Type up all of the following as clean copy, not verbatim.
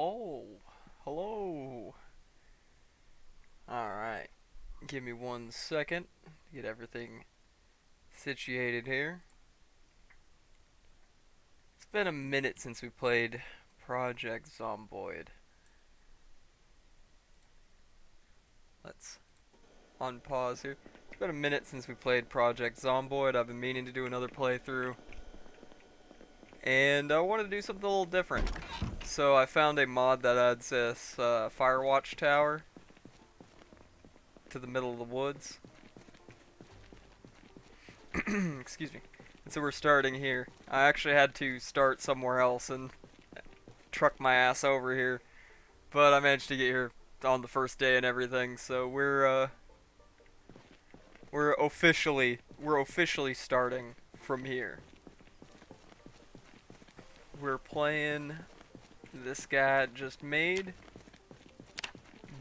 Hello. Hello. Alright. Give me 1 second to get everything situated here. It's been a minute since we played Project Zomboid. Let's unpause here. It's been a minute since we played Project Zomboid. I've been meaning to do another playthrough. And I wanted to do something a little different. So I found a mod that adds this Firewatch tower to the middle of the woods. Excuse me. And so we're starting here. I actually had to start somewhere else and truck my ass over here, but I managed to get here on the first day and everything. So we're officially starting from here. We're playing this guy just made,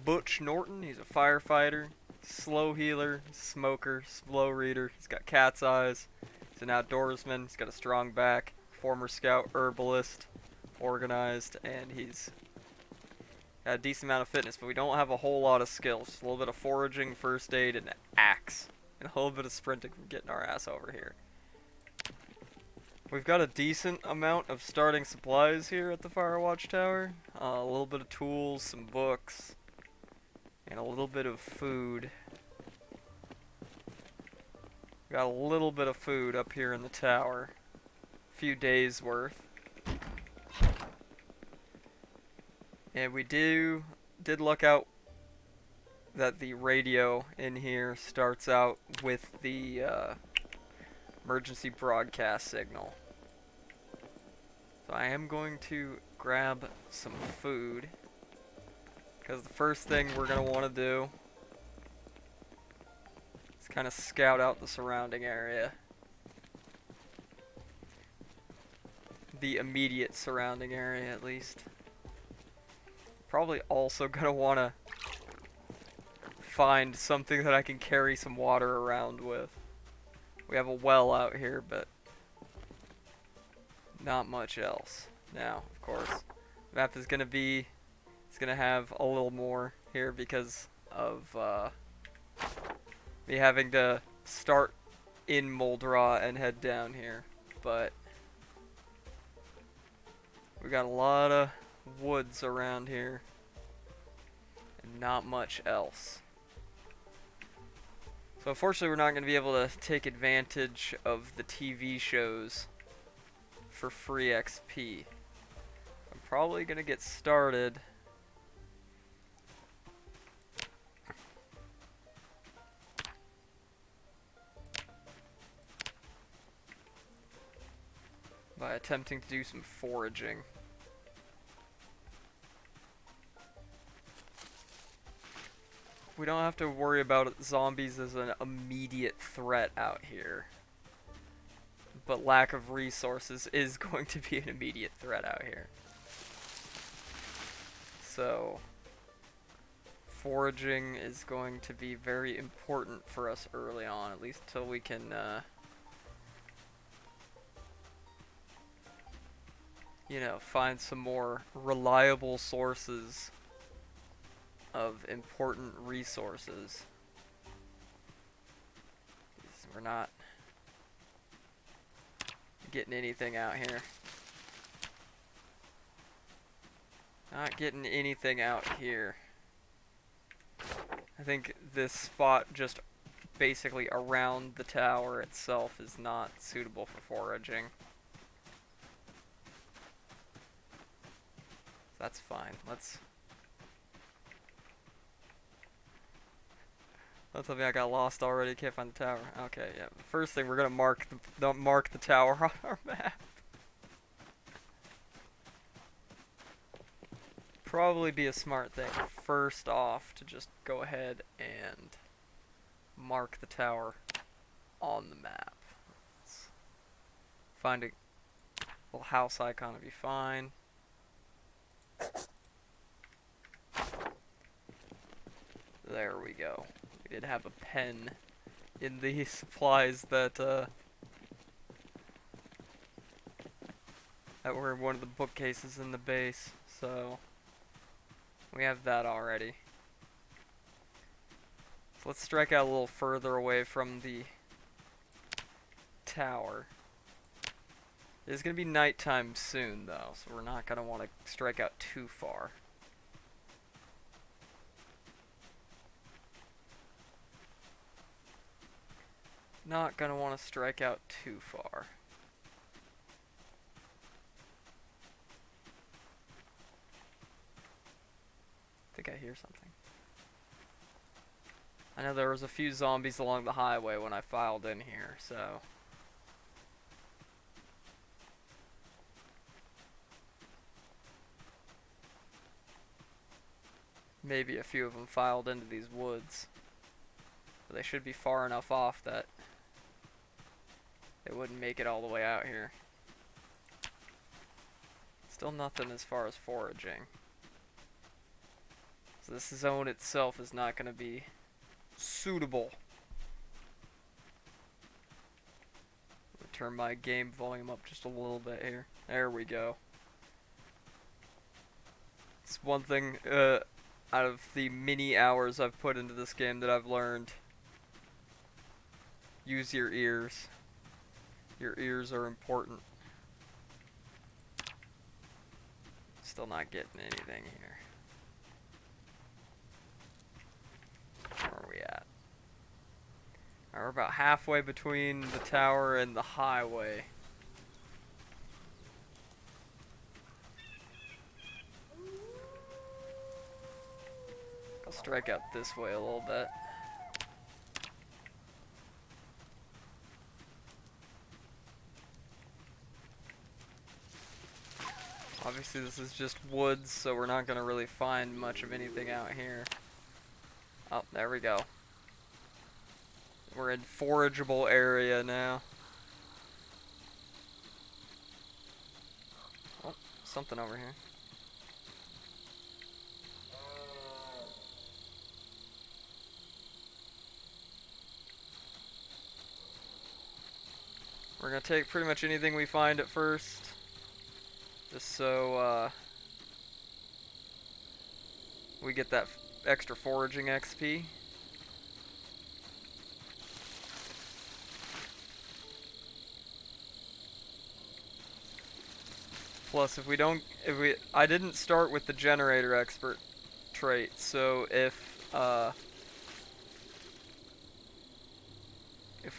Butch Norton. He's a firefighter, slow healer, smoker, slow reader. He's got cat's eyes. He's an outdoorsman. He's got a strong back. Former scout, herbalist, organized, and he's got a decent amount of fitness. But we don't have a whole lot of skills. Just a little bit of foraging, first aid, and an axe, and a little bit of sprinting from getting our ass over here. We've got a decent amount of starting supplies here at the Firewatch Tower. A little bit of tools, some books, and a little bit of food. Got a little bit of food up here in the tower. A few days worth. And we did luck out that the radio in here starts out with the emergency broadcast signal. So I am going to grab some food, because the first thing we're going to want to do is kind of scout out the surrounding area. The immediate surrounding area, at least. Probably also going to want to find something that I can carry some water around with. We have a well out here, but not much else. Now, of course, the map is going to have a little more here because of me having to start in Moldraw and head down here. But we got a lot of woods around here and not much else. So unfortunately we're not going to be able to take advantage of the TV shows for free XP. I'm probably going to get started by attempting to do some foraging. We don't have to worry about zombies as an immediate threat out here. But lack of resources is going to be an immediate threat out here. So, foraging is going to be very important for us early on, at least till we can, find some more reliable sources of important resources. We're not getting anything out here. Not getting anything out here. I think this spot just basically around the tower itself is not suitable for foraging. That's fine. Let's Don't tell me I got lost already. Can't find the tower. Okay, yeah. First thing, we're gonna mark the tower on our map. Probably be a smart thing first off to just go ahead and mark the tower on the map. Let's find a little house icon would be fine. There we go. We did have a pen in the supplies that were in one of the bookcases in the base, so We have that already. So let's strike out a little further away from the tower. It's going to be nighttime soon, though, so we're not going to want to strike out too far. Not going to want to strike out too far. I think I hear something. I know there was a few zombies along the highway when I filed in here, so... maybe a few of them filed into these woods. But they should be far enough off that they wouldn't make it all the way out here. Still nothing as far as foraging. So this zone itself is not going to be suitable. Turn my game volume up just a little bit here. There we go. It's one thing out of the many hours I've put into this game that I've learned. Use your ears. Your ears are important. Still not getting anything here. Where are we at? Alright, we're about halfway between the tower and the highway. I'll strike out this way a little bit. Obviously this is just woods, so we're not going to really find much of anything out here. Oh, there we go. We're in forageable area now. Oh, something over here. We're going to take pretty much anything we find at first. Just so we get that extra foraging XP. Plus, I didn't start with the generator expert trait, so if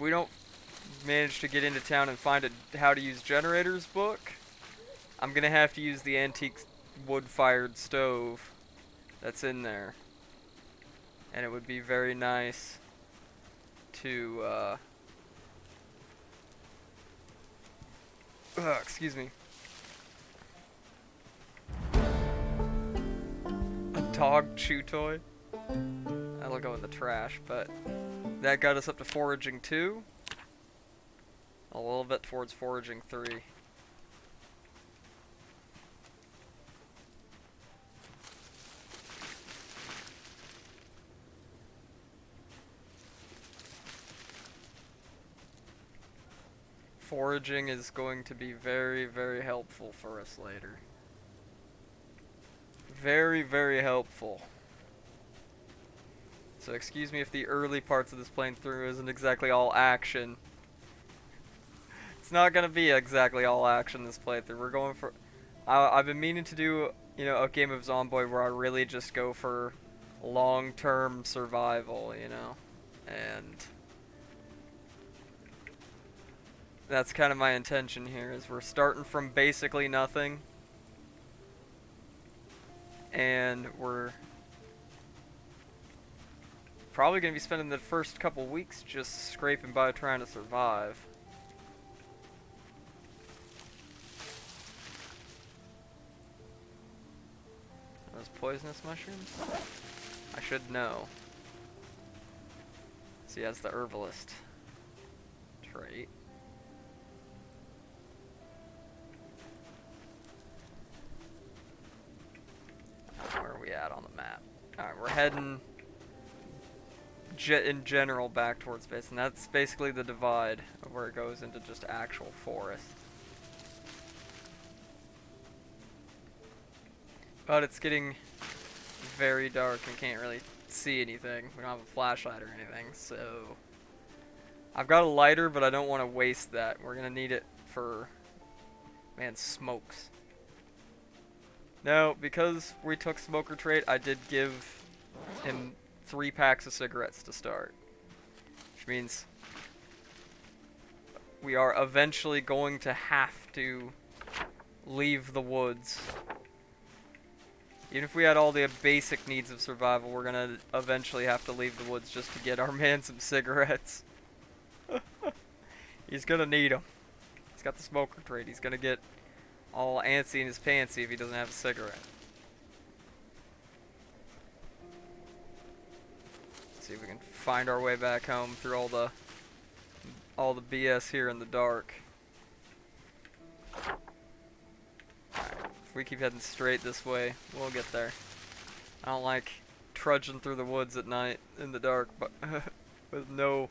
we don't manage to get into town and find a how to use generators book, I'm gonna have to use the antique wood-fired stove that's in there, and it would be very nice to excuse me. A dog chew toy? That'll go in the trash, but that got us up to foraging 2. A little bit towards foraging 3. Foraging is going to be very, very helpful for us later. Very, very helpful. So excuse me if the early parts of this playthrough isn't exactly all action. It's not gonna be exactly all action this playthrough. We're going for... I've been meaning to do, you know, a game of Zomboid where I really just go for long-term survival, you know? And... that's kind of my intention here, is we're starting from basically nothing. And we're probably going to be spending the first couple weeks just scraping by trying to survive. Are those poisonous mushrooms? I should know. See, that's the herbalist trait. Where are we at on the map? Alright, we're heading in general back towards base, and that's basically the divide of where it goes into just actual forest. But it's getting very dark and can't really see anything. We don't have a flashlight or anything, so... I've got a lighter, but I don't want to waste that. We're gonna need it for... Man, smokes. No, because we took smoker trait, I did give him 3 packs of cigarettes to start. Which means we are eventually going to have to leave the woods. Even if we had all the basic needs of survival, we're gonna eventually have to leave the woods just to get our man some cigarettes. He's gonna need them. He's got the smoker trait. He's gonna get all antsy in his pantsy if he doesn't have a cigarette. Let's see if we can find our way back home through all the BS here in the dark. Alright, if we keep heading straight this way, we'll get there. I don't like trudging through the woods at night in the dark, but with no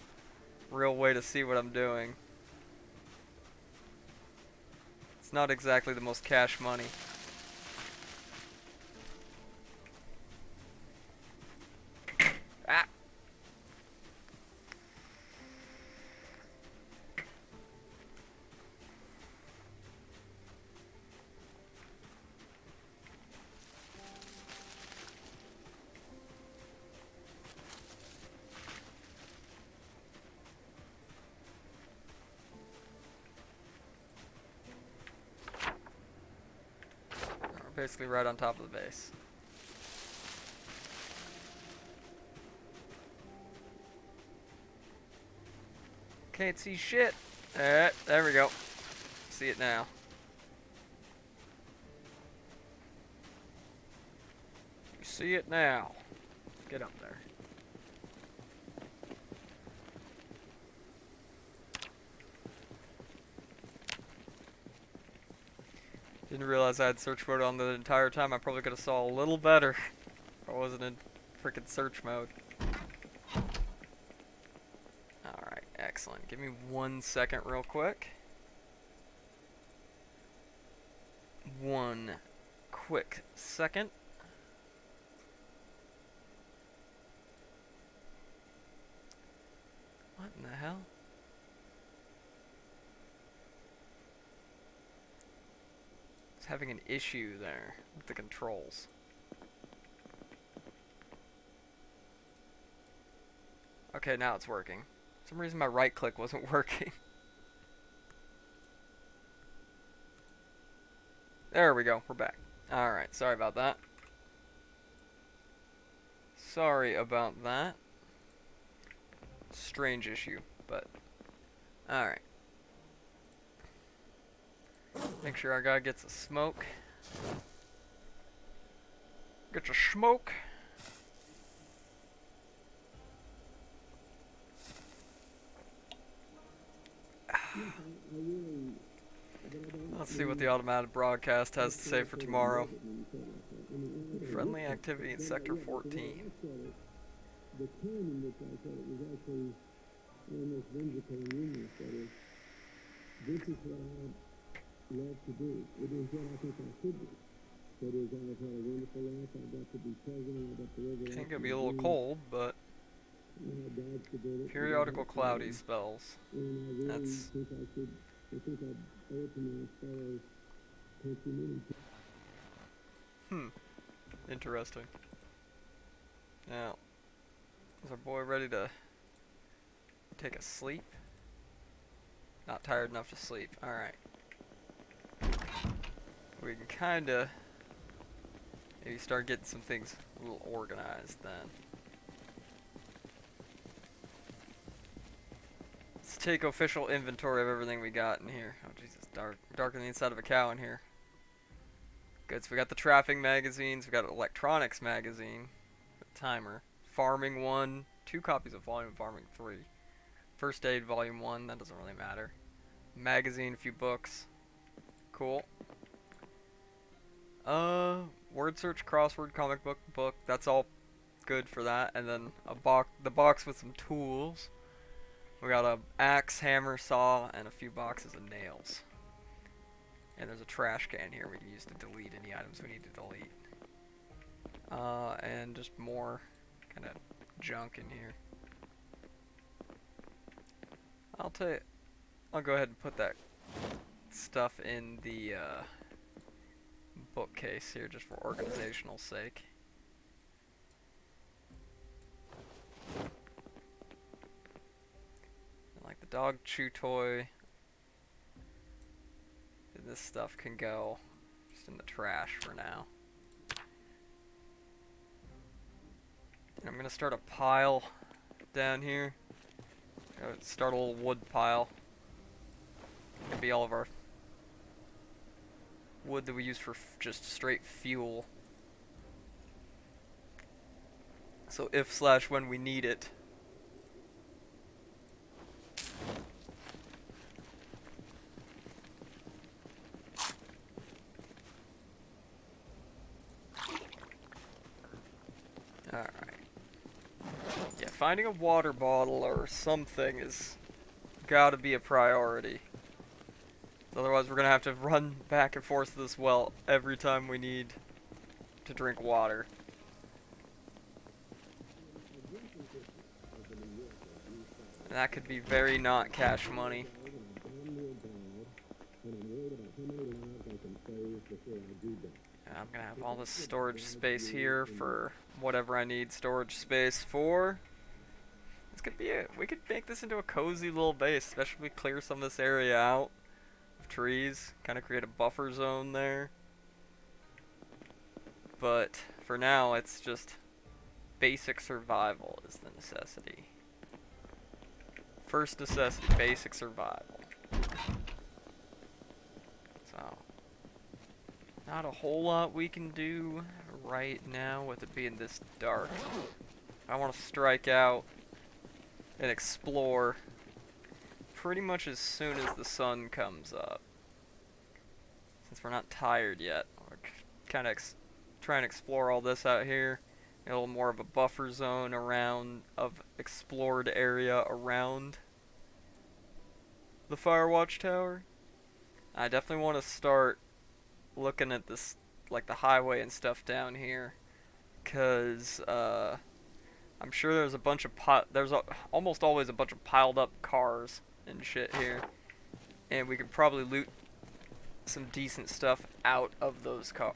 real way to see what I'm doing. It's not exactly the most cash money. Ah! We're basically right on top of the base. Can't see shit. Alright, there we go. See it now. You see it now. Get up there. Didn't realize I had search mode on the entire time. I probably could have saw a little better if I wasn't in freaking search mode. Alright, excellent. Give me 1 second real quick. 1 quick second. What in the hell? It's having an issue there with the controls. Okay, now it's working. For some reason my right click wasn't working. There we go, we're back. Alright, sorry about that. Sorry about that. Strange issue, but... Alright. Make sure our guy gets a smoke. Get your smoke. Let's see what the automatic broadcast has to say for tomorrow. Friendly activity in Sector 14. The tone in which I said it was actually almost whimsical and humorous. That is, this is what I love to do. It is what I think I should do. That is, I've had a wonderful life. I got to be president. I got to live it. It's gonna be a little cold, but periodical cloudy spells. That's. Interesting. Now, is our boy ready to take a sleep? Not tired enough to sleep. Alright. We can kinda maybe start getting some things a little organized then. Let's take official inventory of everything we got in here. Oh Jesus, darker than the inside of a cow in here. Good, so we got the trapping magazines, we got an electronics magazine, a timer, farming 1, 2 copies of volume farming 3, first aid volume 1, that doesn't really matter, magazine, a few books, cool. Word search, crossword, comic book, that's all good for that, and then the box with some tools. We got a axe, hammer, saw, and a few boxes of nails. And there's a trash can here we can use to delete any items we need to delete. and just more kind of junk in here. I'll go ahead and put that stuff in the bookcase here just for organizational sake. And like the dog chew toy, this stuff can go just in the trash for now. And I'm gonna start a pile down here. Start a little wood pile. It'll be all of our wood that we use for just straight fuel. So if/when we need it. Alright. Yeah, finding a water bottle or something is gotta be a priority. Otherwise we're gonna have to run back and forth to this well every time we need to drink water. And that could be very not cash money. And I'm gonna have all this storage space here for whatever I need storage space for. This could be it. We could make this into a cozy little base, especially if we clear some of this area out of trees, kind of create a buffer zone there. But for now, it's just basic survival is the necessity. First necessity, basic survival. So, not a whole lot we can do right now with it being this dark. I want to strike out and explore pretty much as soon as the sun comes up. Since we're not tired yet, we're kind of trying to explore all this out here. A little more of a buffer zone around of explored area around the Firewatch tower. I definitely want to start looking at this, like the highway and stuff down here, cause I'm sure there's a bunch of almost always a bunch of piled up cars and shit here, and we could probably loot some decent stuff out of those cars.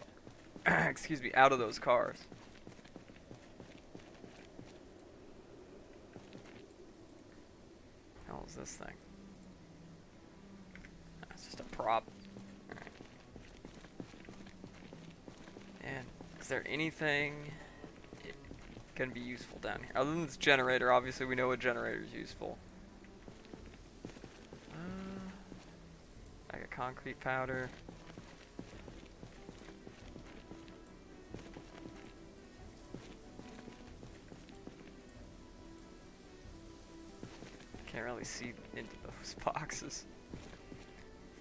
Excuse me, out of those cars. How is this thing? It's just a prop. Alright. And is there anything gonna be useful down here? Other than this generator, obviously we know a generator is useful. Like a concrete powder. Can't really see into those boxes.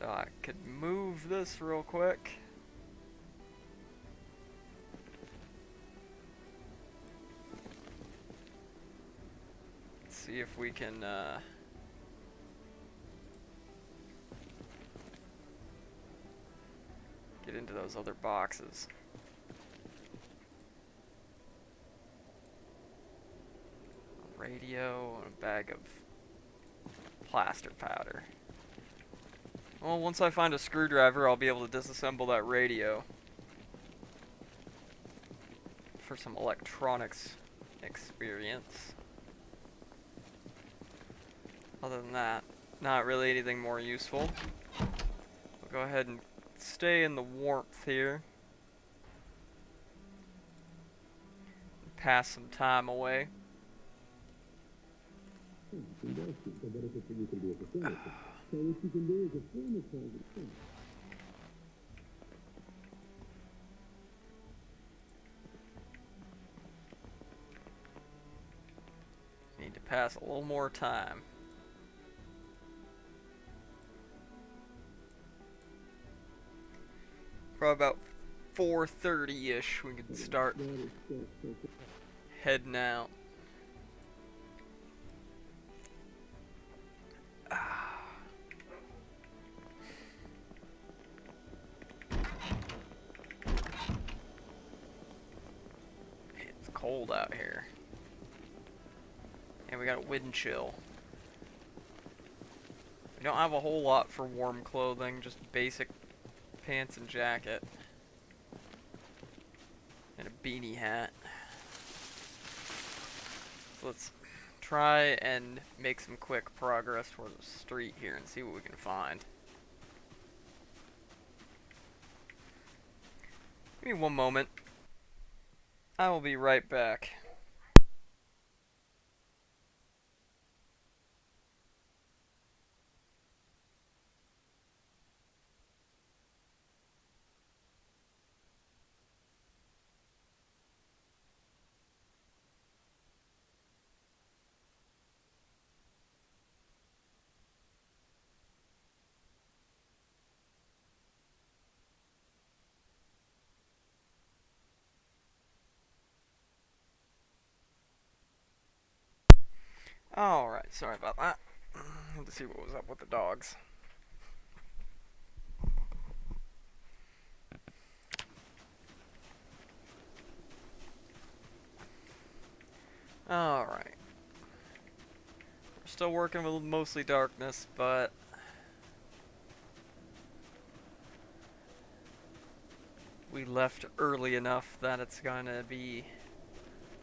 So I could move this real quick. See if we can get into those other boxes. A radio and a bag of plaster powder. Well, once I find a screwdriver, I'll be able to disassemble that radio for some electronics experience. Other than that, not really anything more useful. We'll go ahead and stay in the warmth here. Pass some time away. Need to pass a little more time. Probably about 4:30-ish we can start heading out. out here. And we got a wind chill. We don't have a whole lot for warm clothing, just basic pants and jacket. And a beanie hat. So let's try and make some quick progress towards the street here and see what we can find. Give me one moment. I will be right back. Alright, sorry about that. Let's see what was up with the dogs. Alright. We're still working with mostly darkness, but we left early enough that it's gonna be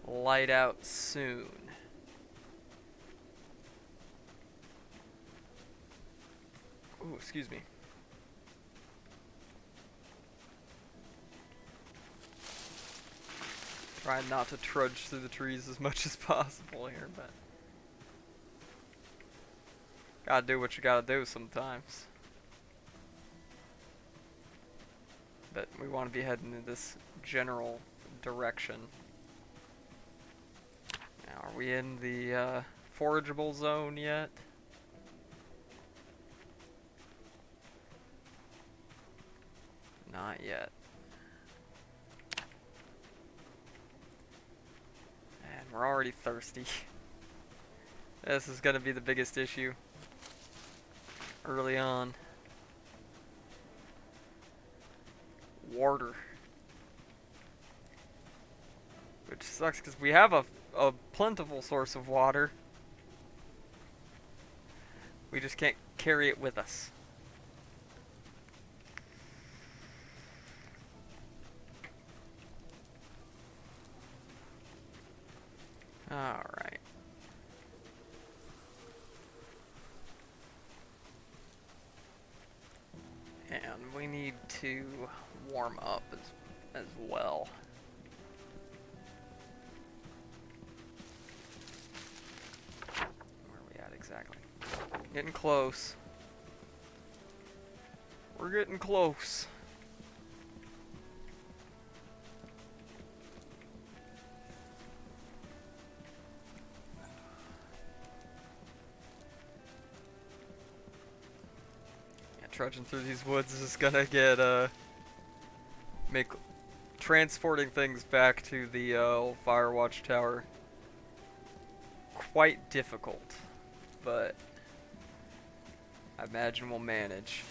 light out soon. Ooh, excuse me. Try not to trudge through the trees as much as possible here, but gotta do what you gotta do sometimes. But we want to be heading in this general direction. Now, are we in the forageable zone yet? Not yet. And we're already thirsty. This is gonna be the biggest issue early on. Water. Which sucks because we have a plentiful source of water. We just can't carry it with us. Alright. And we need to warm up as well. Where are we at exactly? Getting close. We're getting close. Trudging through these woods is gonna get make transporting things back to the old Firewatch tower quite difficult, but I imagine we'll manage.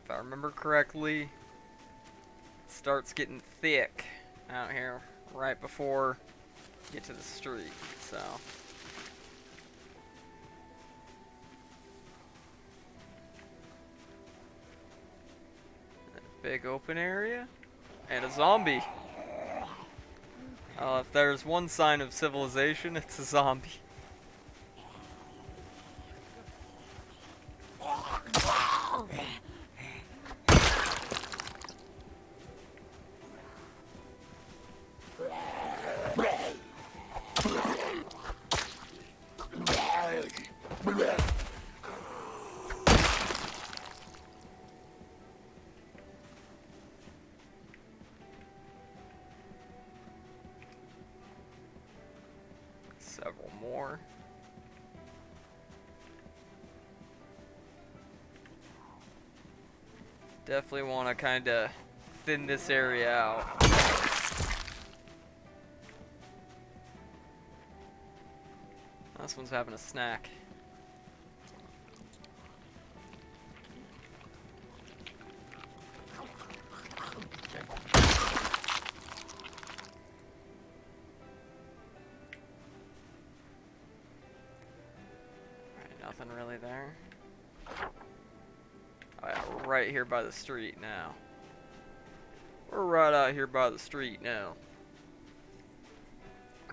If I remember correctly, it starts getting thick out here right before you get to the street, so. Big open area, and a zombie. If there's one sign of civilization, it's a zombie. Several more. Definitely want to kind of thin this area out. This one's having a snack. Nothing really there. Oh yeah, we're right here by the street now. We're right out here by the street now.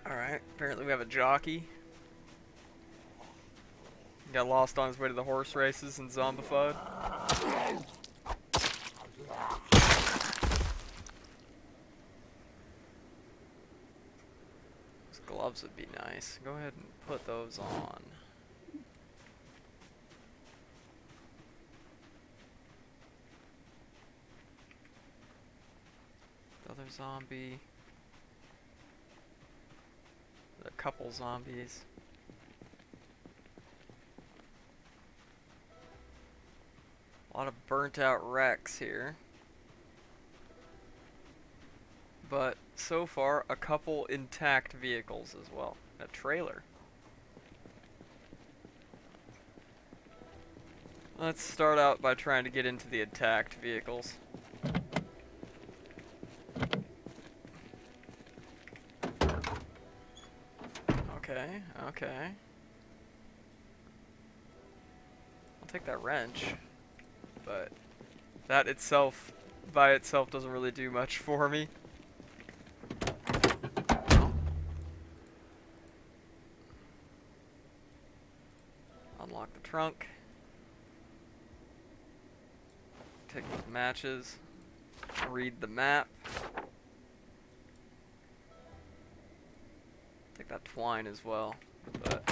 Alright, apparently we have a jockey. Got lost on his way to the horse races and zombified. Those gloves would be nice. Go ahead and put those on. Other zombie. A couple zombies. A lot of burnt out wrecks here. But so far, a couple intact vehicles as well. A trailer. Let's start out by trying to get into the intact vehicles. Okay, okay. I'll take that wrench, but that itself, by itself, doesn't really do much for me. Oh. Unlock the trunk. Take the matches. Read the map. Take that twine as well, but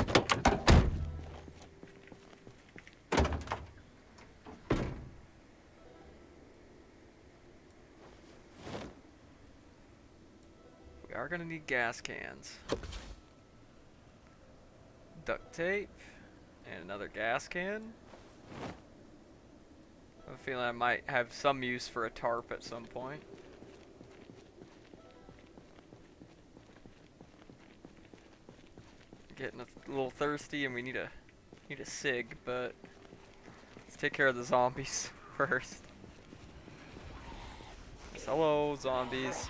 we are gonna need gas cans, duct tape, and another gas can. I have a feeling I might have some use for a tarp at some point. Getting a little thirsty, and we need a cig, but let's take care of the zombies first. Yes, hello, zombies.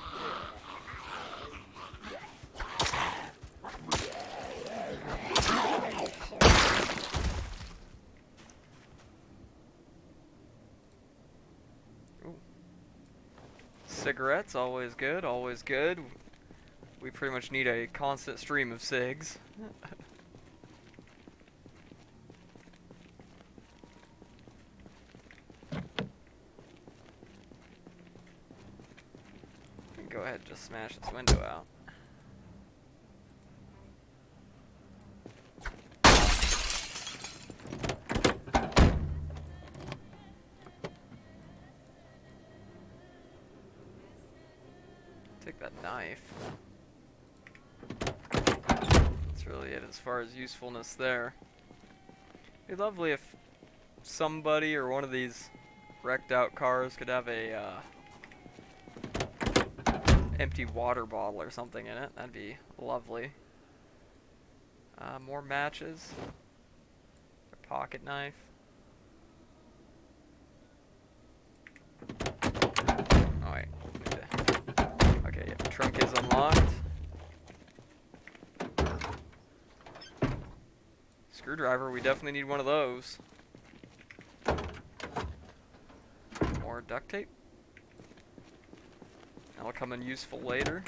Ooh. Cigarettes, always good, always good. We pretty much need a constant stream of cigs. Go ahead and just smash this window out. Take that knife. That's really it as far as usefulness there. It'd be lovely if somebody or one of these wrecked out cars could have a empty water bottle or something in it. That'd be lovely. More matches. A pocket knife. Oh wait. Okay, yeah, the trunk is unlocked. Screwdriver, we definitely need one of those. More duct tape. That'll come in useful later.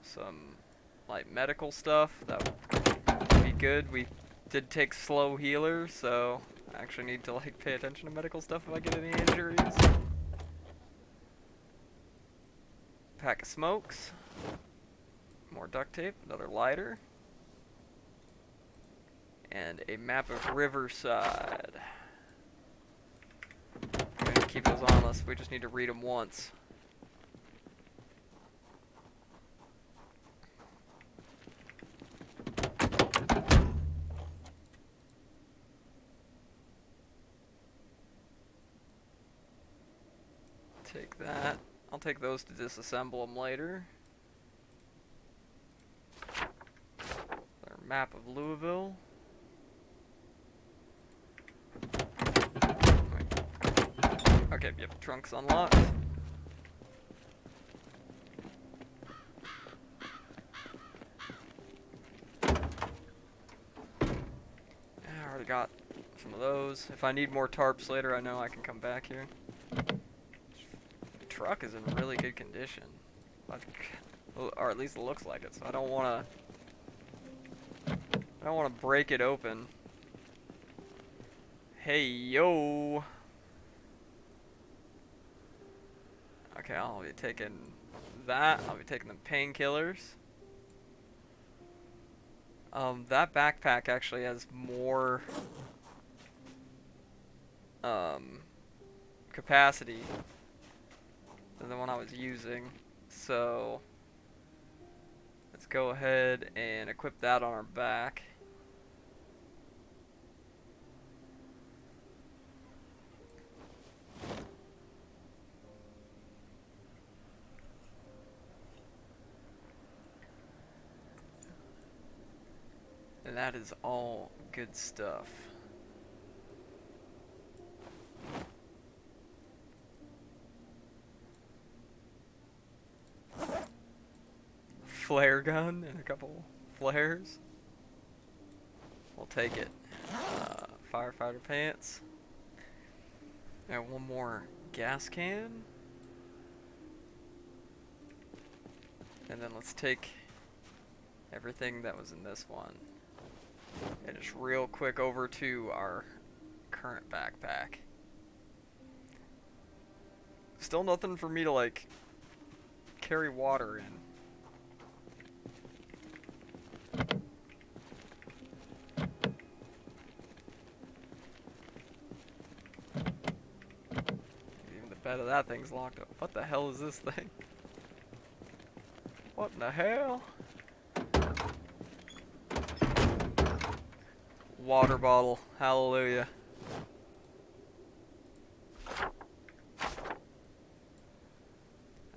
Some light medical stuff, that would be good. We did take slow healers, so I actually need to like pay attention to medical stuff if I get any injuries. Pack of smokes. More duct tape, another lighter. And a map of Riverside. We need to keep those on us, we just need to read them once. I'll take those to disassemble them later. Our map of Louisville. Okay, yep, trunk's unlocked. I already got some of those. If I need more tarps later, I know I can come back here. The truck is in really good condition. Or at least it looks like it, so I don't wanna break it open. Hey yo. Okay, I'll be taking that. I'll be taking the painkillers. That backpack actually has more capacity than the one I was using. So let's go ahead and equip that on our back. And that is all good stuff. Flare gun and a couple flares. We'll take it. Firefighter pants. And one more gas can. And then let's take everything that was in this one. And just real quick over to our current backpack. Still nothing for me to like carry water in. Even the bed of that thing's locked up. What the hell is this thing? What in the hell? Water bottle. Hallelujah. A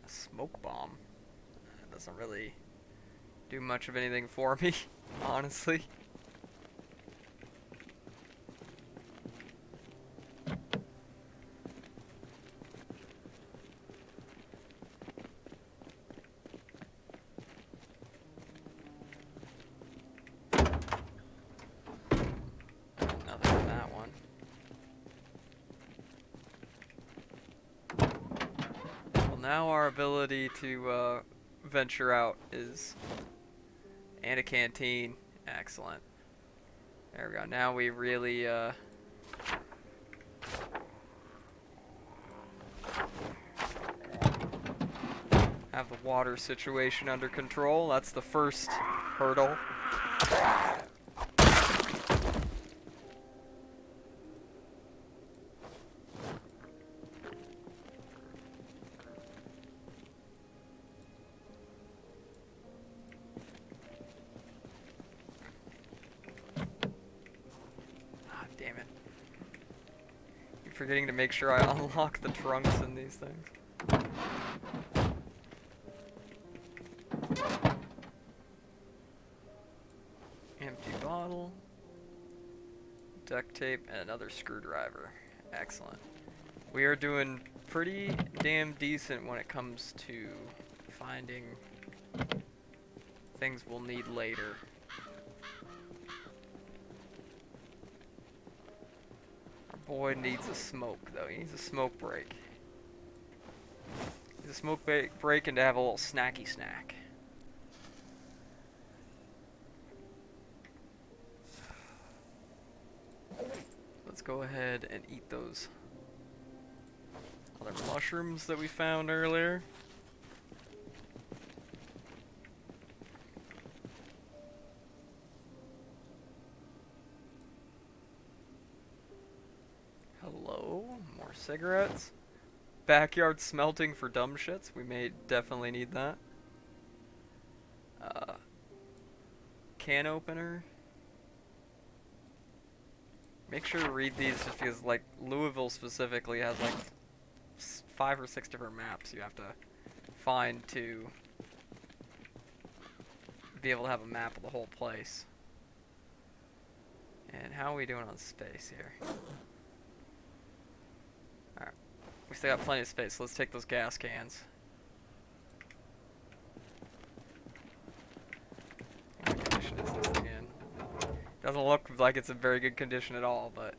smoke bomb. That doesn't really do much of anything for me, honestly. Now our ability to venture out is, and a canteen. Excellent. There we go. Now we really have the water situation under control. That's the first hurdle. Forgetting to make sure I unlock the trunks in these things. Empty bottle, duct tape, and another screwdriver. Excellent. We are doing pretty damn decent when it comes to finding things we'll need later. Boy needs a smoke, though. He needs a smoke break. He needs a smoke break and to have a little snacky snack. Let's go ahead and eat those other mushrooms that we found earlier. Hello, more cigarettes. Backyard smelting for dumb shits. We may definitely need that. Can opener. Make sure to read these just because, like, Louisville specifically has like 5 or 6 different maps you have to find to be able to have a map of the whole place. And how are we doing on space here? Alright. We still got plenty of space, so let's take those gas cans. What condition is this thing in? Doesn't look like it's in very good condition at all, but...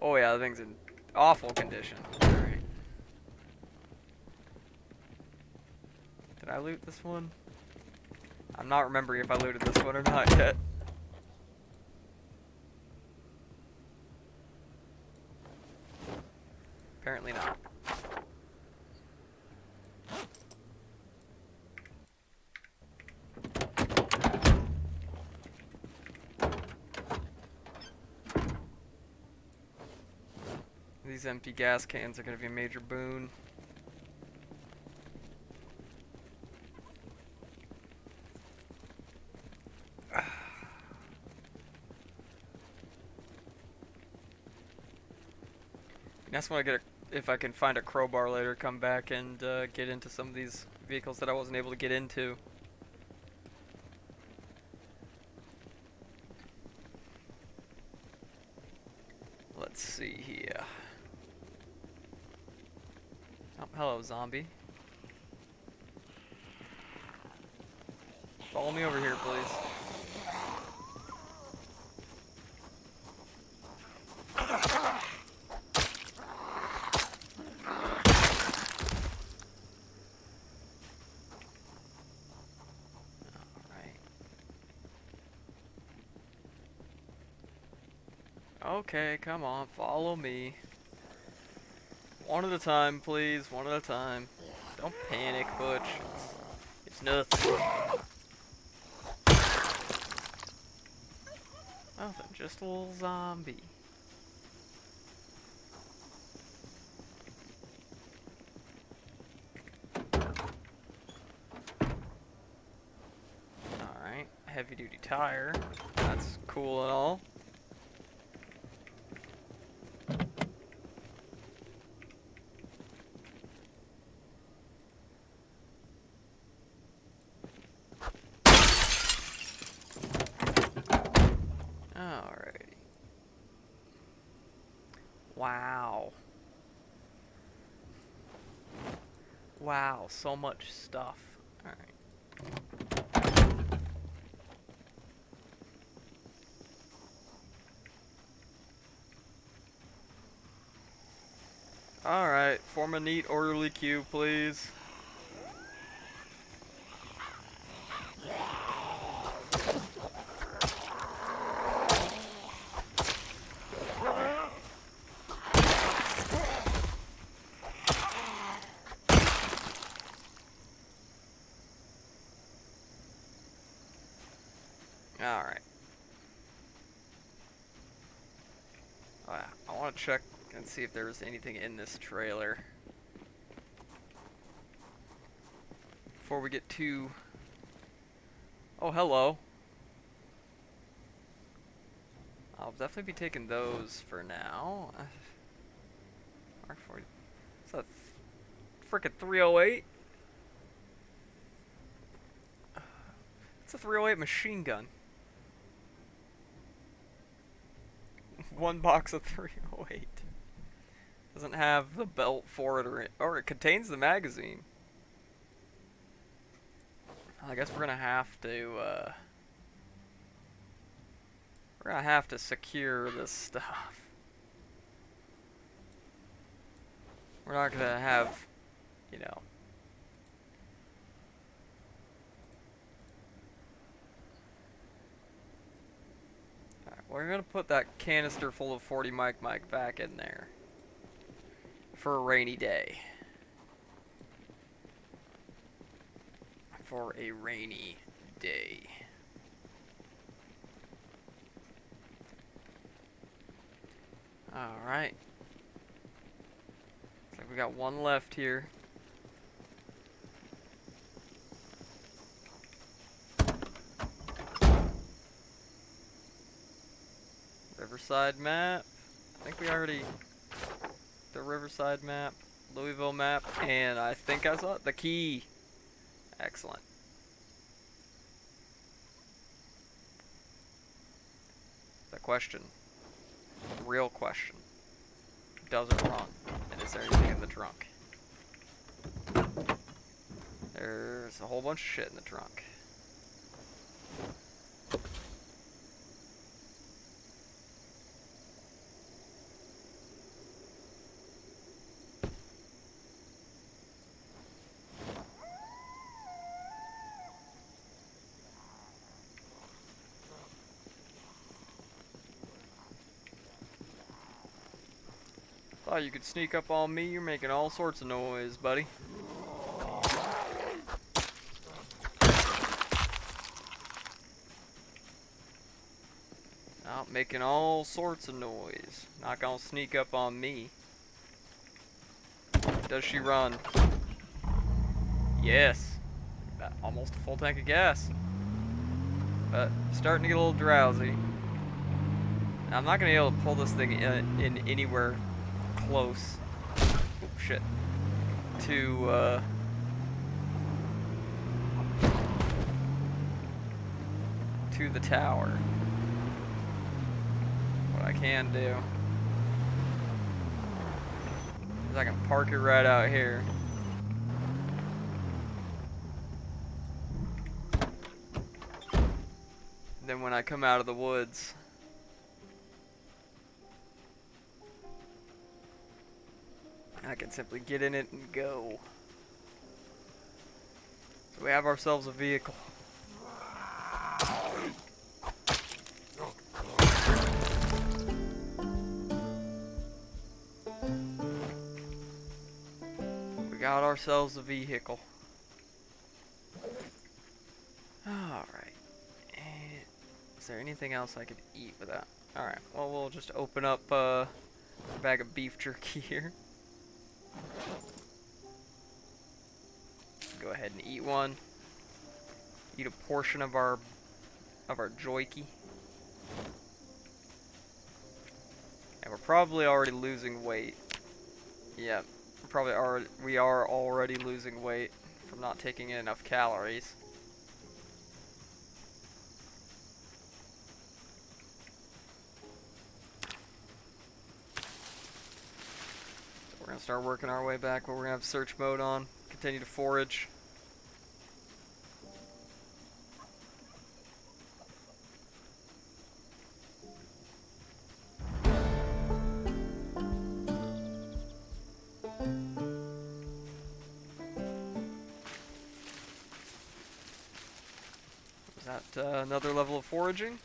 Oh yeah, the thing's in awful condition. Alright. Did I loot this one? I'm not remembering if I looted this one or not yet. Apparently not. These empty gas cans are going to be a major boon. That's when I get if I can find a crowbar later, come back and get into some of these vehicles that I wasn't able to get into. Let's see here. Oh, hello, zombie. Follow me over here, please. Okay, come on, follow me. One at a time, please. One at a time. Don't panic, Butch. It's nothing. Nothing, just a little zombie. Alright, heavy duty tire. That's cool and all. Alrighty. Wow. Wow, so much stuff. Alright. Alright, form a neat orderly queue, please. Alright. I want to check and see if there's anything in this trailer before we get too... Oh, hello. I'll definitely be taking those for now. Mark 40. Is that frickin' 308? It's a 308 machine gun. One box of 308. Doesn't have the belt for it, or it contains the magazine. I guess we're gonna have to secure this stuff. We're not gonna have, you know. Alright, we're gonna put that canister full of 40 mic back in there for a rainy day. For a rainy day. Alright. Looks like we got one left here. Riverside map. I think we already... The Riverside map. Louisville map, and I think I saw it. The key. Excellent. The question. Real question. Does it run? And is there anything in the trunk? There's a whole bunch of shit in the trunk. Thought you could sneak up on me. You're making all sorts of noise, buddy. Out making all sorts of noise. Not gonna sneak up on me. Does she run? Yes. Got almost a full tank of gas. But starting to get a little drowsy. I'm not gonna be able to pull this thing in anywhere close. Oh shit. To the tower. What I can do is I can park it right out here. Then when I come out of the woods, I can simply get in it and go. So we have ourselves a vehicle. We got ourselves a vehicle. Alright. Is there anything else I could eat with that? Alright, well we'll just open up a bag of beef jerky here. Go ahead and eat one. Eat a portion of our joikey. And we're probably already losing weight. Yeah, we are already losing weight from not taking in enough calories. We're gonna start working our way back, but we're gonna have search mode on. Continue to forage. Was that another level of foraging?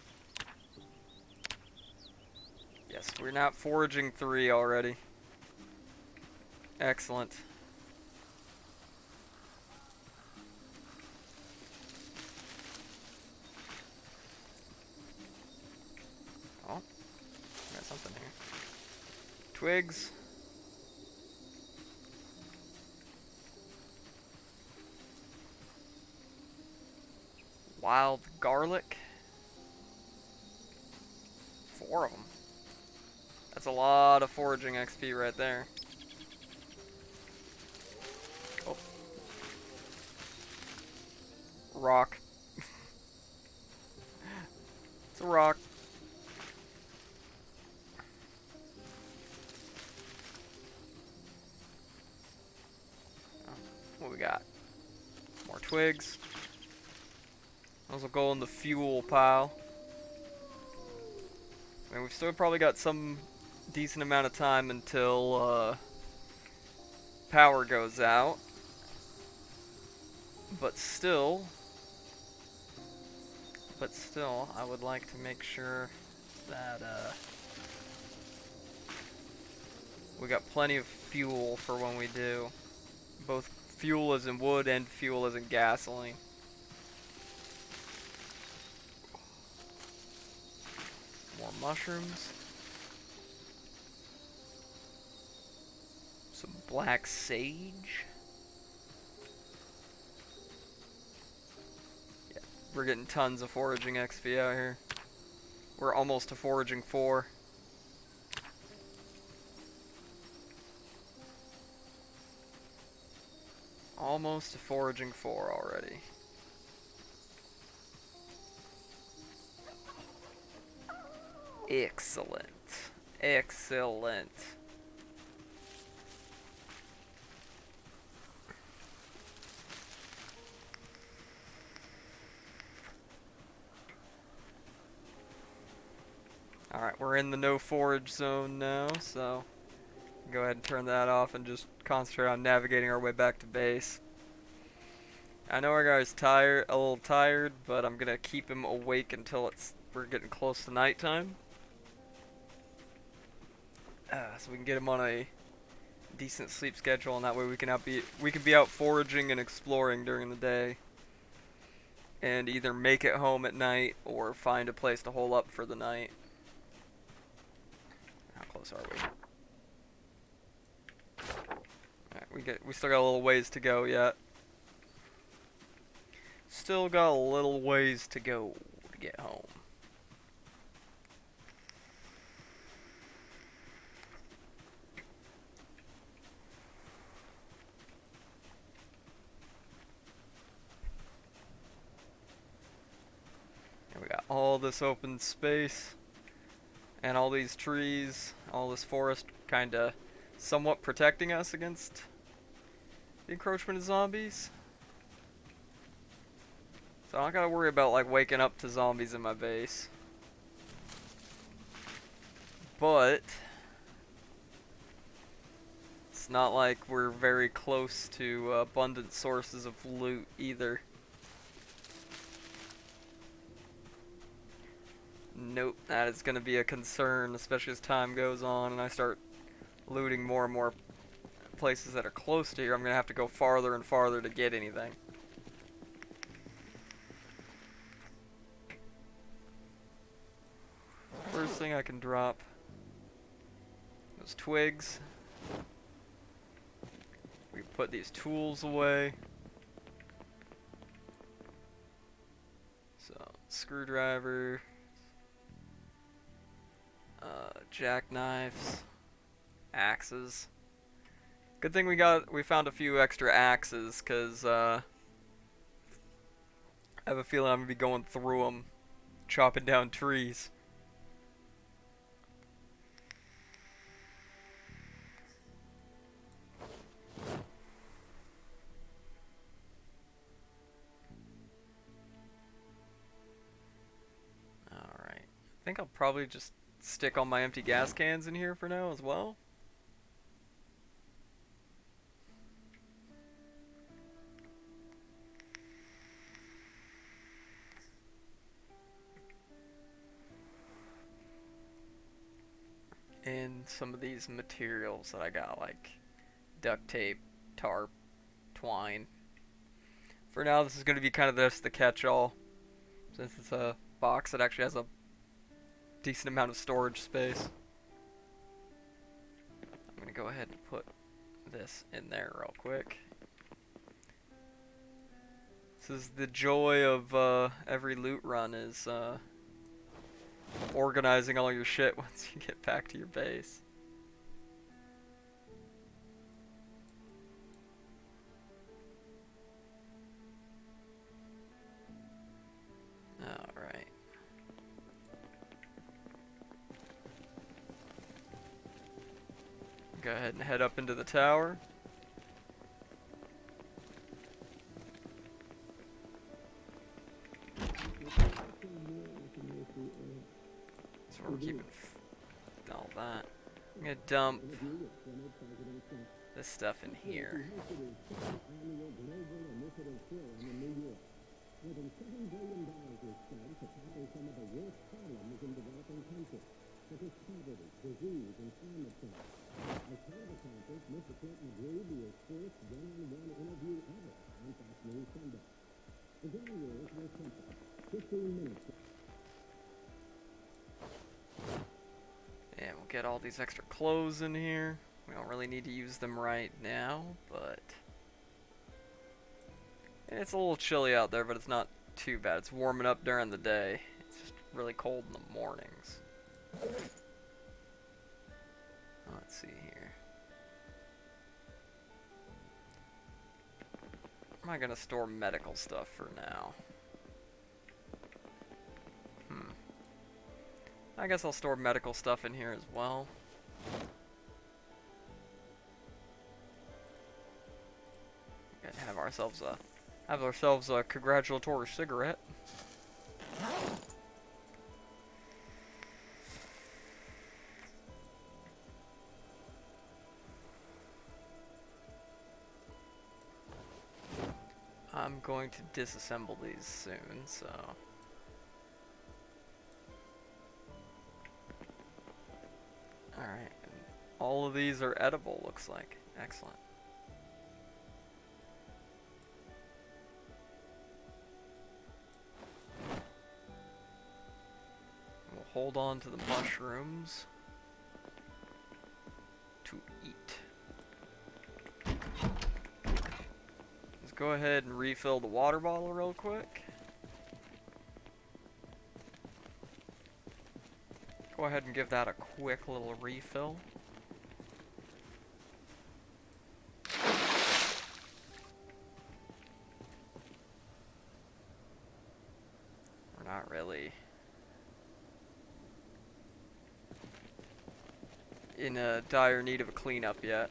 Yes, we're now at foraging 3 already. Excellent. Oh, got something here. Twigs. Wild garlic. 4 of them. That's a lot of foraging XP right there. Oh. Rock. It's a rock. Oh, what we got? More twigs. Those will go in the fuel pile. I mean, we've still probably got some decent amount of time until power goes out. But still, I would like to make sure that we got plenty of fuel for when we do. Both fuel as in wood and fuel as in gasoline. More mushrooms. Some black sage. Yeah, we're getting tons of foraging XP out here. We're almost to foraging 4. almost to foraging 4 already. Excellent. Excellent. Alright, we're in the no forage zone now, so go ahead and turn that off and just concentrate on navigating our way back to base. I know our guy's tired, a little tired, but I'm gonna keep him awake until we're getting close to nighttime. So we can get him on a decent sleep schedule, and that way we can be out foraging and exploring during the day, and either make it home at night or find a place to hole up for the night. How close are we? Alright, we still got a little ways to go yet. Still got a little ways to go to get home. And we got all this open space and all these trees, all this forest kinda somewhat protecting us against the encroachment of zombies. So I don't gotta worry about like waking up to zombies in my base. But it's not like we're very close to abundant sources of loot either. Nope, that is gonna be a concern, especially as time goes on and I start looting more and more places that are close to here. I'm gonna have to go farther and farther to get anything. First thing I can drop, those twigs. We put these tools away. So, screwdriver, jackknives, axes. Good thing we found a few extra axes, cause I have a feeling I'm gonna be going through them, chopping down trees. Alright. I think I'll probably just stick all my empty gas cans in here for now as well. And some of these materials that I got, like duct tape, tarp, twine. For now, this is going to be kind of just the catch-all, since it's a box that actually has a decent amount of storage space. I'm going to go ahead and put this in there real quick. This is the joy of every loot run, is organizing all your shit once you get back to your base. Alright. Go ahead and head up into the tower. So we're keeping all that. I'm gonna dump this stuff in here. And we'll get all these extra clothes in here. We don't really need to use them right now, but it's a little chilly out there, but it's not too bad. It's warming up during the day. It's just really cold in the mornings. Let's see here. am I gonna store medical stuff for now? I guess I'll store medical stuff in here as well. And have ourselves a congratulatory cigarette. I'm going to disassemble these soon, so. Alright, all of these are edible, looks like. Excellent. We'll hold on to the mushrooms to eat. Let's go ahead and refill the water bottle real quick. Go ahead and give that a quick little refill. We're not really in a dire need of a cleanup yet.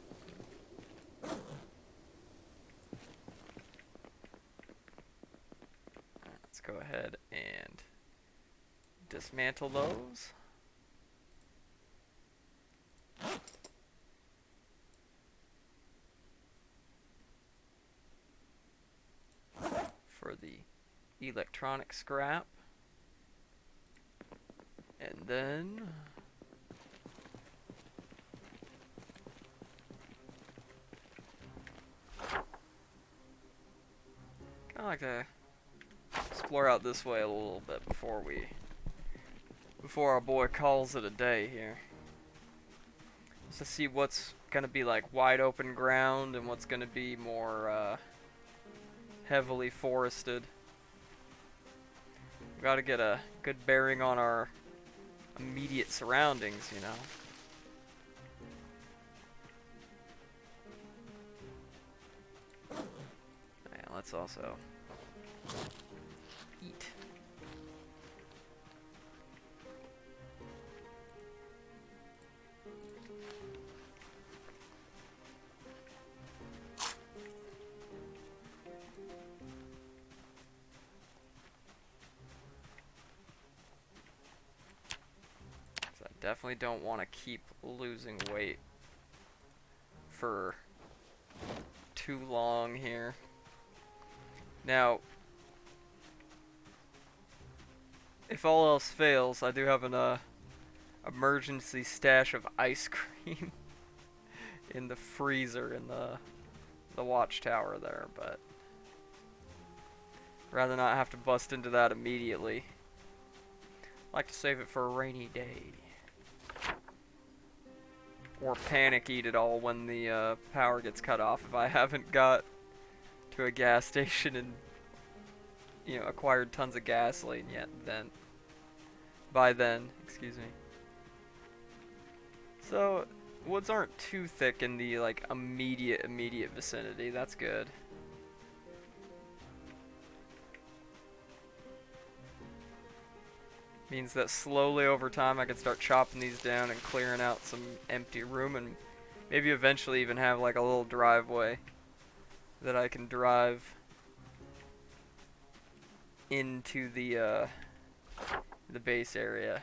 Let's go ahead and dismantle those. For the electronic scrap. And then kinda like to explore out this way a little bit before our boy calls it a day here. Just to see what's gonna be like wide open ground and what's gonna be more heavily forested. We gotta get a good bearing on our immediate surroundings, you know. Yeah, let's also eat. Definitely don't want to keep losing weight for too long here. Now, if all else fails, I do have an emergency stash of ice cream in the freezer in the watchtower there, but rather not have to bust into that immediately. I like to save it for a rainy day. Or panic eat it all when the power gets cut off if I haven't got to a gas station and, you know, acquired tons of gasoline yet. By then, excuse me. So woods aren't too thick in the like immediate vicinity. That's good. Means that slowly over time I can start chopping these down and clearing out some empty room, and maybe eventually even have like a little driveway that I can drive into the base area.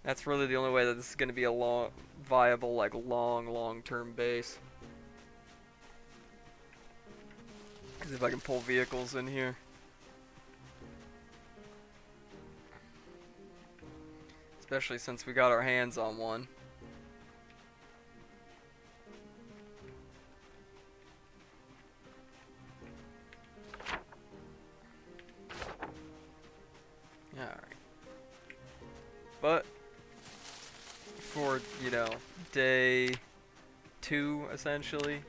That's really the only way that this is going to be a viable, like long-term base. Because if I can pull vehicles in here. Especially since we got our hands on one. Alright. But for, you know, day 2 essentially,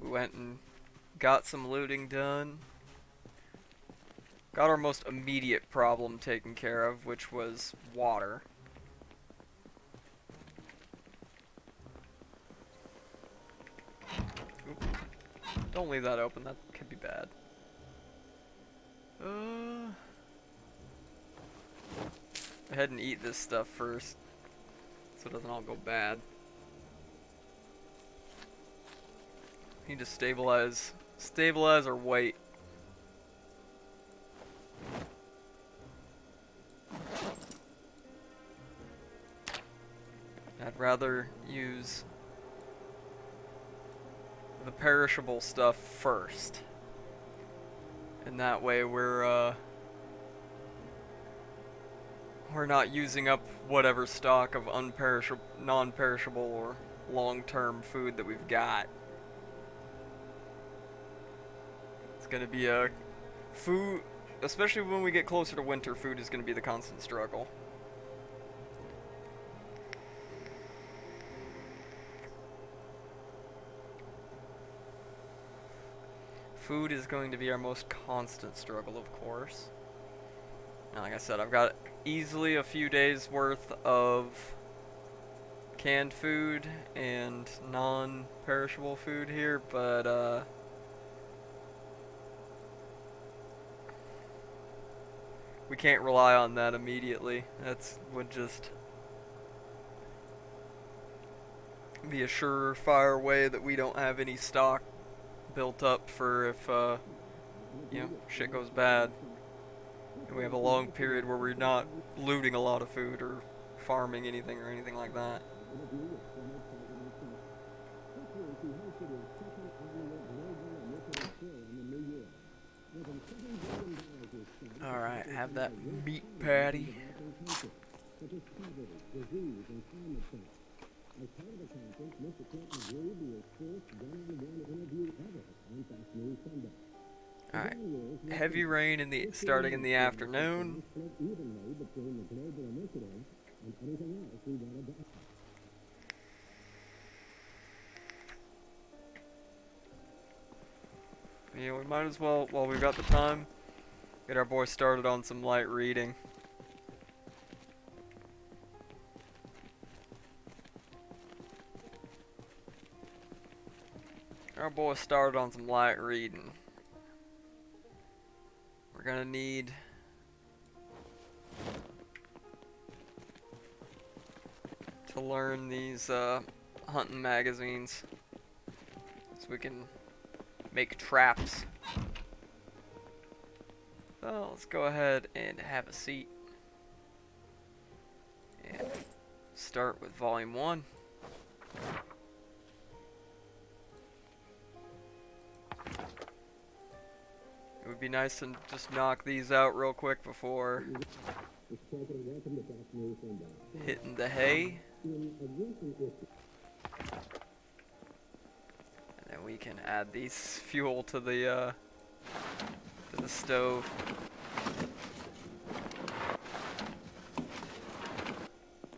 we went and got some looting done. Got our most immediate problem taken care of, which was water. Don't leave that open, that could be bad. Go ahead and eat this stuff first, so it doesn't all go bad. Need to stabilize our weight. I'd rather use the perishable stuff first, and that way we're not using up whatever stock of non-perishable or long-term food that we've got. It's gonna be a food, especially when we get closer to winter, food is gonna be the constant struggle. Food is going to be our most constant struggle, of course. Now, like I said, I've got easily a few days worth of canned food and non-perishable food here, but we can't rely on that immediately. That would just be a surefire way that we don't have any stock built up for if you know, shit goes bad and we have a long period where we're not looting a lot of food or farming anything or anything like that. Alright, have that meat patty. Alright, heavy rain starting in the afternoon. Yeah, we might as well, while we've got the time, get our boy started on some light reading. Our boy started on some light reading. We're gonna need to learn these hunting magazines so we can make traps. So let's go ahead and have a seat and start with volume 1. It would be nice to just knock these out real quick before hitting the hay. And then we can add these fuel to the stove.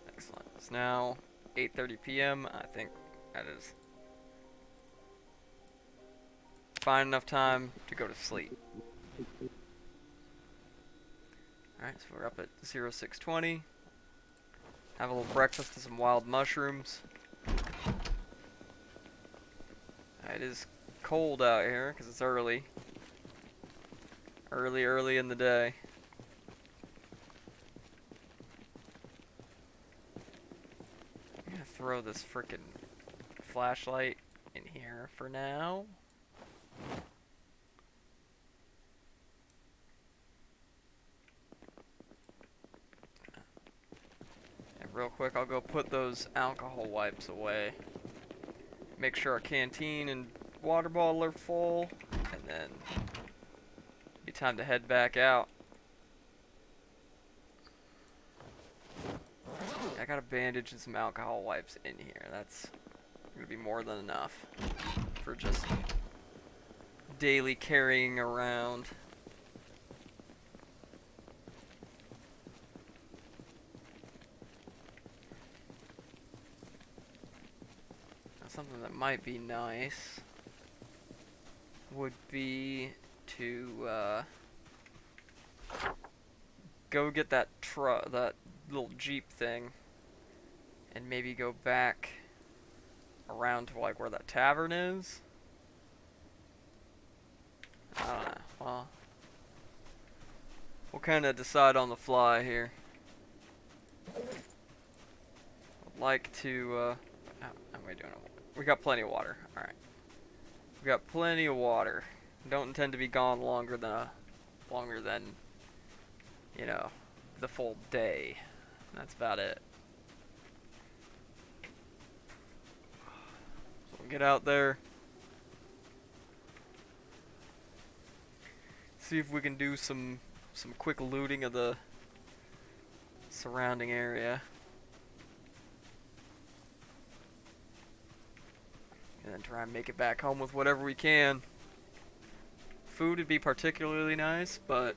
Excellent. It's now 8:30 p.m. I think that is fine enough time to go to sleep. Alright, so we're up at 0620. Have a little breakfast and some wild mushrooms. It is cold out here because it's early. Early in the day. I'm gonna throw this frickin' flashlight in here for now. And real quick, I'll go put those alcohol wipes away. Make sure our canteen and water bottle are full, and then be time to head back out. I got a bandage and some alcohol wipes in here. That's gonna be more than enough for just daily carrying around. Something that might be nice would be to go get that little Jeep thing and maybe go back around to like where that tavern is Well, we'll kind of decide on the fly here. I'd like to, how am I doing? We got plenty of water. Alright. We got plenty of water. Don't intend to be gone longer than, you know, the full day. That's about it. So we'll get out there. See if we can do some quick looting of the surrounding area. And then try and make it back home with whatever we can. Food would be particularly nice, but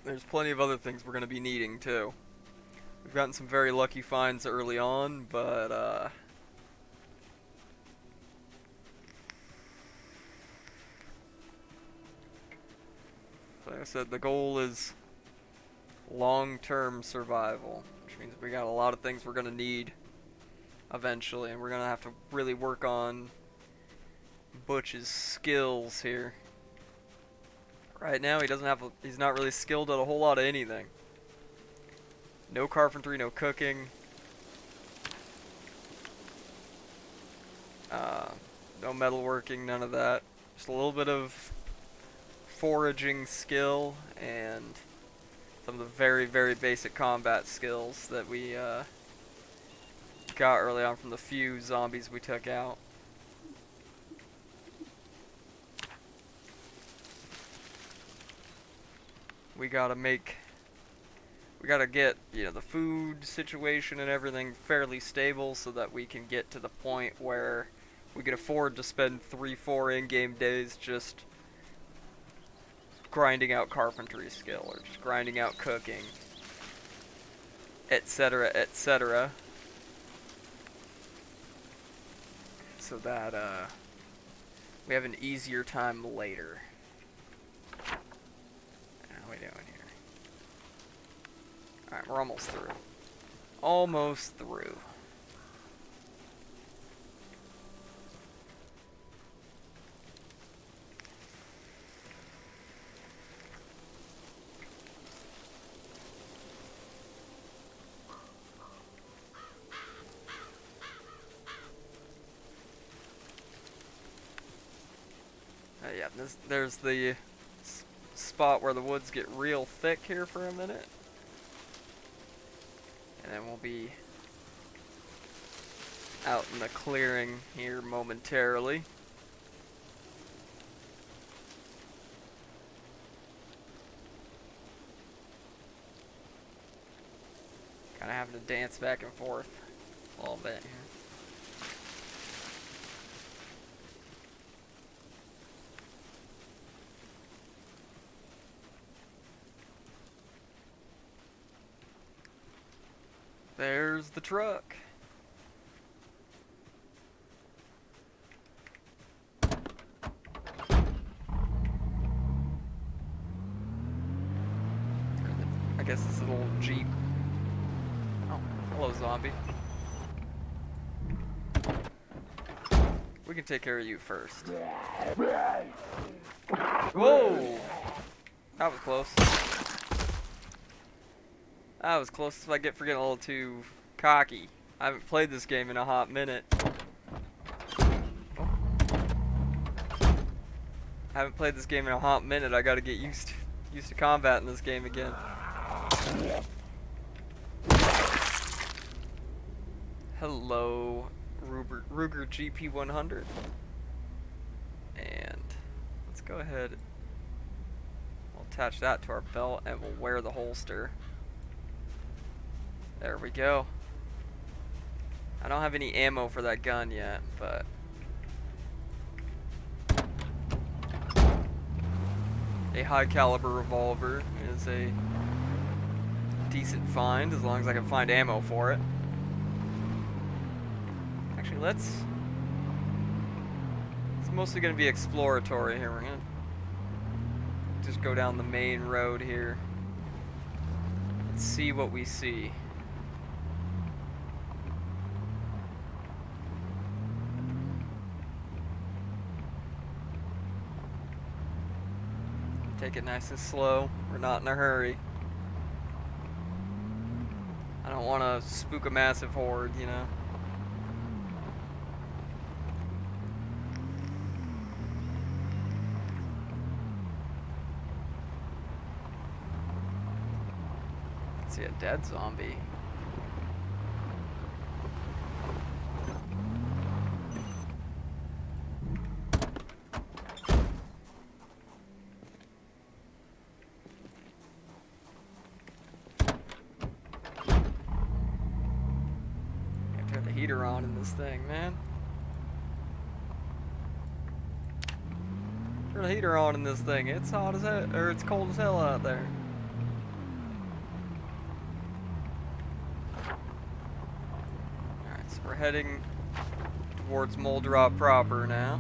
there's plenty of other things we're going to be needing too. We've gotten some very lucky finds early on, but like I said, the goal is long-term survival, which means we got a lot of things we're going to need eventually, and we're going to have to really work on Butch's skills here. Right now, he's not really skilled at a whole lot of anything. No carpentry, no cooking. No metalworking, none of that. Just a little bit of foraging skill and some of the very, very basic combat skills that we got early on from the few zombies we took out. We gotta get, you know, the food situation and everything fairly stable so that we can get to the point where we can afford to spend 3-4 in-game days just grinding out carpentry skill or just grinding out cooking, etc., etc. So that we have an easier time later. How are we doing here? Alright, we're almost through. Almost through. Yeah, there's the spot where the woods get real thick here for a minute. And then we'll be out in the clearing here momentarily. Kind of having to dance back and forth a little bit here. There's the truck. I guess it's a little Jeep. Oh, hello, zombie. We can take care of you first. Whoa! That was close. That was close as I get for getting a little too cocky. I haven't played this game in a hot minute. I haven't played this game in a hot minute. I gotta get used to combat in this game again. Hello, Ruger GP100. And let's go ahead. We'll attach that to our belt and we'll wear the holster. There we go. I don't have any ammo for that gun yet, but a high caliber revolver is a decent find as long as I can find ammo for it. Actually, it's mostly going to be exploratory here. We're going to just go down the main road here and see what we see. Take it nice and slow. We're not in a hurry. I don't want to spook a massive horde, you know? I see a dead zombie. Turn the heater on in this thing, man. Turn the heater on in this thing. It's hot as hell, or it's cold as hell out there. Alright, so we're heading towards Moldrop proper now.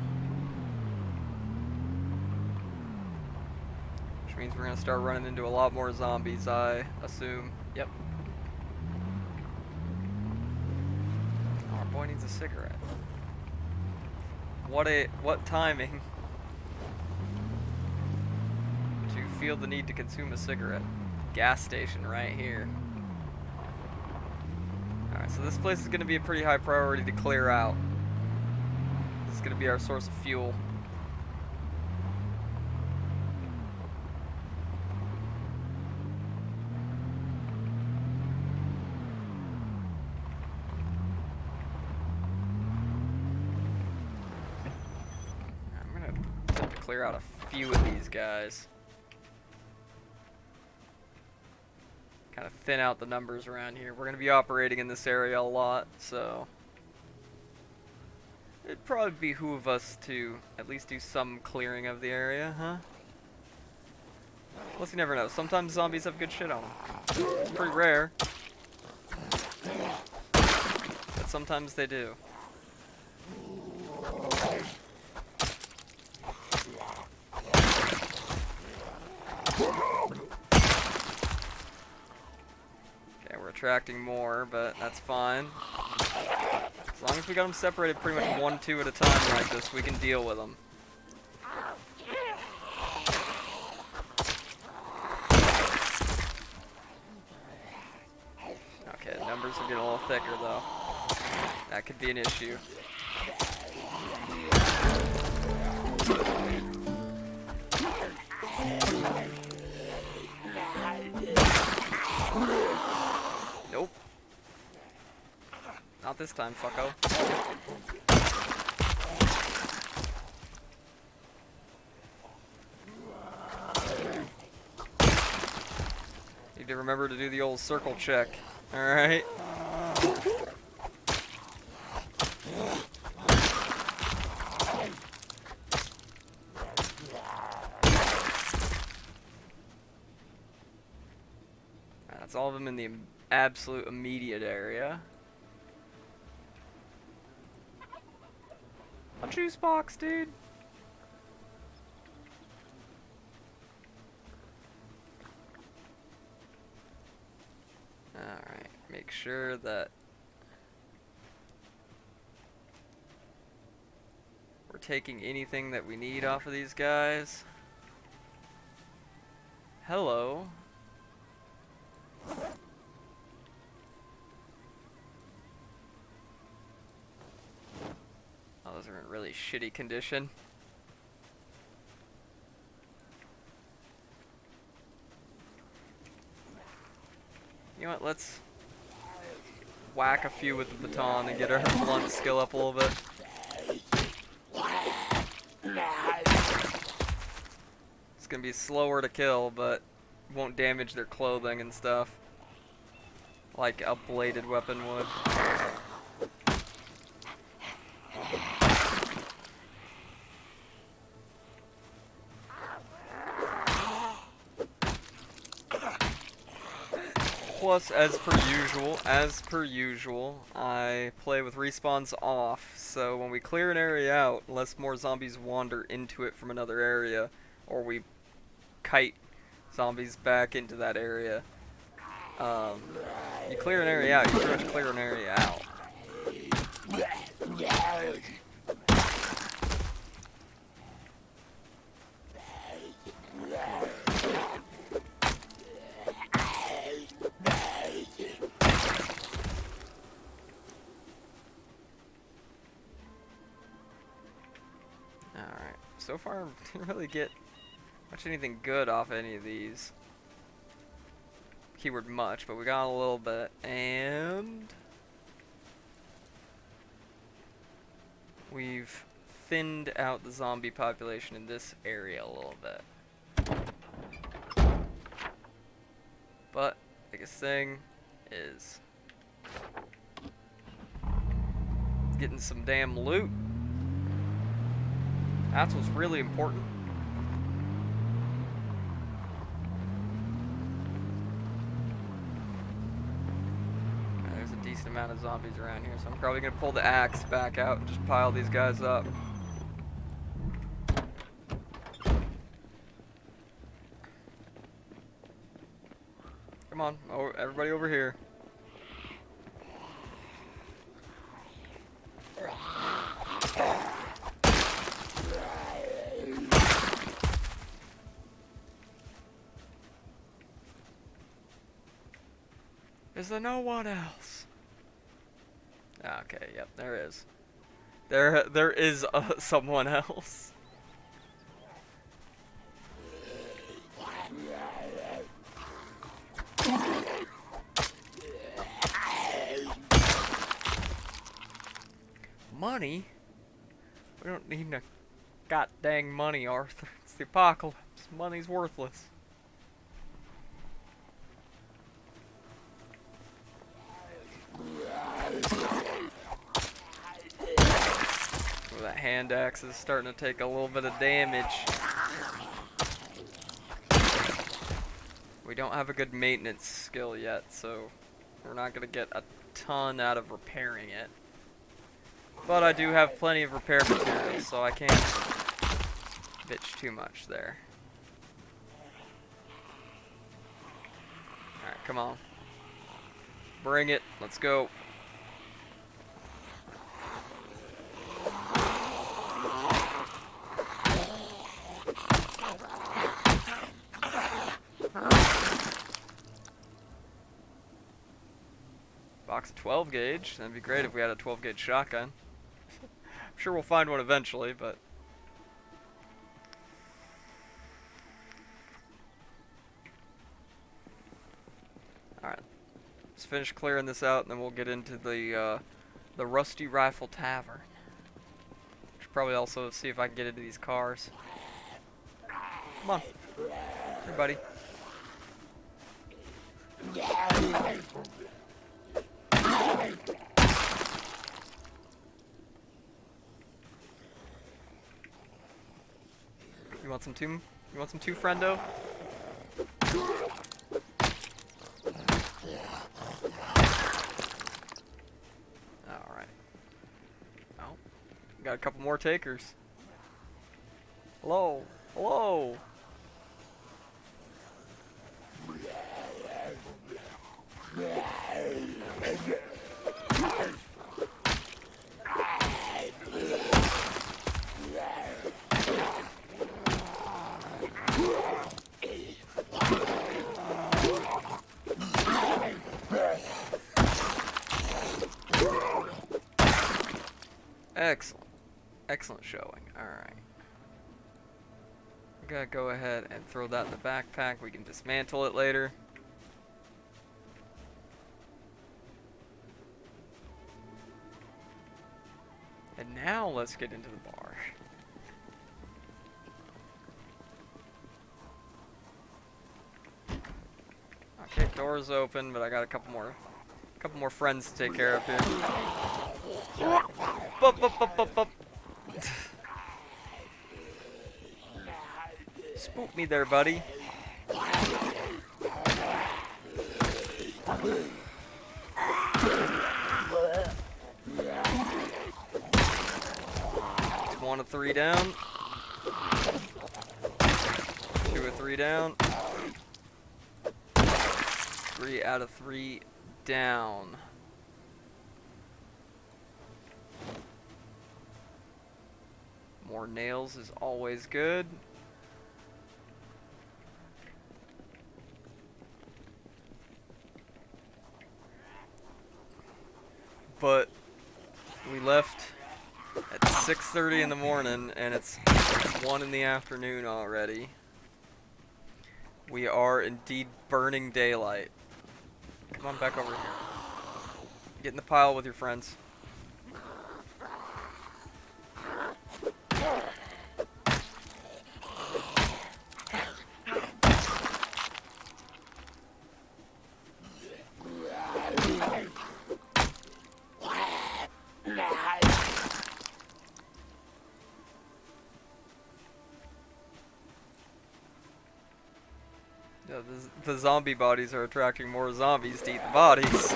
Which means we're gonna start running into a lot more zombies, I assume. Yep. Oh, our boy needs a cigarette. What timing to feel the need to consume a cigarette. Gas station right here. Alright, so this place is gonna be a pretty high priority to clear out. This is gonna be our source of fuel. Clear out a few of these guys. Kind of thin out the numbers around here. We're going to be operating in this area a lot, so it'd probably behoove us to at least do some clearing of the area, huh? Plus, you never know. Sometimes zombies have good shit on them. It's pretty rare, but sometimes they do. Attracting more, but that's fine. As long as we got them separated pretty much 1-2 at a time like this, we can deal with them. Okay, the numbers are getting a little thicker though. That could be an issue. Nope. Not this time, fucko. Need to remember to do the old circle check. Alright. That's all of them in the absolute immediate area. A juice box, dude. Alright, make sure that we're taking anything that we need off of these guys. Hello. Oh, those are in really shitty condition. You know what, let's whack a few with the baton and get our blunt skill up a little bit. It's gonna be slower to kill, but won't damage their clothing and stuff like a bladed weapon would. Plus, as per usual, I play with respawns off, so when we clear an area out, unless more zombies wander into it from another area, or we kite zombies back into that area, you clear an area out, you pretty much clear an area out. so far, didn't really get much anything good off any of these. Keyword much, but we got a little bit. And we've thinned out the zombie population in this area a little bit. But biggest thing is getting some damn loot. That's what's really important. There's a decent amount of zombies around here, so I'm probably gonna pull the axe back out and just pile these guys up. Come on, everybody over here. Is there no one else? Okay, yep, there is. There is someone else. Money? We don't need no god dang money, Arthur. It's the apocalypse. Money's worthless. Oh, that hand axe is starting to take a little bit of damage. We don't have a good maintenance skill yet, so we're not going to get a ton out of repairing it. But I do have plenty of repair materials, so I can't bitch too much there. Alright, come on. Bring it. Let's go. Box of 12 gauge. That'd be great if we had a 12 gauge shotgun. I'm sure we'll find one eventually, but... Alright. Let's finish clearing this out, and then we'll get into the Rusty Rifle Tavern. Should probably also see if I can get into these cars. Come on. Here, buddy. You want some too? You want some too, friendo? Alright. Oh. Got a couple more takers. Hello. Hello. Excellent. Excellent showing. Alright. I'm gonna go ahead and throw that in the backpack. We can dismantle it later. And now let's get into the bar. Okay, door's open, but I got a couple more friends to take care of here. Bup, bup, bup, bup, bup. Spook me there, buddy. It's 1 of 3 down. 2 of 3 down. 3 out of 3 down. More nails is always good. But we left at 6 6:30 in the morning, and it's 1 in the afternoon already. We are indeed burning daylight. Come on back over here. Get in the pile with your friends. Yeah, the zombie bodies are attracting more zombies to eat the bodies.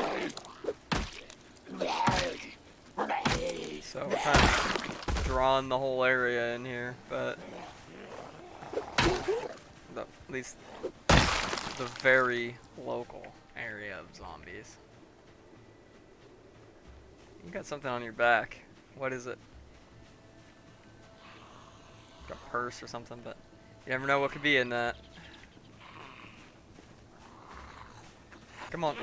So we're kind of drawing the whole area in here, but at least the very local area of zombies. You got something on your back. What is it? Like a purse or something, but you never know what could be in that. Come on.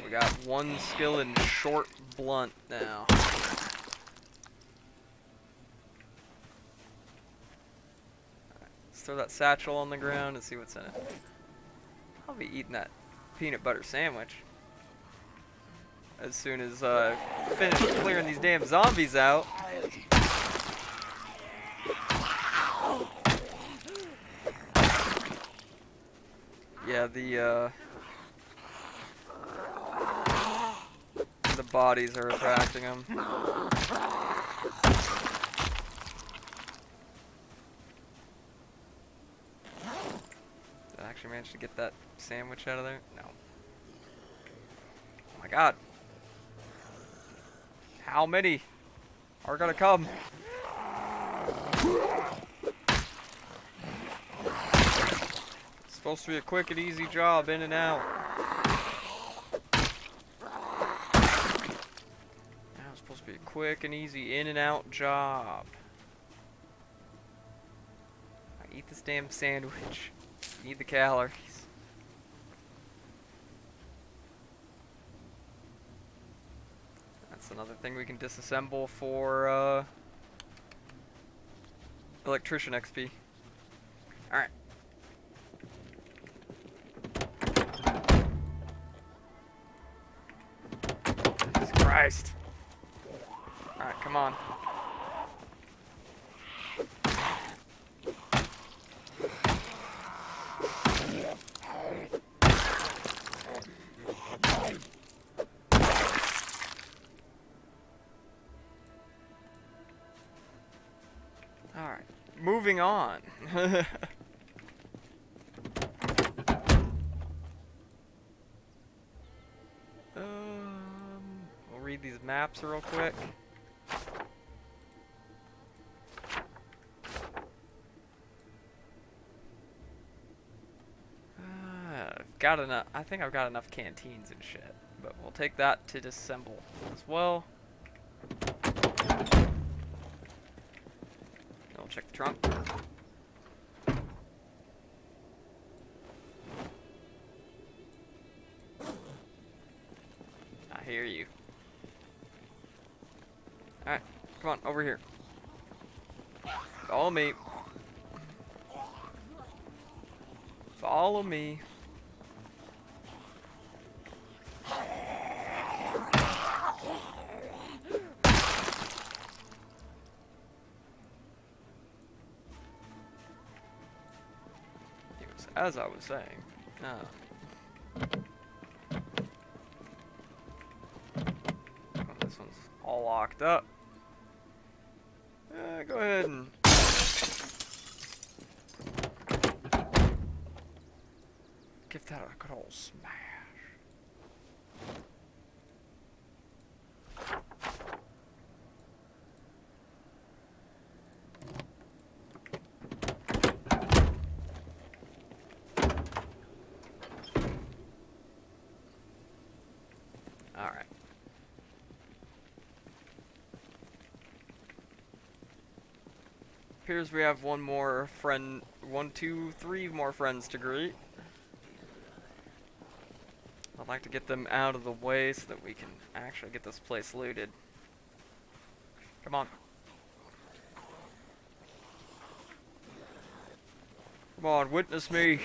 We got one skill in short blunt now. Throw that satchel on the ground and see what's in it. I'll be eating that peanut butter sandwich as soon as I finish clearing these damn zombies out. Yeah, the bodies are attracting them. Actually managed to get that sandwich out of there? No. Oh my god. How many are gonna come? It's supposed to be a quick and easy job, in and out. Now it's supposed to be a quick and easy in and out job. I eat this damn sandwich. Need the calories. That's another thing we can disassemble for electrician XP. Alright. Jesus Christ. Alright, come on. Alright, moving on. We'll read these maps real quick. Got enough. I think I've got enough canteens and shit, but we'll take that to disassemble as well. I'll check the trunk. I hear you. Alright, come on, over here. Follow me. Follow me. As I was saying, this one's all locked up. Go ahead and give that a good old smash. Appears we have one more friend, one, two, three more friends to greet. I'd like to get them out of the way so that we can actually get this place looted. Come on. Come on, witness me.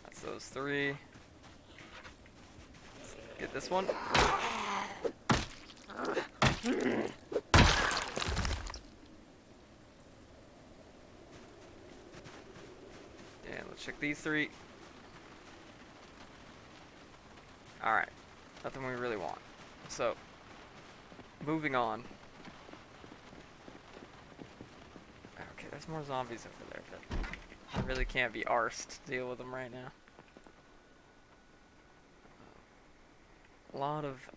That's those three. Let's get this one. And let's check these three. Alright. Nothing we really want. So, moving on. Okay, there's more zombies over there, but I really can't be arsed to deal with them right now. A lot of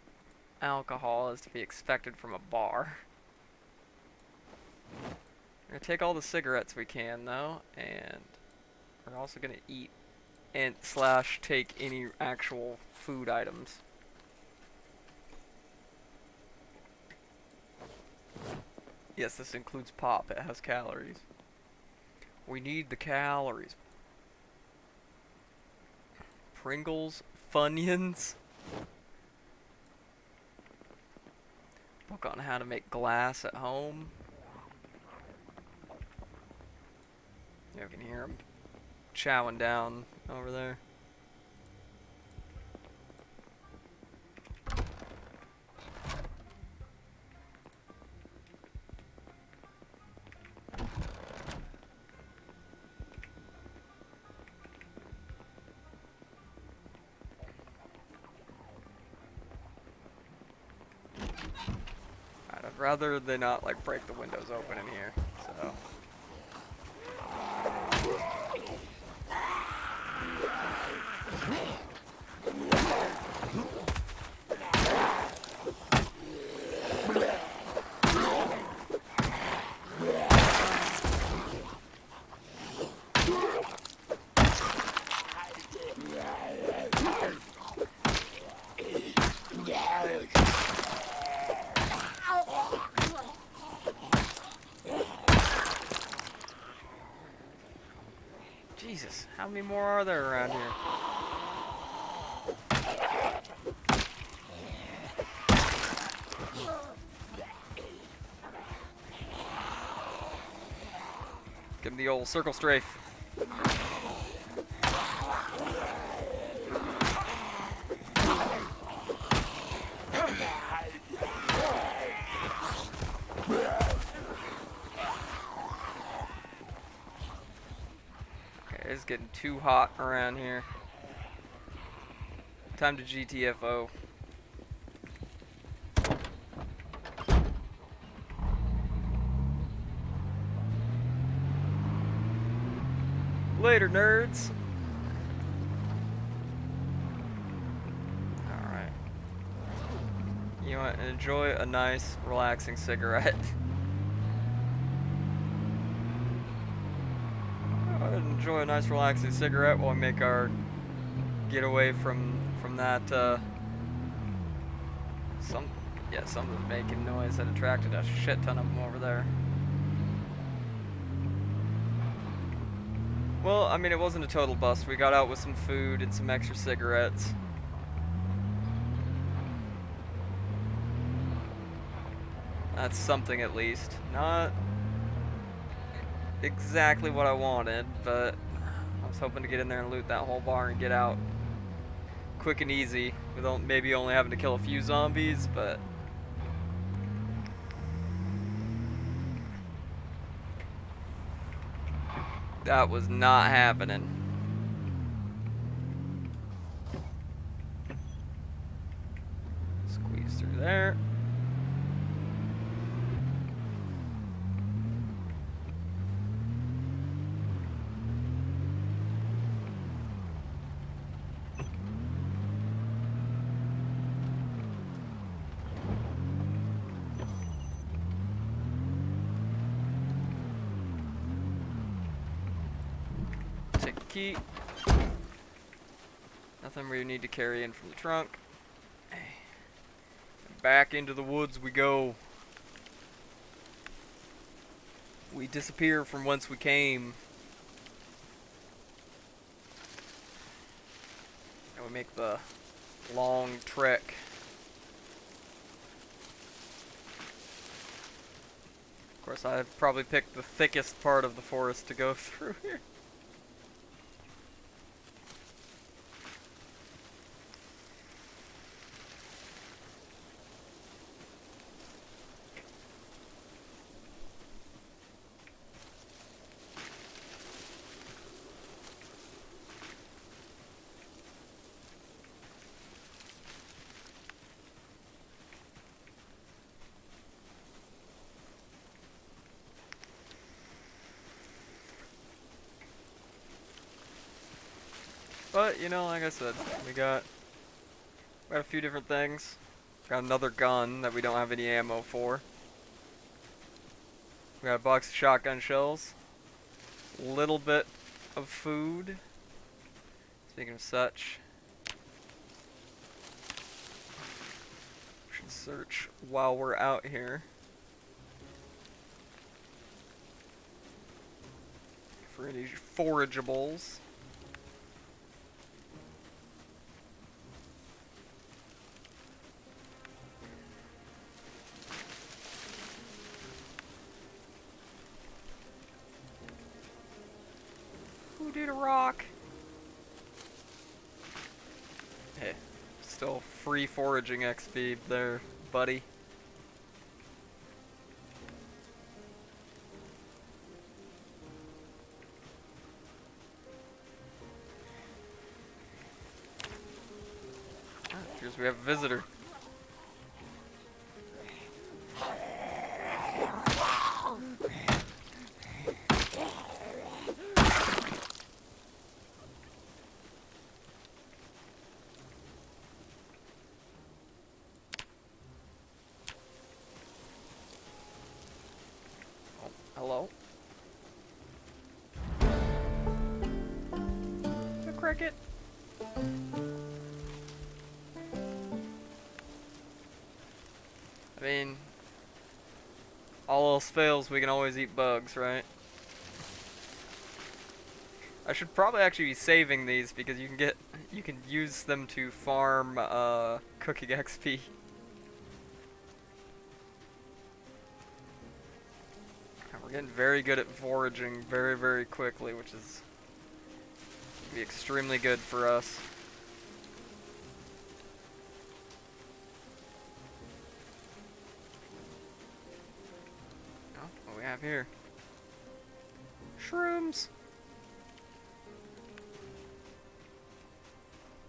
alcohol is to be expected from a bar. We're gonna take all the cigarettes we can, though, and we're also gonna eat and / take any actual food items. Yes, this includes pop. It has calories. We need the calories. Pringles, Funyuns. Book on how to make glass at home. You can hear them chowing down over there. I'd rather they not like break the windows open in here, so. Jesus, how many more are there around here? Give him the old circle strafe. It's getting too hot around here. Time to GTFO. Later, nerds. Alright. You know what? Enjoy a nice, relaxing cigarette. Enjoy a nice relaxing cigarette while we make our getaway from that something's making noise that attracted a shit ton of them over there. Well, I mean, it wasn't a total bust. We got out with some food and some extra cigarettes. That's something at least. Not exactly what I wanted, but I was hoping to get in there and loot that whole bar and get out quick and easy without maybe only having to kill a few zombies, but that was not happening. Squeeze through there. key. Nothing we need to carry in from the trunk. Back into the woods we go. We disappear from whence we came. And we make the long trek. Of course, I've probably picked the thickest part of the forest to go through here. But, you know, like I said, we got a few different things. Got another gun that we don't have any ammo for. We got a box of shotgun shells. Little bit of food. Speaking of such, we should search while we're out here for any forageables. Who did a rock? Hey, still free foraging XP there, buddy. Ah, here's we have a visitor. Hello? The cricket? I mean, all else fails, we can always eat bugs, right? I should probably actually be saving these because you can use them to farm cooking XP. We're getting very good at foraging very, very quickly, which is gonna be extremely good for us. Oh, what do we have here? Shrooms!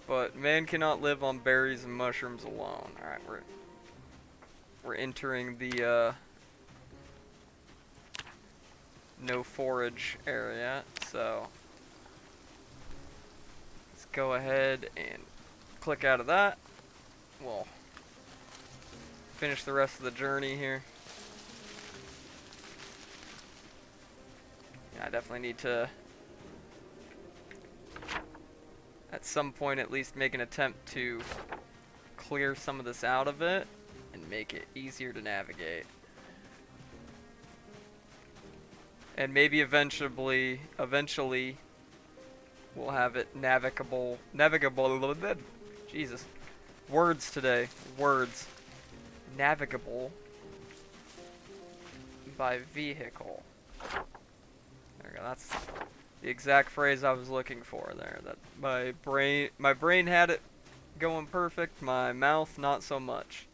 But man cannot live on berries and mushrooms alone. Alright, we're entering the no forage area, so let's go ahead and click out of that. We'll finish the rest of the journey here. Yeah, I definitely need to at some point at least make an attempt to clear some of this out of it and make it easier to navigate. And maybe eventually we'll have it navigable, Jesus, words today, words, navigable by vehicle. There we go, that's the exact phrase I was looking for there. That my brain had it going perfect, my mouth not so much.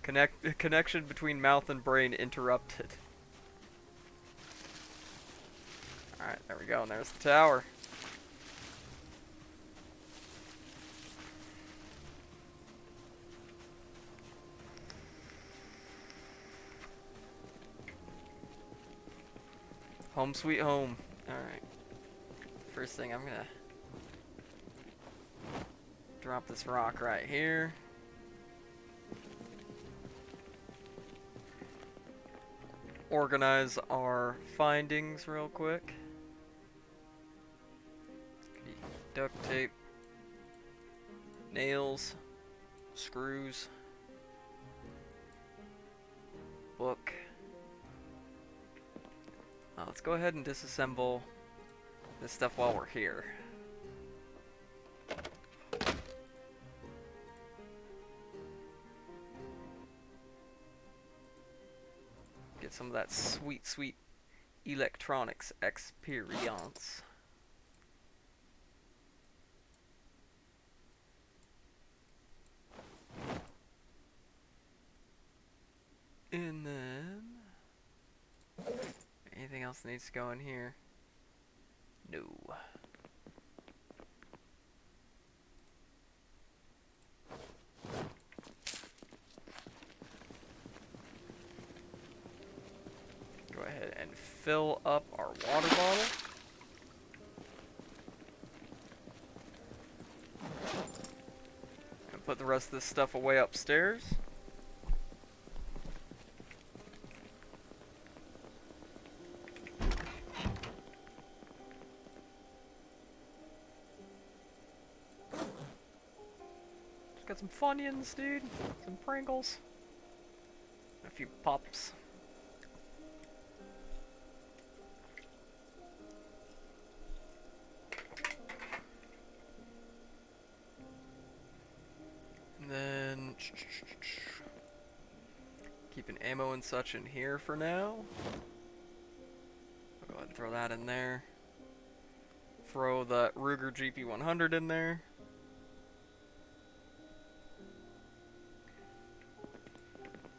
Connection between mouth and brain interrupted. Alright, there we go, and there's the tower. Home sweet home. Alright. First thing, I'm gonna drop this rock right here. Organize our findings real quick. duct tape, nails, screws, book. Let's go ahead and disassemble this stuff while we're here. Get some of that sweet, sweet electronics experience. And then anything else needs to go in here? No. Go ahead and fill up our water bottle. And put the rest of this stuff away upstairs. Got some Funyuns, dude. Some Pringles. A few Pops. And then keeping ammo and such in here for now. I'll go ahead and throw that in there. Throw the Ruger GP100 in there.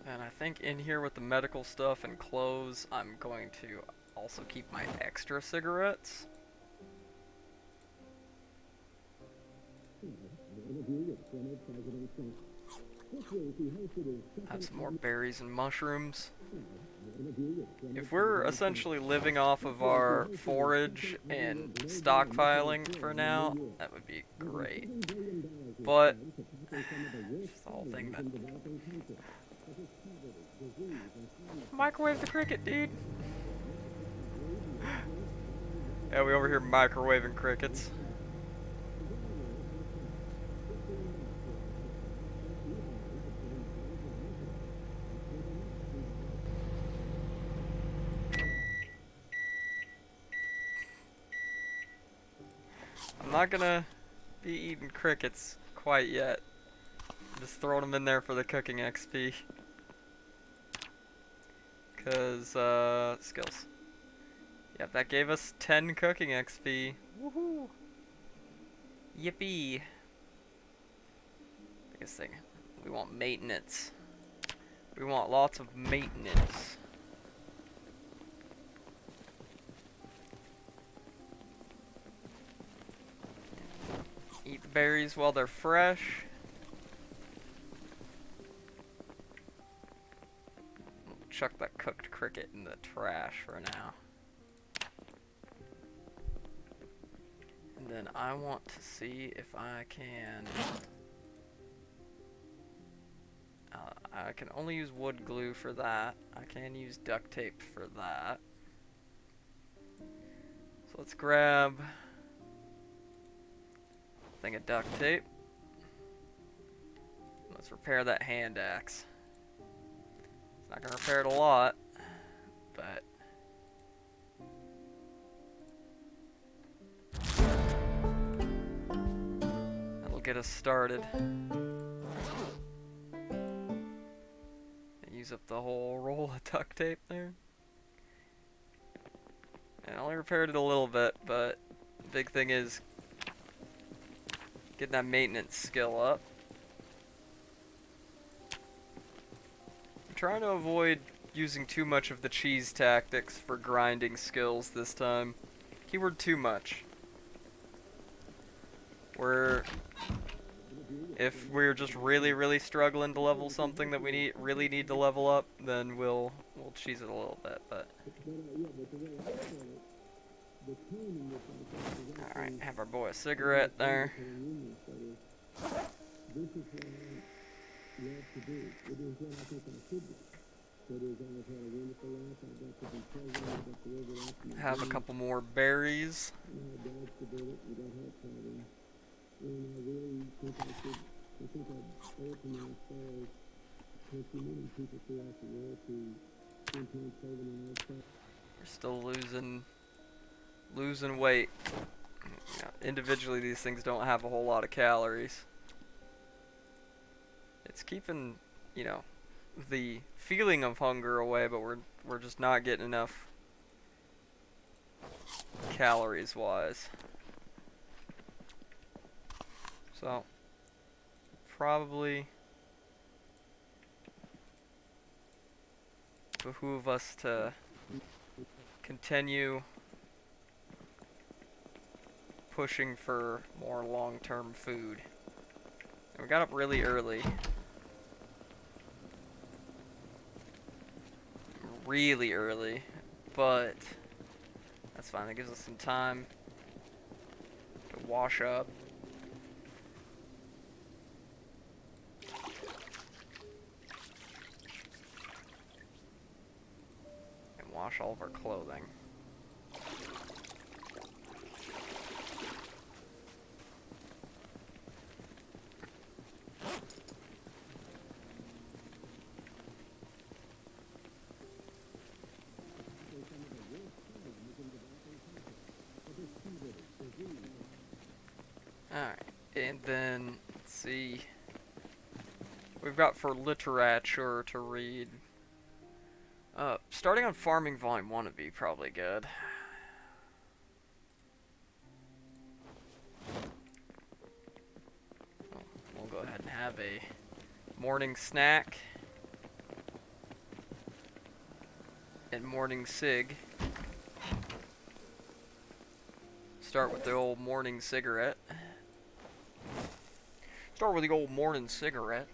And I think in here with the medical stuff and clothes, I'm going to also keep my extra cigarettes. Have some more berries and mushrooms. If we're essentially living off of our forage and stockpiling for now, that would be great. But it's the whole thing that... Microwave the cricket, dude! Yeah, we over here microwaving crickets. I'm not gonna be eating crickets quite yet. I'm just throwing them in there for the cooking XP. Cause, skills. Yep, that gave us 10 cooking XP. Woohoo! Yippee! Biggest thing. We want maintenance. We want lots of maintenance. Eat the berries while they're fresh. Chuck that cooked cricket in the trash for now. And then I want to see if I can... I can only use wood glue for that. I can use duct tape for that. So let's grab a thing of duct tape. Let's repair that hand axe. It's not gonna repair it a lot, but that'll get us started. Use up the whole roll of duct tape there. And I only repaired it a little bit, but the big thing is getting that maintenance skill up. I'm trying to avoid using too much of the cheese tactics for grinding skills this time. Keyword too much. If we're just really struggling to level something that we really need to level up, then we'll cheese it a little bit, but... Alright, have our boy a cigarette there. Have a couple more berries. We're still losing weight. Yeah, individually, these things don't have a whole lot of calories. It's keeping, you know, the feeling of hunger away, but we're just not getting enough calories wise. So probably behoove us to continue pushing for more long-term food. And we got up really early. Really early, but that's fine. It gives us some time to wash up. And wash all of our clothing. Alright, and then, let's see. We've got for literature to read. Starting on Farming Volume 1 would be probably good. We'll go ahead and have a morning snack. And morning cig. Start with the old morning cigarette. Start with the old morning cigarette.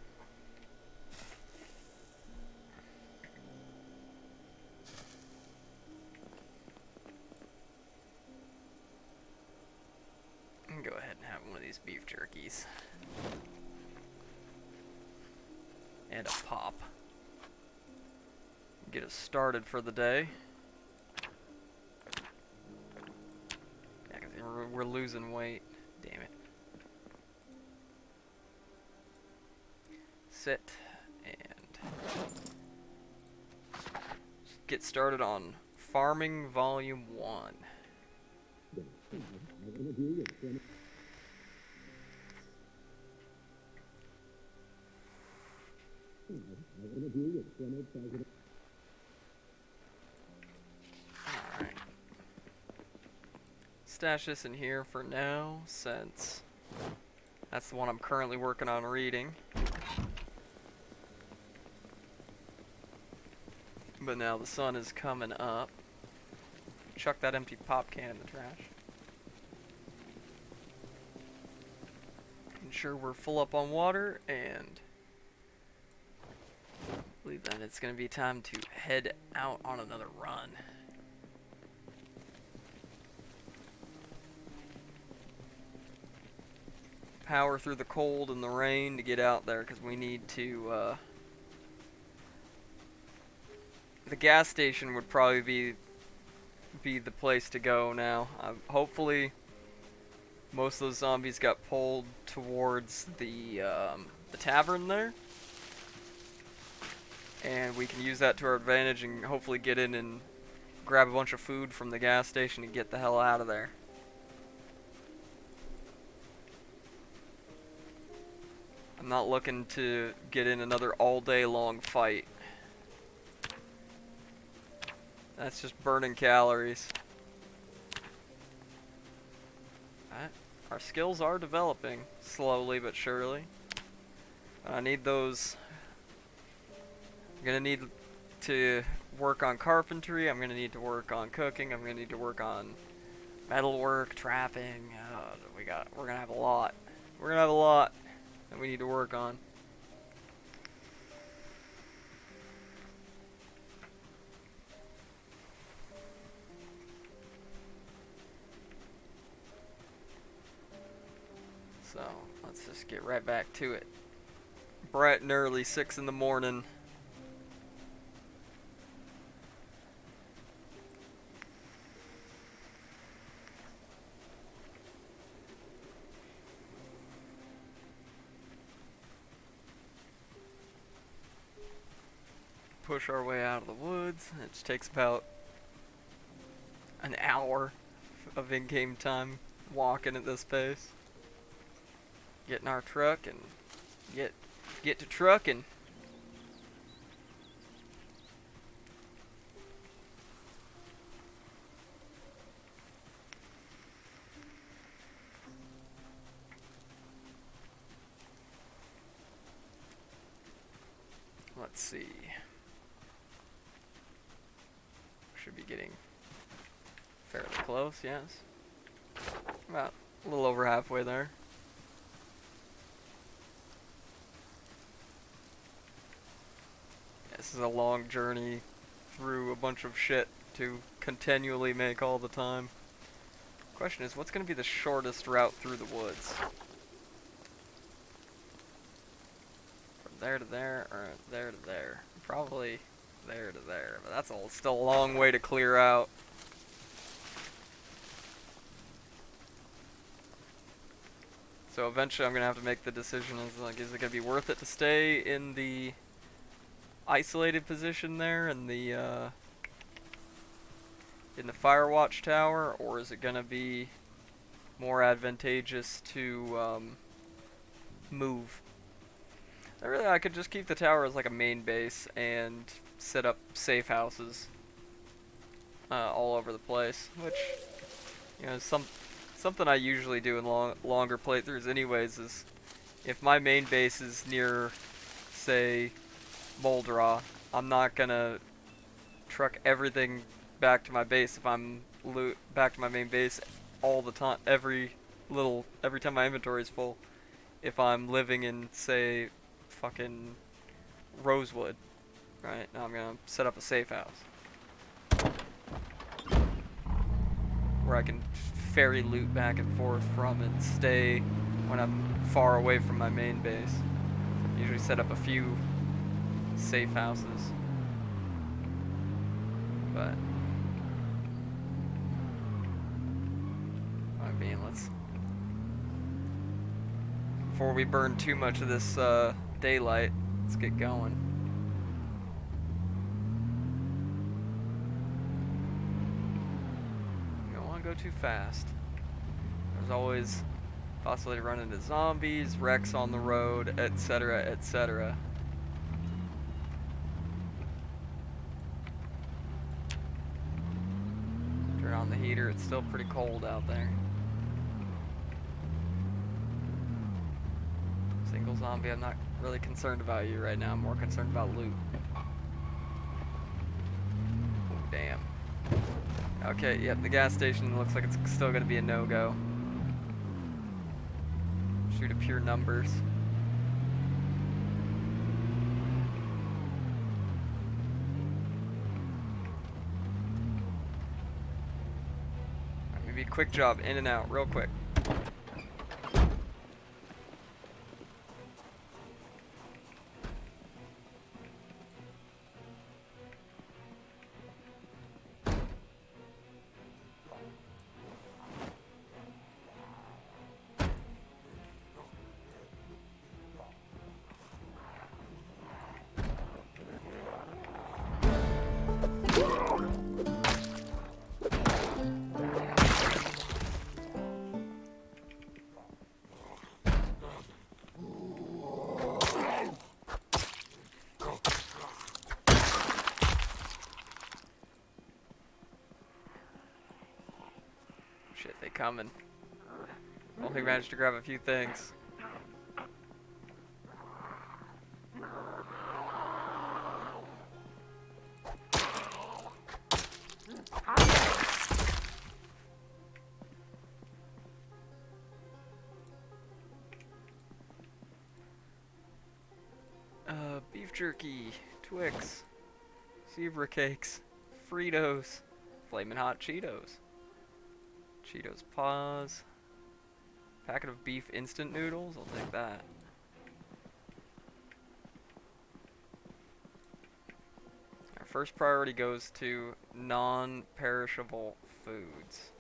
And go ahead and have one of these beef jerkies. And a pop. Get us started for the day. Yeah, 'cause we're losing weight. Damn it. Sit and get started on Farming Volume 1. Alright. Stash this in here for now, since that's the one I'm currently working on reading. But now the sun is coming up. Chuck that empty pop can in the trash. Ensure we're full up on water, and I believe then it's going to be time to head out on another run. Power through the cold and the rain to get out there, because we need to, the gas station would probably be the place to go now. Hopefully most of those zombies got pulled towards the tavern there, and we can use that to our advantage and hopefully get in and grab a bunch of food from the gas station and get the hell out of there. I'm not looking to get in another all day long fight. That's just burning calories. Alright. Our skills are developing, slowly but surely. I need those. I'm gonna need to work on carpentry, I'm gonna need to work on cooking, I'm gonna need to work on metalwork, trapping. We're gonna have a lot. We're gonna have a lot that we need to work on. So, let's just get right back to it. Bright and early, 6 in the morning. push our way out of the woods. It just takes about an hour of in-game time walking at this pace. Get in our truck and get to trucking. Let's see. Should be getting fairly close, yes. About a little over halfway there. This is a long journey through a bunch of shit to continually make all the time. Question is, what's going to be the shortest route through the woods? From there to there, or there to there? Probably there to there, but that's still a long way to clear out. So eventually I'm going to have to make the decision, is it going to be worth it to stay in the isolated position there in the Firewatch tower, or is it going to be more advantageous to move? I could just keep the tower as like a main base and set up safe houses all over the place, which, you know, something I usually do in longer playthroughs anyways, is if my main base is near, say, Moldraw, I'm not gonna truck everything back to my base if I'm back to my main base all the time, every time my inventory is full. If I'm living in, say, fucking Rosewood, right? Now I'm gonna set up a safe house where I can ferry loot back and forth from and stay when I'm far away from my main base. Usually set up a few safe houses, but before we burn too much of this daylight, let's get going. You don't want to go too fast. There's always possibility to run into zombies, wrecks on the road, etc., etc. Turn on the heater, it's still pretty cold out there. Single zombie, I'm not really concerned about you right now, I'm more concerned about loot. Oh, damn. Okay, yep, the gas station looks like it's still gonna be a no-go. Shoot at pure numbers. Alright, maybe a quick job, in and out, real quick. Shit, they coming. Only managed to grab a few things. Beef jerky, Twix, zebra cakes, Fritos, Flamin' Hot Cheetos. Cheetos Paws. Packet of beef instant noodles, I'll take that. Our first priority goes to non-perishable foods.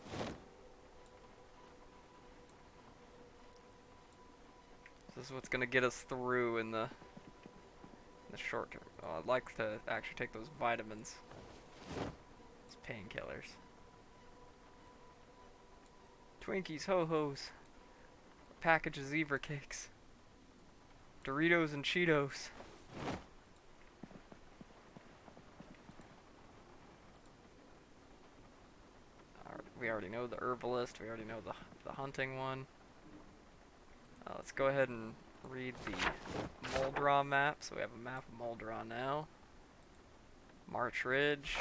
This is what's gonna get us through in the in the short term. Oh, I'd like to actually take those vitamins. Those painkillers. Twinkies, ho-hos. A package of zebra cakes. Doritos and Cheetos. We already know the herbalist. We already know the hunting one. Let's go ahead and read the Moldra map. So we have a map of Moldra now. March Ridge.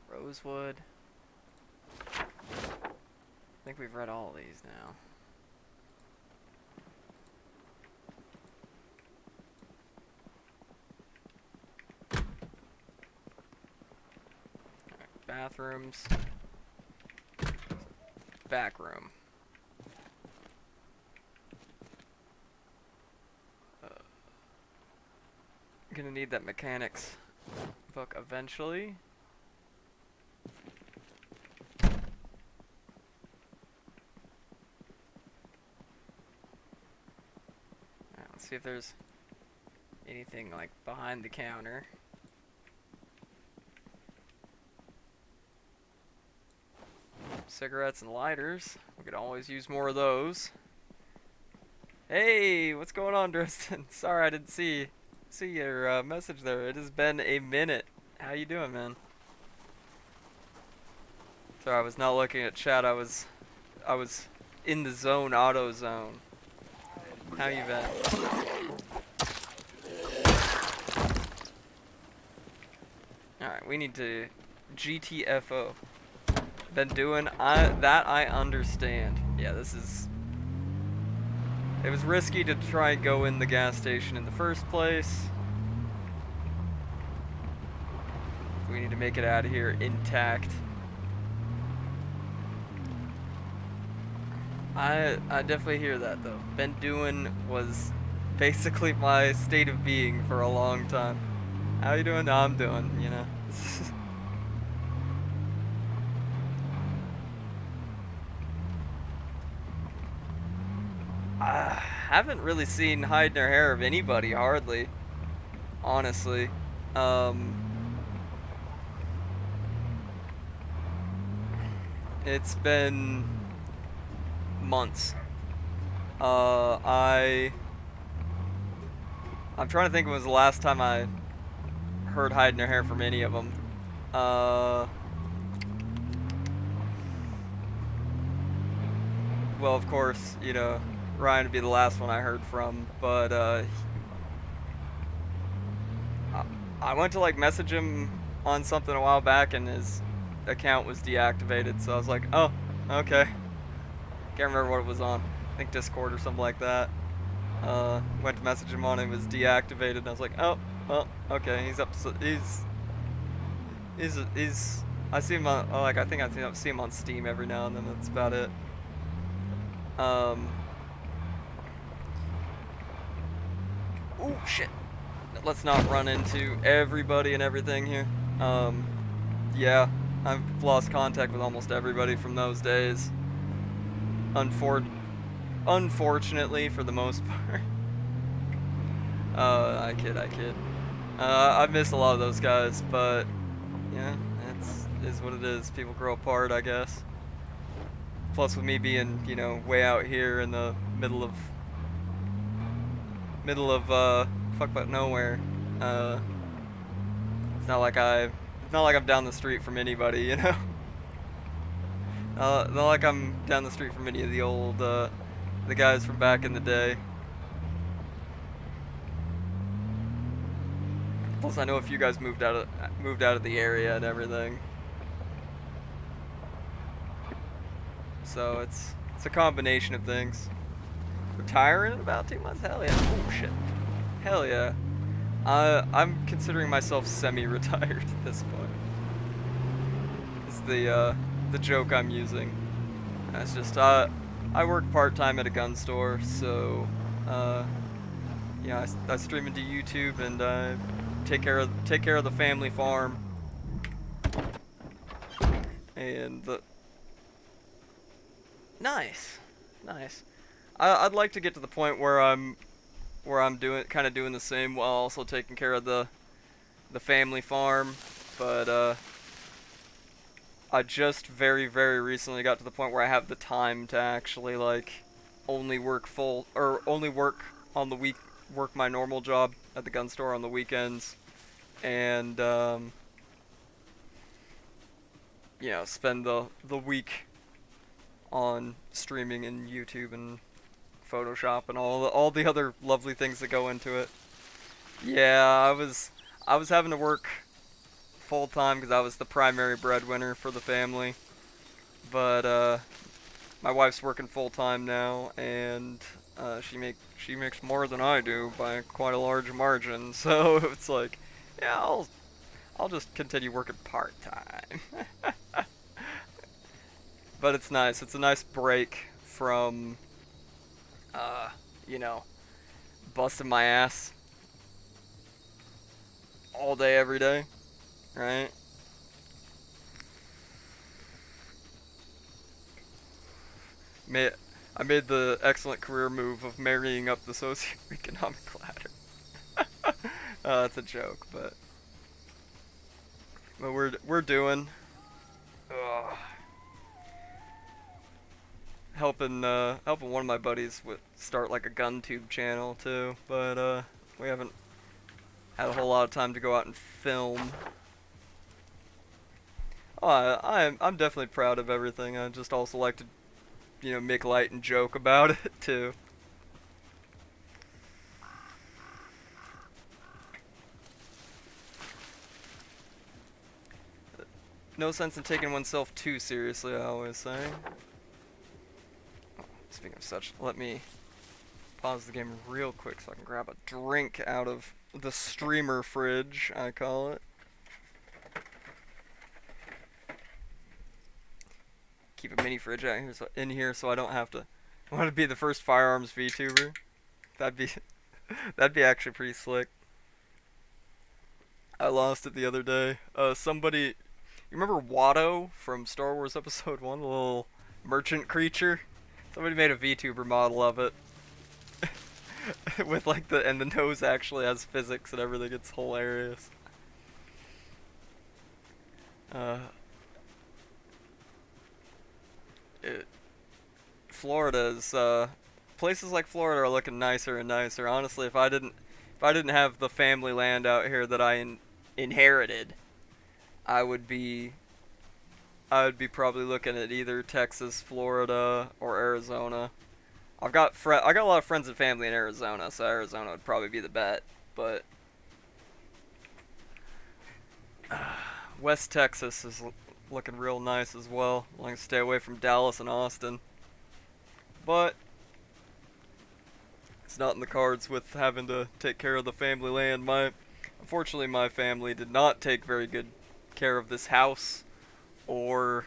Rosewood. I think we've read all of these now. Alright, bathrooms. Back room. Gonna need that mechanics book eventually. Alright, let's see if there's anything like behind the counter. Cigarettes and lighters. We could always use more of those. Hey, what's going on, Dresden? Sorry I didn't see your message there. It has been a minute. How you doing, man? Sorry, I was not looking at chat. I was in the zone, auto zone. How you been? Alright, we need to GTFO. Been doing that I understand. Yeah, this is... It was risky to try and go in the gas station in the first place. We need to make it out of here intact. I definitely hear that though. Been doing was basically my state of being for a long time. How you doing? No, I'm doing, you know. I haven't really seen hide nor hair of anybody, hardly. Honestly. It's been months. I'm trying to think when was the last time I heard hide nor hair from any of them. Well, of course, you know, Ryan would be the last one I heard from, but I went to like message him on something a while back and his account was deactivated, so I was like, oh, okay. Can't remember what it was on. I think Discord or something like that. Went to message him on it, was deactivated, and I was like, oh, well, okay, he's up to, he's I see him on, like, I think I see him on Steam every now and then, that's about it. Oh shit. Let's not run into everybody and everything here. Yeah, I've lost contact with almost everybody from those days. Unfortunately, for the most part. I kid. I miss a lot of those guys, but yeah, is what it is. People grow apart, I guess. Plus, with me being, you know, way out here in the middle of fuck but nowhere. It's not like I'm down the street from anybody, you know. Not like I'm down the street from any of the old the guys from back in the day. Plus, I know a few guys moved out of the area and everything. So it's a combination of things. Retiring in about 2 months? Hell yeah. Oh shit. Hell yeah. I'm considering myself semi-retired at this point. Is the joke I'm using. It's just I work part-time at a gun store, so yeah, I stream into YouTube and take care of the family farm. And nice. I'd like to get to the point where I'm where I'm kind of doing the same while also taking care of the family farm. But I just very, very recently got to the point where I have the time to actually like only work only work on the week, work my normal job at the gun store on the weekends, and you know, spend the week on streaming in YouTube and Photoshop and all the other lovely things that go into it. Yeah, I was having to work full time because I was the primary breadwinner for the family, but my wife's working full time now, and she makes more than I do by quite a large margin. So it's like, yeah, I'll just continue working part time. But it's nice. It's a nice break from, uh, you know, busting my ass all day every day, right? Ma I made the excellent career move of marrying up the socioeconomic ladder. That's a joke, but we're doing. Ugh. Helping one of my buddies start like a gun tube channel too, but we haven't had a whole lot of time to go out and film. Oh, I'm definitely proud of everything. I just also like to, you know, make light and joke about it too. No sense in taking oneself too seriously, I always say. Oh, speaking of such, let me pause the game real quick so I can grab a drink out of the streamer fridge, I call it. Keep a mini fridge out here in here so I don't have to. I want to be the first firearms VTuber. That'd be that'd be actually pretty slick. I lost it the other day. Somebody, you remember Watto from Star Wars Episode 1, the little merchant creature? Somebody made a VTuber model of it. With like and the nose actually has physics and everything. It's hilarious. Uh, Florida's places like Florida are looking nicer and nicer. Honestly, if I didn't have the family land out here that I inherited, I would be probably looking at either Texas, Florida, or Arizona. I got a lot of friends and family in Arizona, so Arizona would probably be the bet. But West Texas is looking real nice as well. I want to stay away from Dallas and Austin. But it's not in the cards with having to take care of the family land. Unfortunately, my family did not take very good care of this house or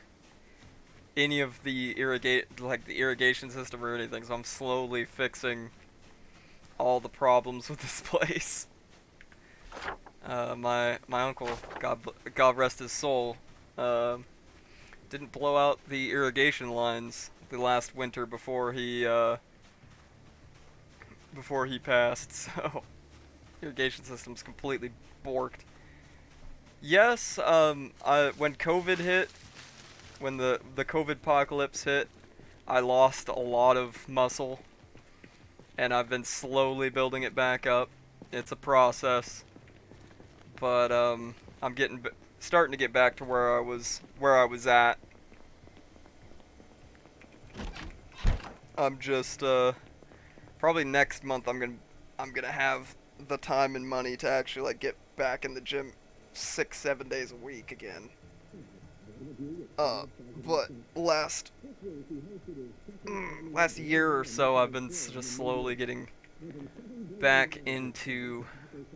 any of the the irrigation system or anything. So I'm slowly fixing all the problems with this place. My uncle, God rest his soul, didn't blow out the irrigation lines the last winter before he passed. So irrigation system's completely borked. Yes, when COVID hit, when the COVID apocalypse hit, I lost a lot of muscle, and I've been slowly building it back up. It's a process, but I'm starting to get back to where I was at. I'm just probably next month I'm gonna have the time and money to actually like get back in the gym 6-7 days a week again. But last year or so I've been just slowly getting back into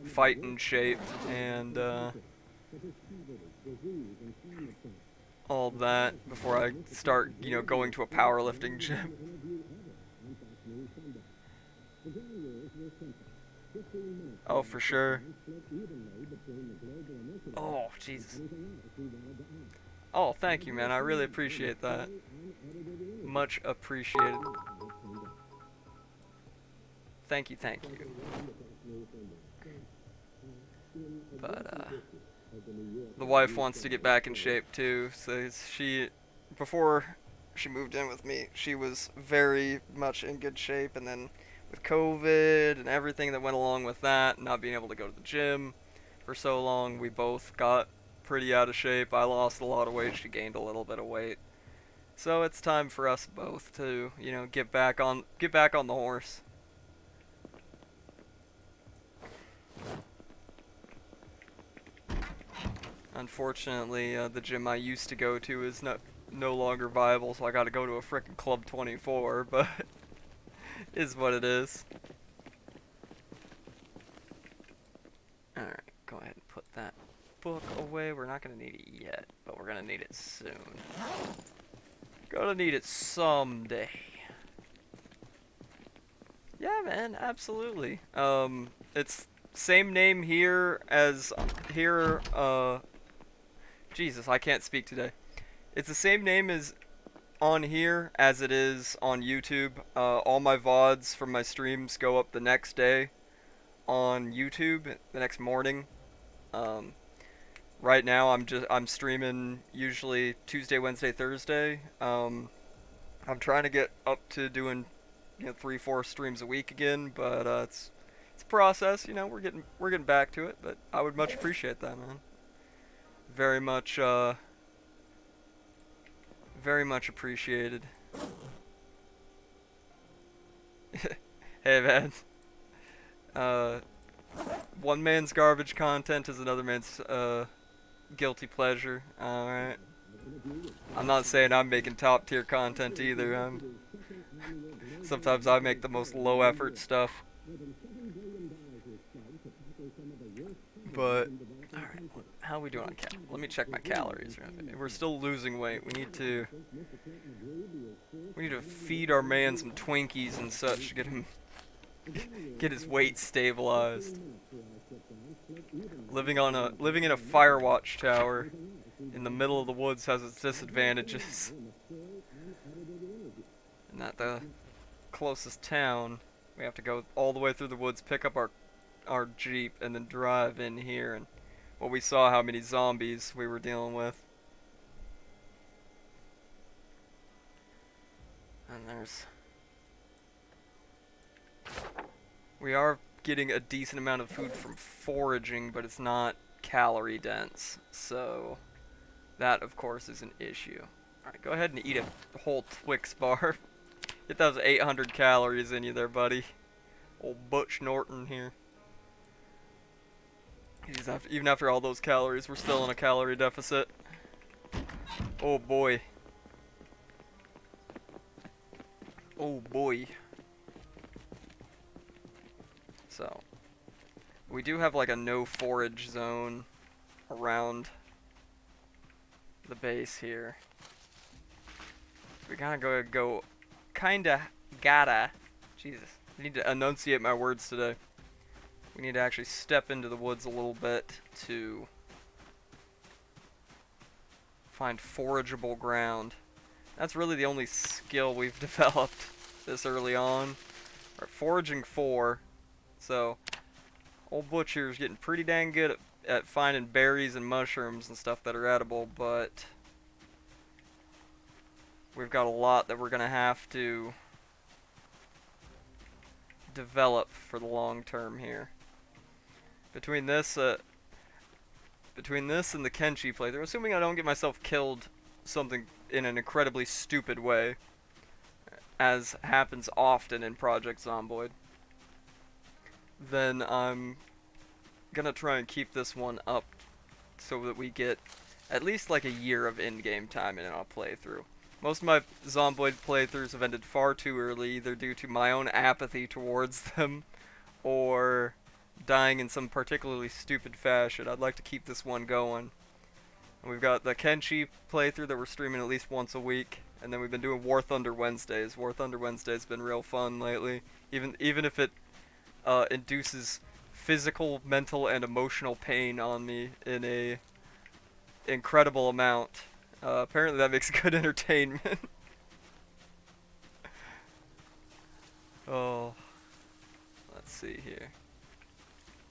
fighting shape and all that before I start, you know, going to a powerlifting gym. Oh, for sure. Oh, Jesus. Oh, thank you, man. I really appreciate that. Much appreciated. Thank you, thank you. But the wife wants to get back in shape too, so before she moved in with me, she was very much in good shape, and then with COVID and everything that went along with that, not being able to go to the gym for so long, we both got pretty out of shape. I lost a lot of weight, she gained a little bit of weight. So it's time for us both to, get back on the horse. Unfortunately, the gym I used to go to is no longer viable, so I gotta go to a frickin' Club 24, but is what it is. Alright, go ahead and put that book away. We're not gonna need it yet, but we're gonna need it soon. Gonna need it someday. Yeah, man, absolutely. It's same name here as here, Jesus, I can't speak today. It's the same name as on here as it is on YouTube. All my VODs from my streams go up the next day on YouTube, the next morning. Right now I'm streaming usually Tuesday, Wednesday, Thursday. I'm trying to get up to doing 3-4 streams a week again, but it's a process. We're getting back to it, but I would much appreciate that, man. Very much appreciated. Hey, man. One man's garbage content is another man's guilty pleasure. Alright. I'm not saying I'm making top tier content either. Sometimes I make the most low effort stuff. But, alright, how are we doing on let me check my calories. We're still losing weight. We need to feed our man some Twinkies and such to get his weight stabilized. Living in a Firewatch tower in the middle of the woods has its disadvantages. And at the closest town, we have to go all the way through the woods, pick up our Jeep, and then drive in here. And we saw how many zombies we were dealing with. And we are getting a decent amount of food from foraging, but it's not calorie dense, so that of course is an issue. Alright, go ahead and eat a whole Twix bar. Get those 800 calories in you there, buddy. Old Butch Norton here. Even after all those calories, we're still in a calorie deficit. Oh boy. Oh boy. So, we do have like a no forage zone around the base here. We kinda gotta, Jesus, I need to enunciate my words today. We need to actually step into the woods a little bit to find forageable ground. That's really the only skill we've developed this early on. We're at foraging 4. So, old Butcher's getting pretty dang good at finding berries and mushrooms and stuff that are edible, but we've got a lot that we're going to have to develop for the long term here. Between this and the Kenshi playthrough, assuming I don't get myself killed something in an incredibly stupid way, as happens often in Project Zomboid, then I'm gonna try and keep this one up so that we get at least like a year of in-game time in our playthrough. Most of my Zomboid playthroughs have ended far too early, either due to my own apathy towards them, or dying in some particularly stupid fashion. I'd like to keep this one going. And we've got the Kenshi playthrough that we're streaming at least once a week, and then we've been doing War Thunder Wednesdays. War Thunder Wednesday's been real fun lately, even if it induces physical, mental, and emotional pain on me in a incredible amount. Apparently that makes good entertainment. Oh. see here.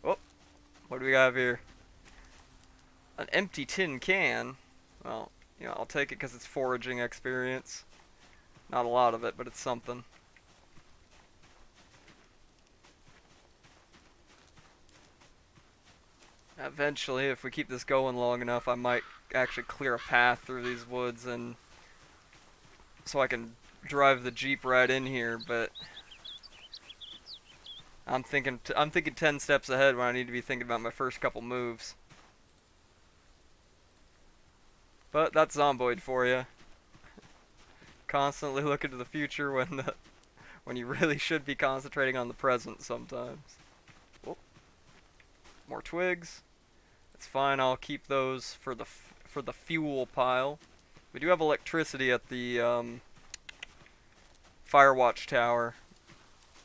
Oh, what do we have here? An empty tin can. Well, you know, I'll take it because it's foraging experience. Not a lot of it, but it's something. Eventually, if we keep this going long enough, I might actually clear a path through these woods and so I can drive the Jeep right in here, but I'm thinking 10 steps ahead when I need to be thinking about my first couple moves. But that's Zomboid for you. Constantly looking to the future when you really should be concentrating on the present sometimes. Oh, more twigs. It's fine. I'll keep those for the fuel pile. We do have electricity at the Firewatch tower,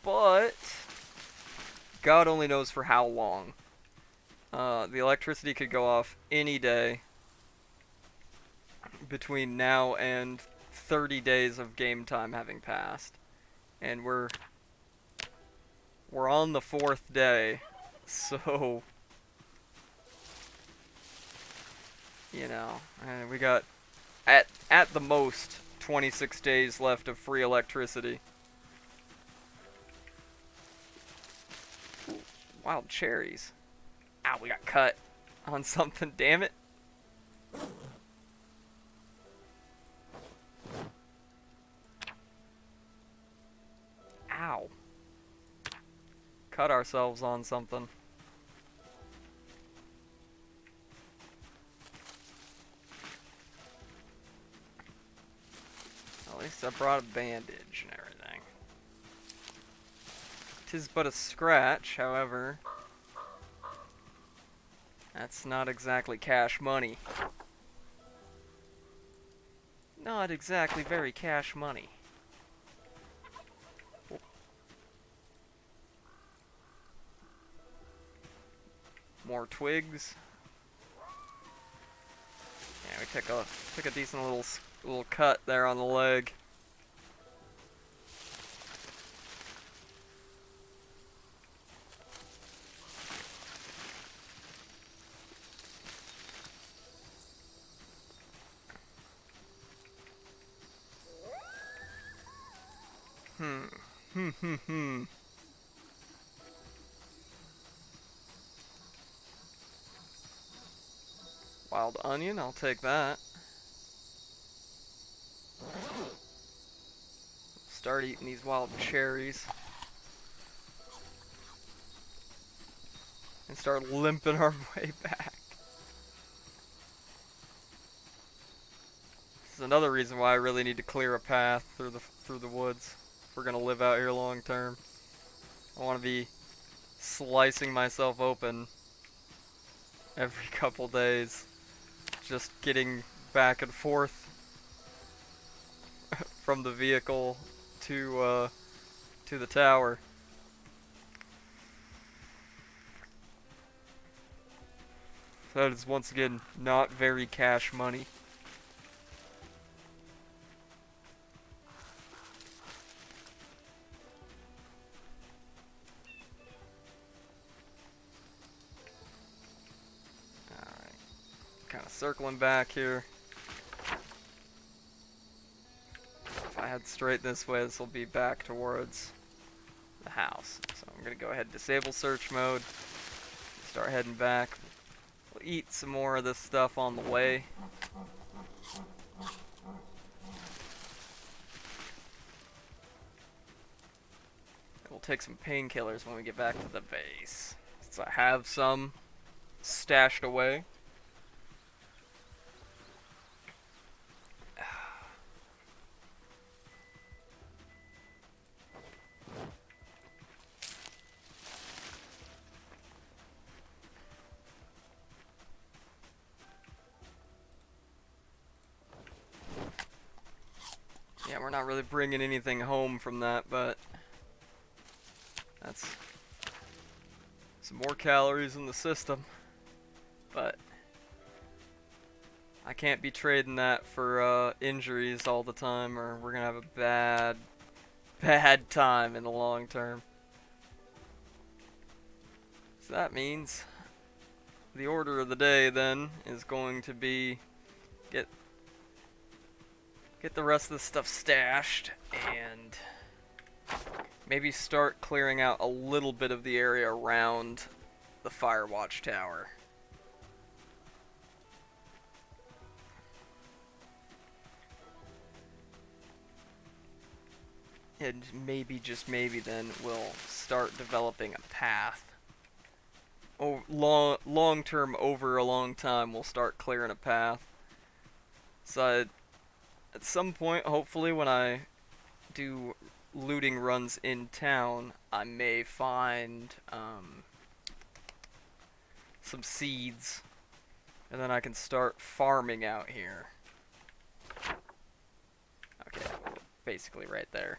but God only knows for how long. The electricity could go off any day between now and 30 days of game time having passed, and we're on the 4th day, so you know, and we got at the most 26 days left of free electricity. Ooh, wild cherries. Ow, we got cut on something, damn it. Ow. Cut ourselves on something. At least I brought a bandage and everything. 'Tis but a scratch, however. That's not exactly cash money. Not exactly very cash money. Oh. More twigs. Yeah, we took a decent little cut there on the leg. Wild onion, I'll take that. Start eating these wild cherries. And start limping our way back. This is another reason why I really need to clear a path through the woods if we're gonna live out here long term. I want to be slicing myself open every couple days, just getting back and forth from the vehicle to the tower. That is once again not very cash money. Alright. Kind of circling back here. If I head straight this way, this will be back towards the house. So I'm going to go ahead and disable search mode. Start heading back. We'll eat some more of this stuff on the way. We'll take some painkillers when we get back to the base. Since I have some stashed away. Yeah, we're not really bringing anything home from that, but that's some more calories in the system. But I can't be trading that for injuries all the time, or we're gonna have a bad time in the long term. So that means the order of the day then is going to be get the rest of the stuff stashed and maybe start clearing out a little bit of the area around the Firewatch tower. And maybe, just maybe, then we'll start developing a path. Long term, over a long time, we'll start clearing a path. So at some point, hopefully, when I do looting runs in town, I may find some seeds, and then I can start farming out here. Okay, basically right there.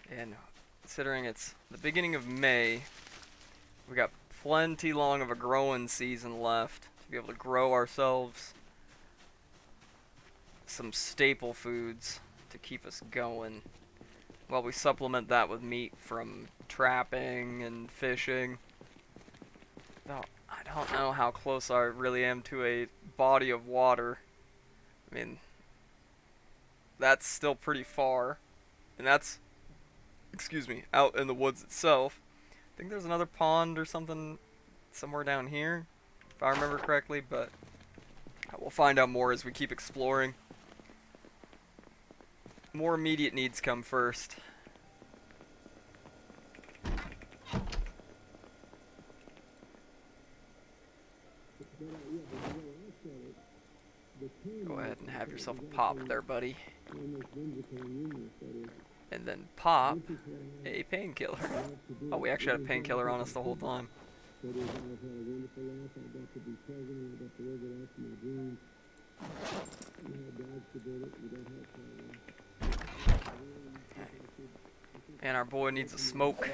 And considering it's the beginning of May, we got plenty long of a growing season left to be able to grow ourselves some staple foods to keep us going while we supplement that with meat from trapping and fishing. Though I don't know how close I really am to a body of water. I mean, that's still pretty far, and that's, excuse me, out in the woods itself. I think there's another pond or something somewhere down here, if I remember correctly, but we'll find out more as we keep exploring. More immediate needs come first. Go ahead and have yourself a pop there, buddy. And then pop a painkiller. Oh, we actually had a painkiller on us the whole time. And our boy needs a smoke.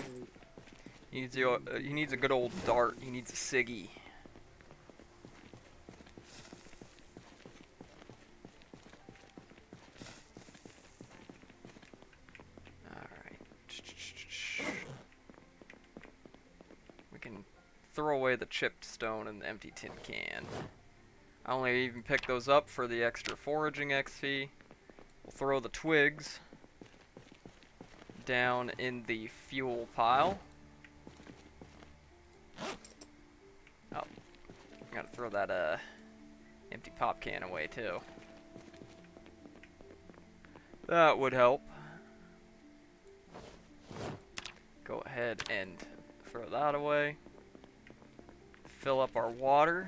He needs a good old dart. He needs a ciggy. Throw away the chipped stone and the empty tin can. I only even picked those up for the extra foraging XP. We'll throw the twigs down in the fuel pile. Oh, I gotta throw that empty pop can away too. That would help. Go ahead and throw that away. Fill up our water.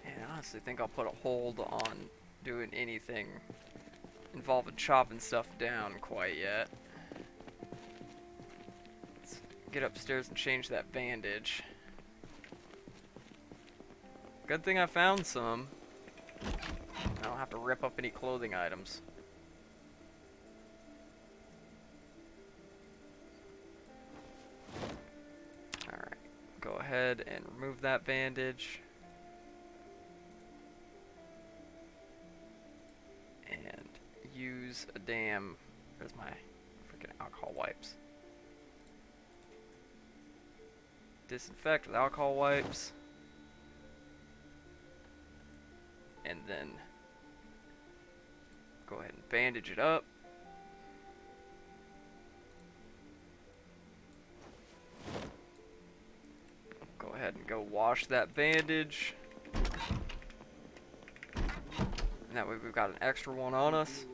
And I honestly think I'll put a hold on doing anything involving chopping stuff down quite yet. Let's get upstairs and change that bandage. Good thing I found some. I don't have to rip up any clothing items. Alright, go ahead and remove that bandage. And use a damn... Where's my freaking alcohol wipes? Disinfect with alcohol wipes. And then go ahead and bandage it up. Go ahead and go wash that bandage. And that way we've got an extra one on us.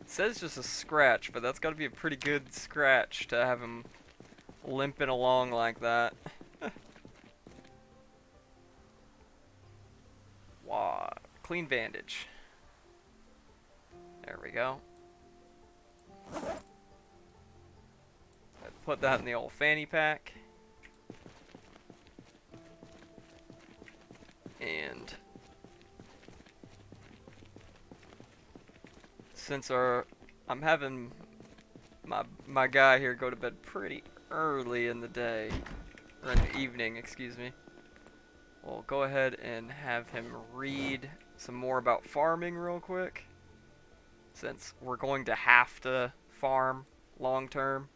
It says just a scratch, but that's got to be a pretty good scratch to have him limping along like that. Wow, clean bandage. There we go. Put that in the old fanny pack. And since I'm having my guy here go to bed pretty early in the day, or in the evening, excuse me. We'll go ahead and have him read some more about farming real quick, since we're going to have to farm long term.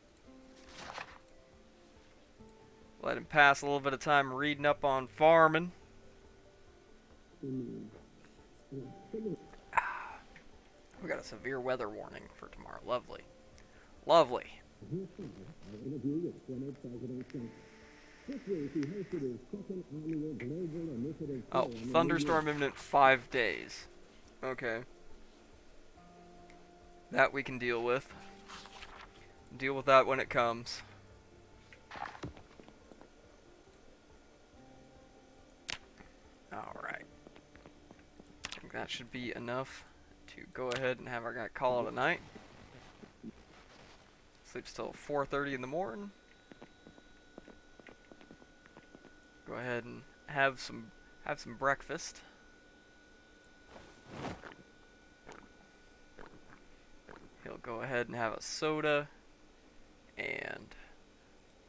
Let him pass a little bit of time reading up on farming. We got a severe weather warning for tomorrow. Lovely. Lovely. Oh, thunderstorm imminent 5 days. Okay. That we can deal with. Deal with that when it comes. Alright. I think that should be enough to go ahead and have our guy call it a night. Sleeps till 4:30 in the morning. Go ahead and have some breakfast. He'll go ahead and have a soda and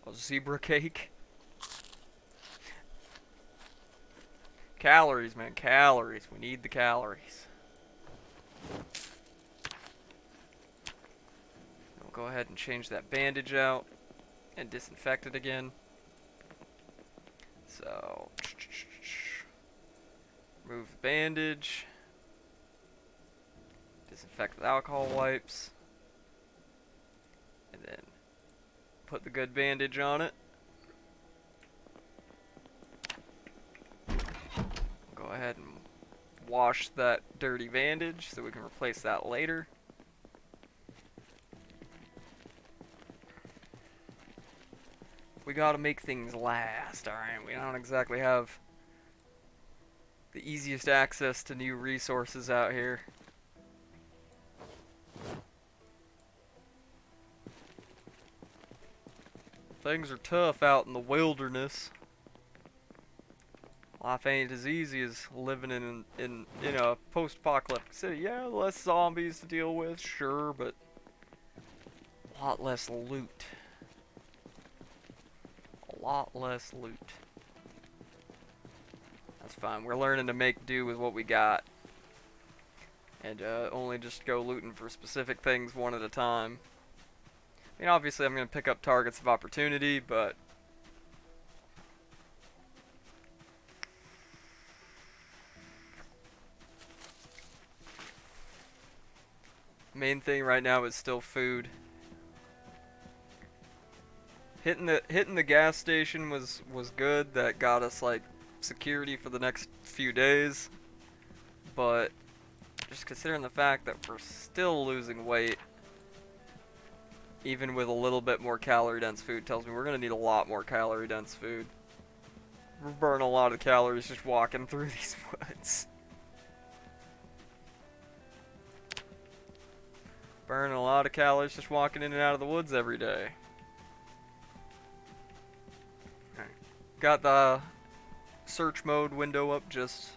a zebra cake. Calories, man, calories. We need the calories. We'll go ahead and change that bandage out and disinfect it again. So, remove the bandage. Disinfect with alcohol wipes. And then put the good bandage on it. Go ahead and wash that dirty bandage so we can replace that later. We gotta make things last, alright? We don't exactly have the easiest access to new resources out here. Things are tough out in the wilderness. Life ain't as easy as living in a post-apocalyptic city. Yeah, less zombies to deal with, sure, but a lot less loot. A lot less loot. That's fine. We're learning to make do with what we got. And only just go looting for specific things one at a time. I mean, obviously I'm going to pick up targets of opportunity, but main thing right now is still food. Hitting the gas station was good. That got us like security for the next few days. But just considering the fact that we're still losing weight, even with a little bit more calorie dense food, tells me we're gonna need a lot more calorie dense food. We're burning a lot of calories just walking through these woods. Burning a lot of calories just walking in and out of the woods every day. Got the search mode window up just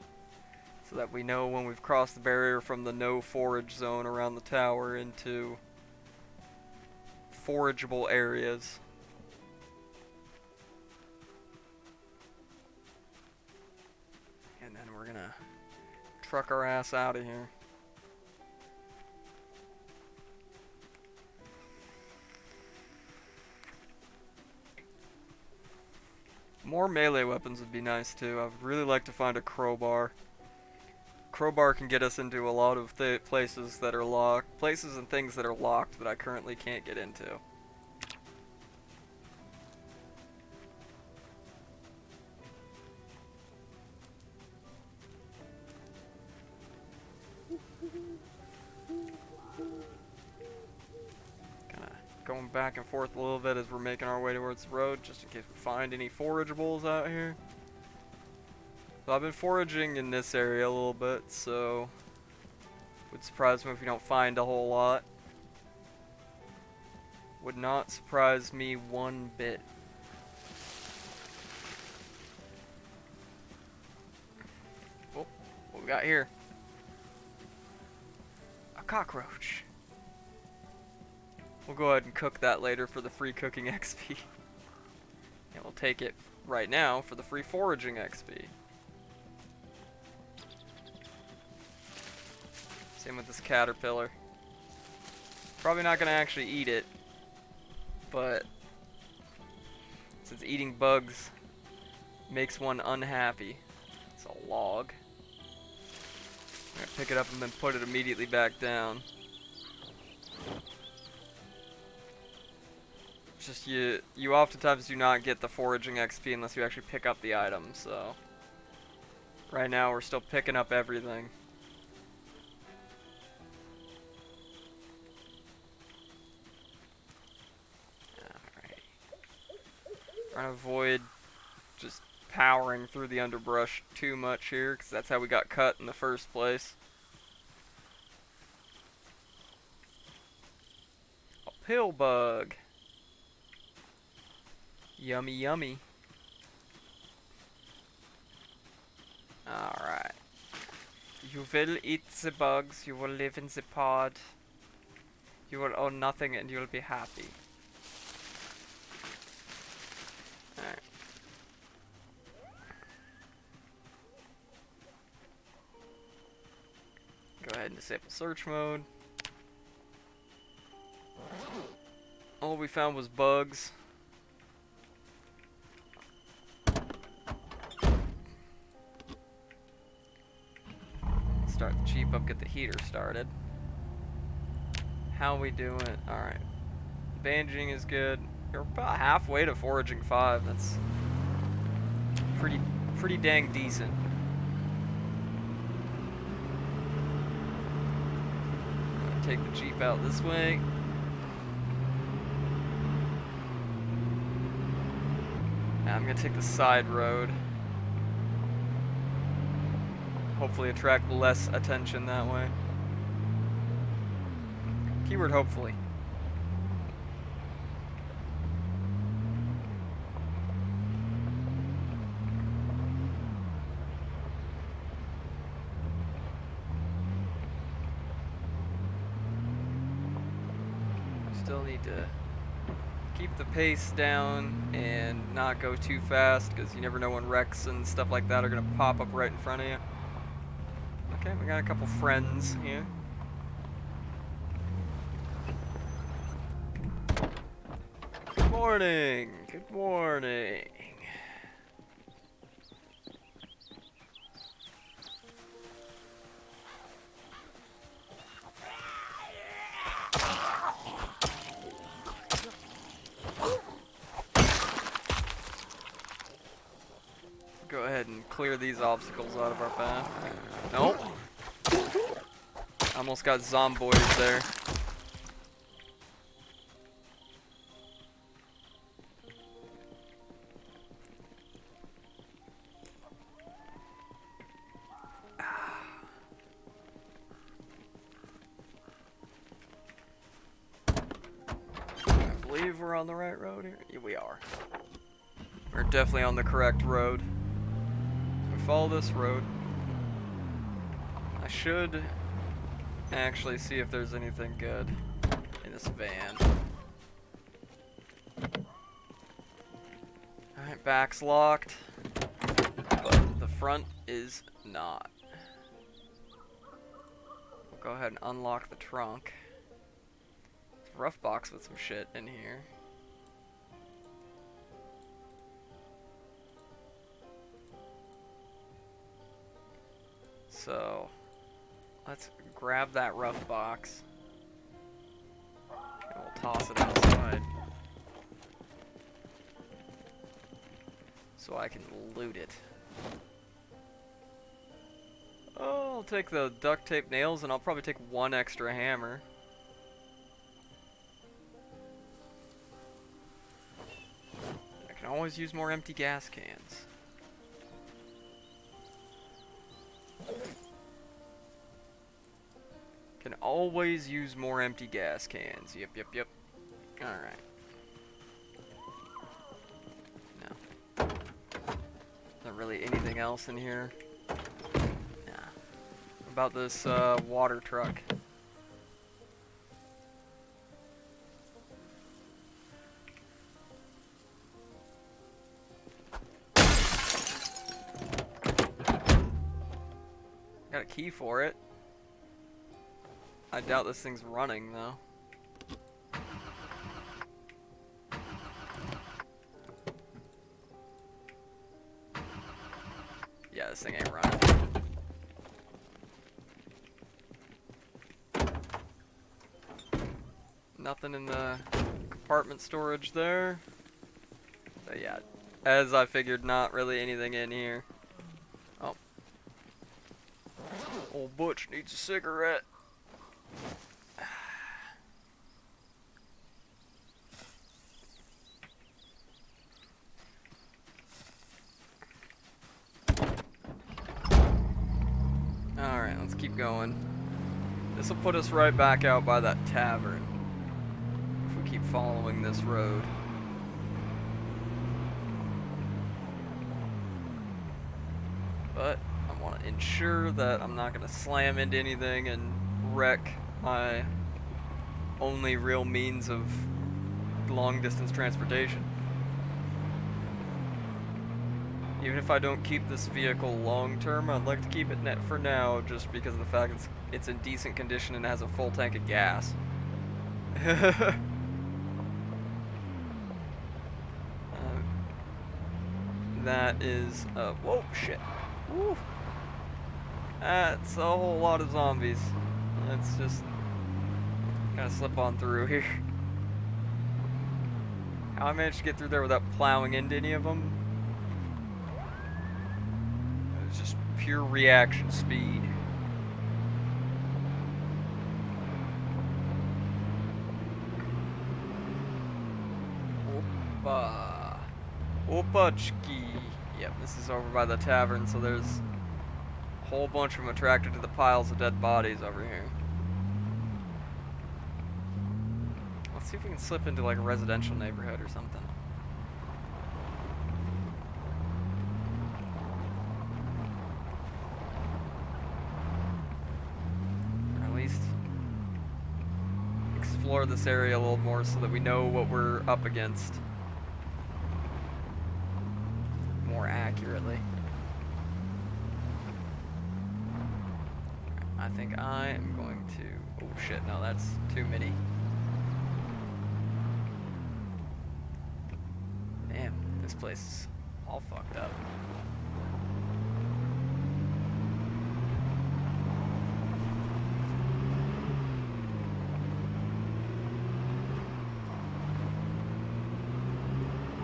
so that we know when we've crossed the barrier from the no forage zone around the tower into forageable areas. And then we're gonna truck our ass out of here. More melee weapons would be nice too. I would really like to find a crowbar. Crowbar can get us into a lot of places that are locked, places and things that are locked that I currently can't get into. Going back and forth a little bit as we're making our way towards the road, just in case we find any forageables out here. So I've been foraging in this area a little bit, so would surprise me if we don't find a whole lot. Would not surprise me one bit. Oh, what we got here? A cockroach. We'll go ahead and cook that later for the free cooking XP. And we'll take it right now for the free foraging XP. Same with this caterpillar. Probably not going to actually eat it, but since eating bugs makes one unhappy, it's a log. I'm going to pick it up and then put it immediately back down. It's just you oftentimes do not get the foraging XP unless you actually pick up the items, so right now we're still picking up everything. Trying to avoid just powering through the underbrush too much here, because that's how we got cut in the first place. A pill bug. Yummy, yummy. Alright. You will eat the bugs, you will live in the pod. You will own nothing and you will be happy. Alright. Go ahead and disable search mode. All we found was bugs. Start the Jeep up, get the heater started. How we doing? Alright. Bandaging is good. We're about halfway to foraging 5. That's pretty dang decent. Take the Jeep out this way. Now I'm gonna take the side road. Hopefully attract less attention that way. Keyword hopefully. Still need to keep the pace down and not go too fast, because you never know when wrecks and stuff like that are going to pop up right in front of you. Okay, we got a couple friends here. Good morning! Good morning! Go ahead and clear these obstacles out of our path. Nope. Almost got Zomboided there. I believe we're on the right road here. Yeah, we are. We're definitely on the correct road. Follow this road. I should actually see if there's anything good in this van. Alright, back's locked, but the front is not. We'll go ahead and unlock the trunk. It's a rough box with some shit in here. So, let's grab that rough box, and we'll toss it outside, so I can loot it. Oh, I'll take the duct tape nails, and I'll probably take one extra hammer. I can always use more empty gas cans. Can always use more empty gas cans. Yep. Alright. No. Not really anything else in here. Nah. About this water truck. key for it. I doubt this thing's running, though. Yeah, this thing ain't running. Nothing in the compartment storage there. So yeah, as I figured, not really anything in here. Oh. Old Butch needs a cigarette. Alright, let's keep going. This will put us right back out by that tavern if we keep following this road. But I want to ensure that I'm not going to slam into anything and wreck my only real means of long distance transportation. Even if I don't keep this vehicle long term, I'd like to keep it net for now just because of the fact it's in decent condition and has a full tank of gas. That is, whoa, shit. Woo. That's a whole lot of zombies. Let's just kind of slip on through here. How I managed to get through there without plowing into any of them? It was just pure reaction speed. Opa. Opachki. Yep, this is over by the tavern, so there's a whole bunch of them attracted to the piles of dead bodies over here. Let's see if we can slip into like a residential neighborhood or something. Or at least explore this area a little more so that we know what we're up against more accurately. I think I am going to... Oh shit, no, that's too many. Damn, this place is all fucked up.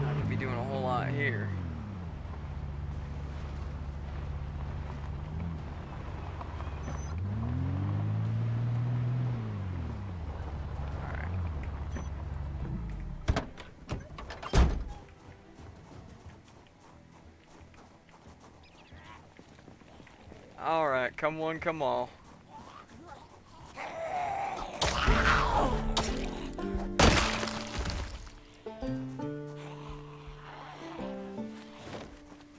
I could be doing a whole lot here. Alright, come one, come all.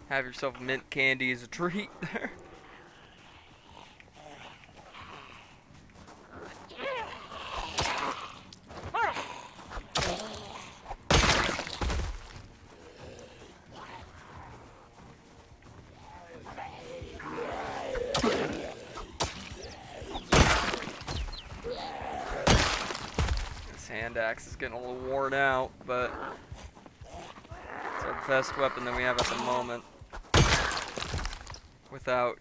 Have yourself mint candy as a treat there. Hand axe is getting a little worn out, but it's our best weapon that we have at the moment without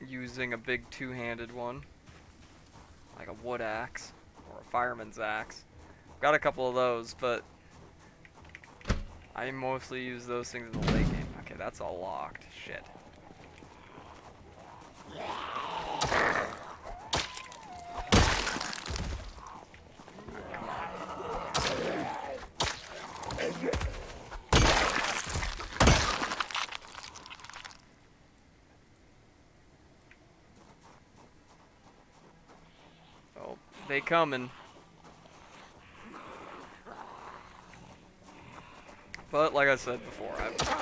using a big two-handed one like a wood axe or a fireman's axe. Got a couple of those, but I mostly use those things in the late game. Okay, that's all locked. Shit. They coming. But like I said before,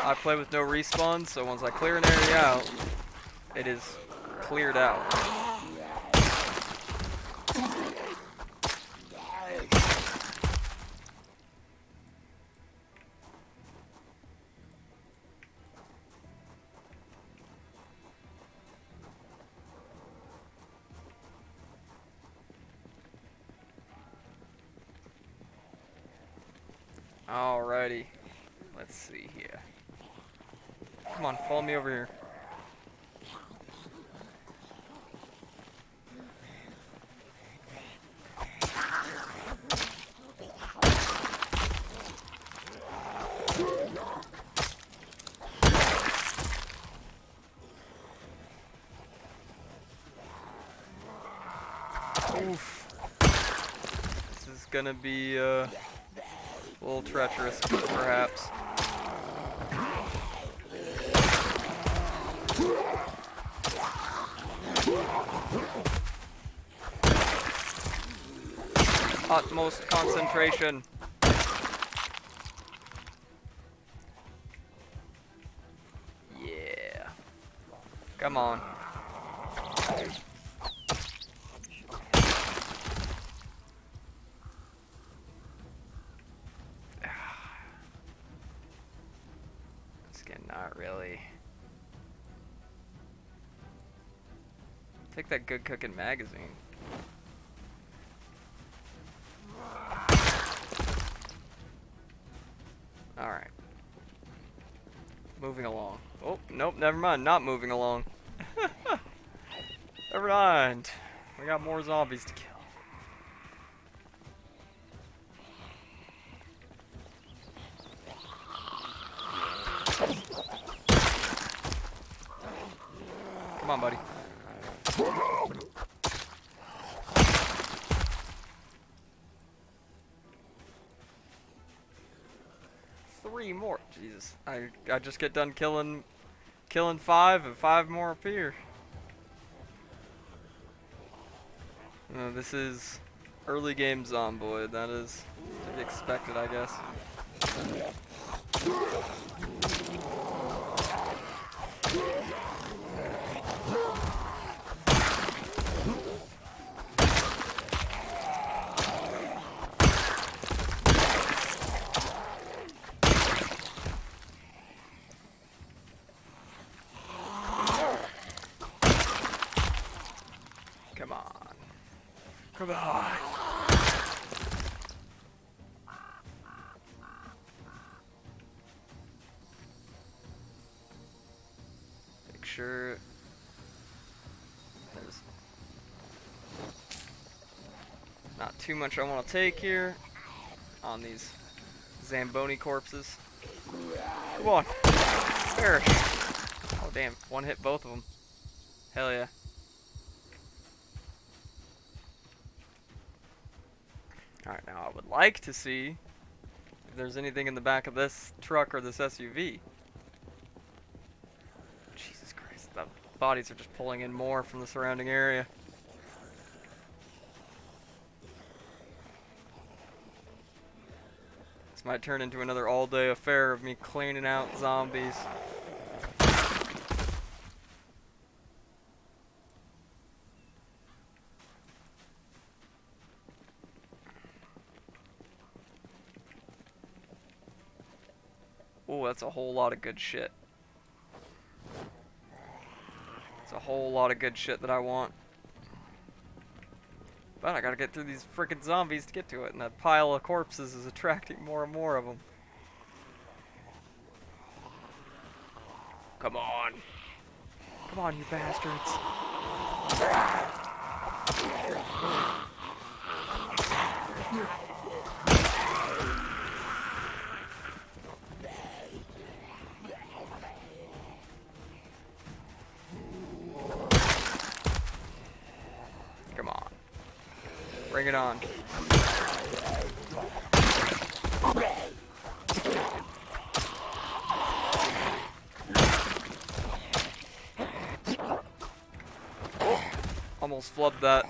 I play with no respawn, so once I clear an area out, it is cleared out. Alrighty. Let's see here. Come on, follow me over here. Oof. This is gonna be a little treacherous, perhaps. Utmost concentration. Yeah. Come on. Not really. Take that good cooking magazine. Alright. Moving along. Oh, nope, never mind. Not moving along. Never mind. We got more zombies to kill. Come on, buddy. Three more. Jesus. I just get done killing 5 and 5 more appear. This is early game Zomboid. That is to be expected, I guess. Come on. Come on. Make sure there's not too much I want to take here on these Zamboni corpses. Come on. Perish. Oh, damn. One hit both of them. Hell yeah. Alright, now I would like to see if there's anything in the back of this truck or this SUV. Jesus Christ, the bodies are just pulling in more from the surrounding area. This might turn into another all-day affair of me cleaning out zombies. Oh, that's a whole lot of good shit. It's a whole lot of good shit that I want. But I gotta get through these frickin' zombies to get to it, and that pile of corpses is attracting more and more of them. Come on. Come on, you bastards. Come on. Bring it on. Oh, almost flubbed that.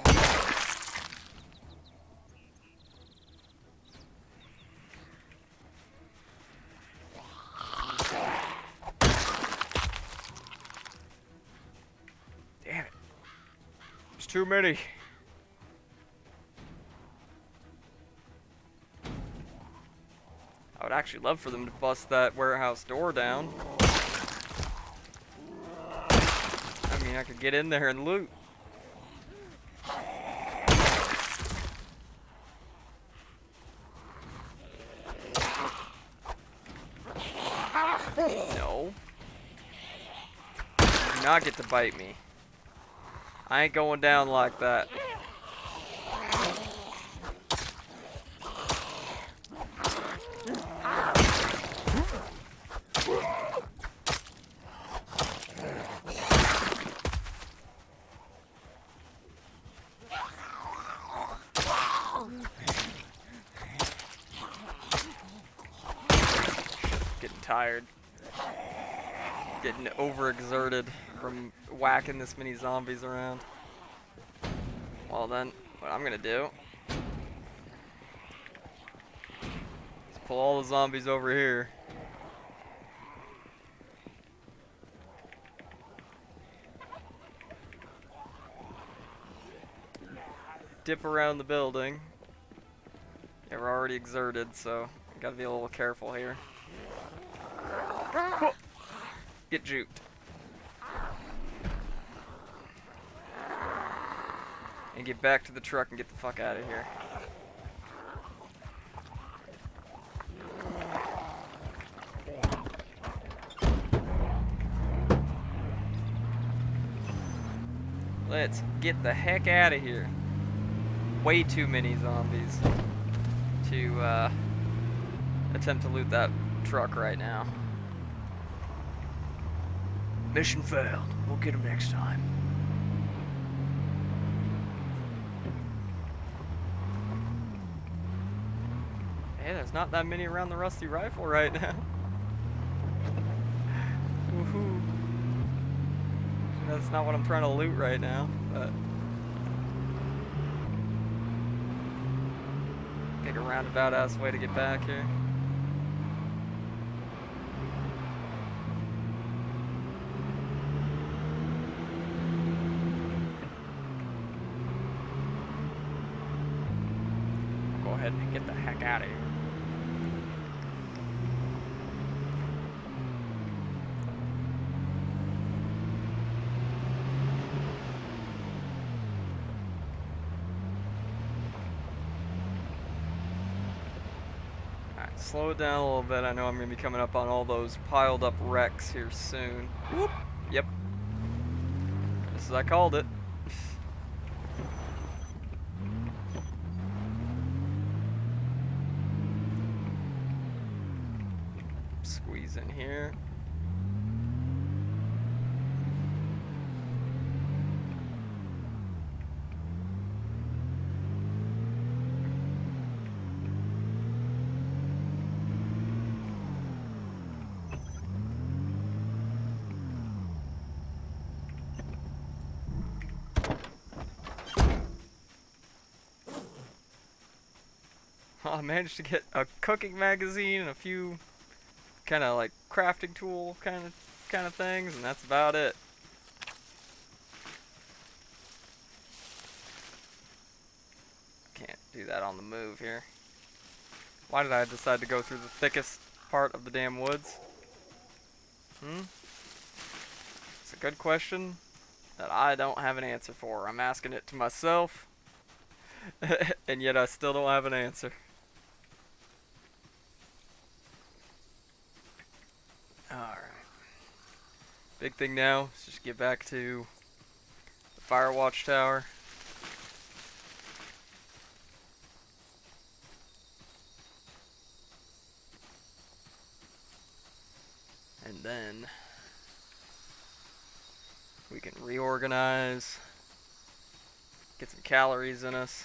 Damn it. There's too many. I would actually love for them to bust that warehouse door down. I mean, I could get in there and loot. No. You do not get to bite me. I ain't going down like that. Getting tired. Getting overexerted from whacking this many zombies around. Well then, what I'm gonna do is pull all the zombies over here. Dip around the building. Yeah, we're already exerted, so gotta be a little careful here. Whoa. Get juked. And get back to the truck and get the fuck out of here. Let's get the heck out of here. Way too many zombies to attempt to loot that truck right now. Mission failed. We'll get them next time. Hey, there's not that many around the rusty rifle right now. Woohoo. That's not what I'm trying to loot right now, but take a roundabout ass way to get back here. I'll go ahead and get the heck out of here. Slow it down a little bit. I know I'm going to be coming up on all those piled up wrecks here soon. Whoop. Yep. Just as I called it. Squeeze in here. I managed to get a cooking magazine and a few kind of like crafting tool kind of things, and that's about it. Can't do that on the move here. Why did I decide to go through the thickest part of the damn woods? It's a good question that I don't have an answer for. I'm asking it to myself, and yet I still don't have an answer. Alright. Big thing now is just get back to the Firewatch tower. And then we can reorganize, get some calories in us,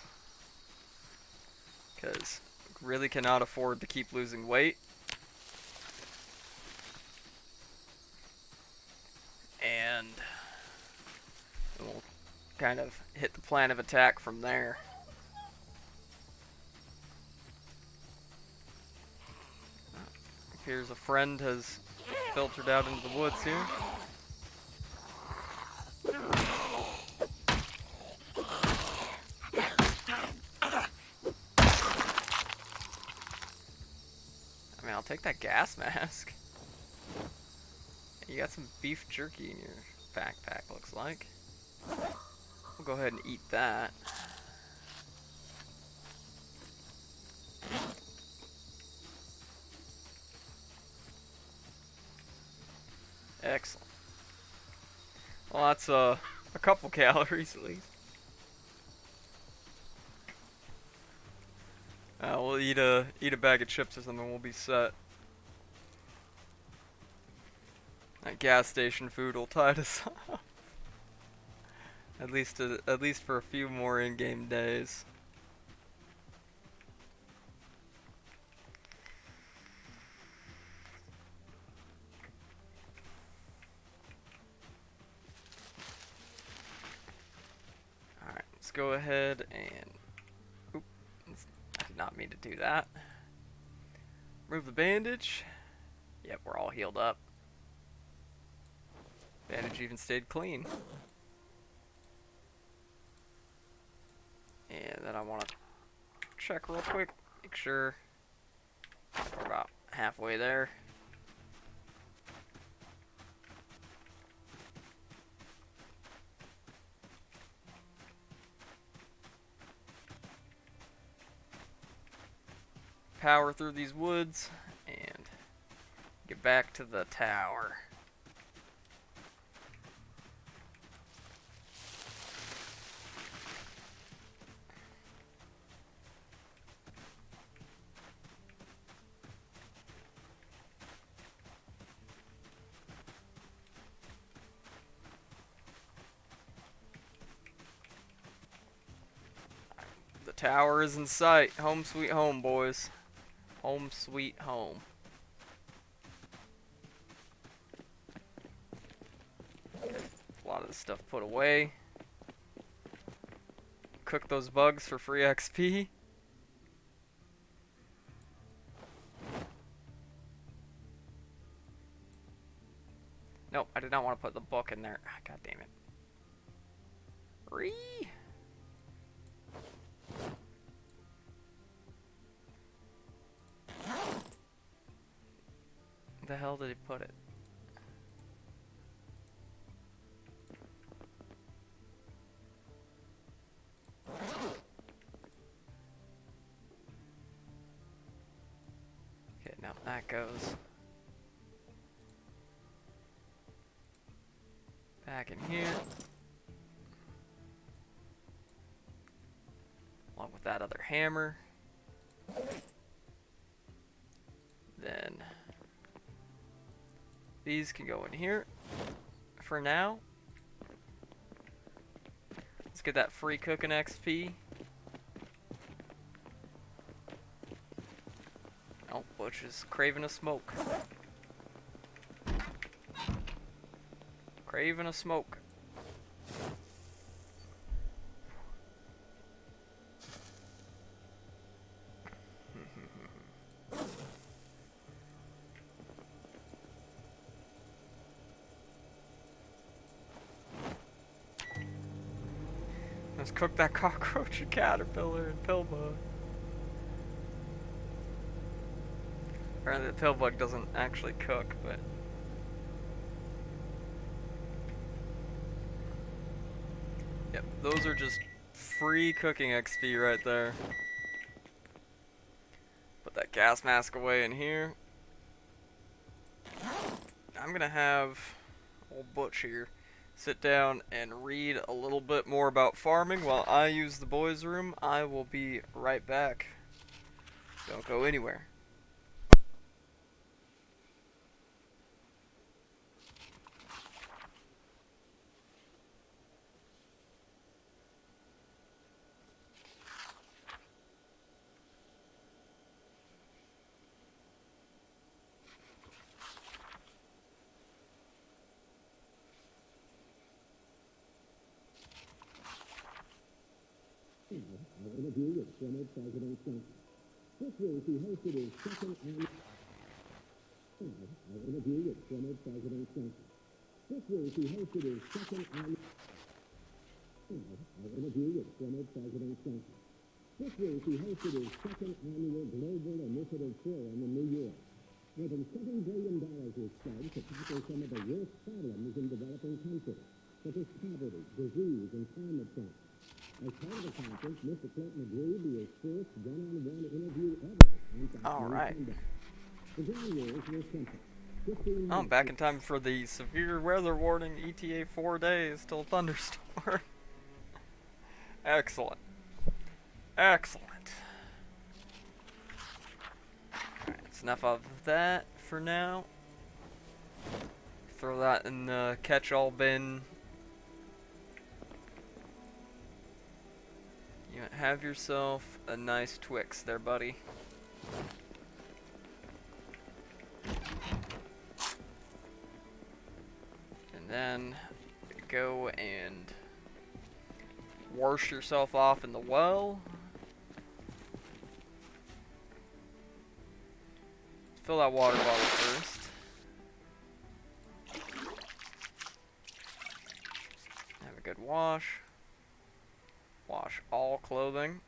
because we really cannot afford to keep losing weight. And we'll kind of hit the plan of attack from there. Appears a friend has filtered out into the woods here. I mean, I'll take that gas mask. You got some beef jerky in your backpack, looks like. We'll go ahead and eat that. Excellent. Well, that's a couple calories at least. We'll eat a bag of chips or something. We'll be set. That gas station food will tide us off. At least for a few more in-game days. All right, let's go ahead and. Oop, I did not mean to do that. Remove the bandage. Yep, we're all healed up. Bandage even stayed clean. And then I want to check real quick, make sure we're about halfway there. Power through these woods and get back to the tower. The tower is in sight. Home sweet home, boys. Home sweet home. A lot of this stuff put away. Cook those bugs for free XP. Nope, I did not want to put the book in there. God damn it. Ree. The hell did he put it? Okay, now that goes back in here. Along with that other hammer. Then these can go in here for now. Let's get that free cooking XP. Oh, Butch is craving a smoke. Craving a smoke. Let's cook that cockroach and caterpillar and pillbug. Apparently the pillbug doesn't actually cook, but... Yep, those are just free cooking XP right there. Put that gas mask away in here. I'm gonna have old Butch here sit down and read a little bit more about farming while I use the boys' room. I will be right back. Don't go anywhere. Our interview with former President Trump. This week he hosted his second annual... Our interview with former President Trump. This week he hosted his second annual... Our interview with former President Trump. This week he hosted his second annual Global Initiative Forum in New York. More than $7 billion was spent to tackle some of the worst problems in developing countries, such as poverty, disease, and climate change. As part of the conference, Mr. Clinton agreed to his first one-on-one interview ever. All right. The ground rules were simple. 15 Oh, I'm minutes. back in time for the severe weather warning, ETA 4 days till thunderstorm. Excellent. Excellent. Alright, that's enough of that for now. Throw that in the catch-all bin. You have yourself a nice Twix there, buddy. And then go and wash yourself off in the well. Fill that water bottle first. Have a good wash. Wash all clothing.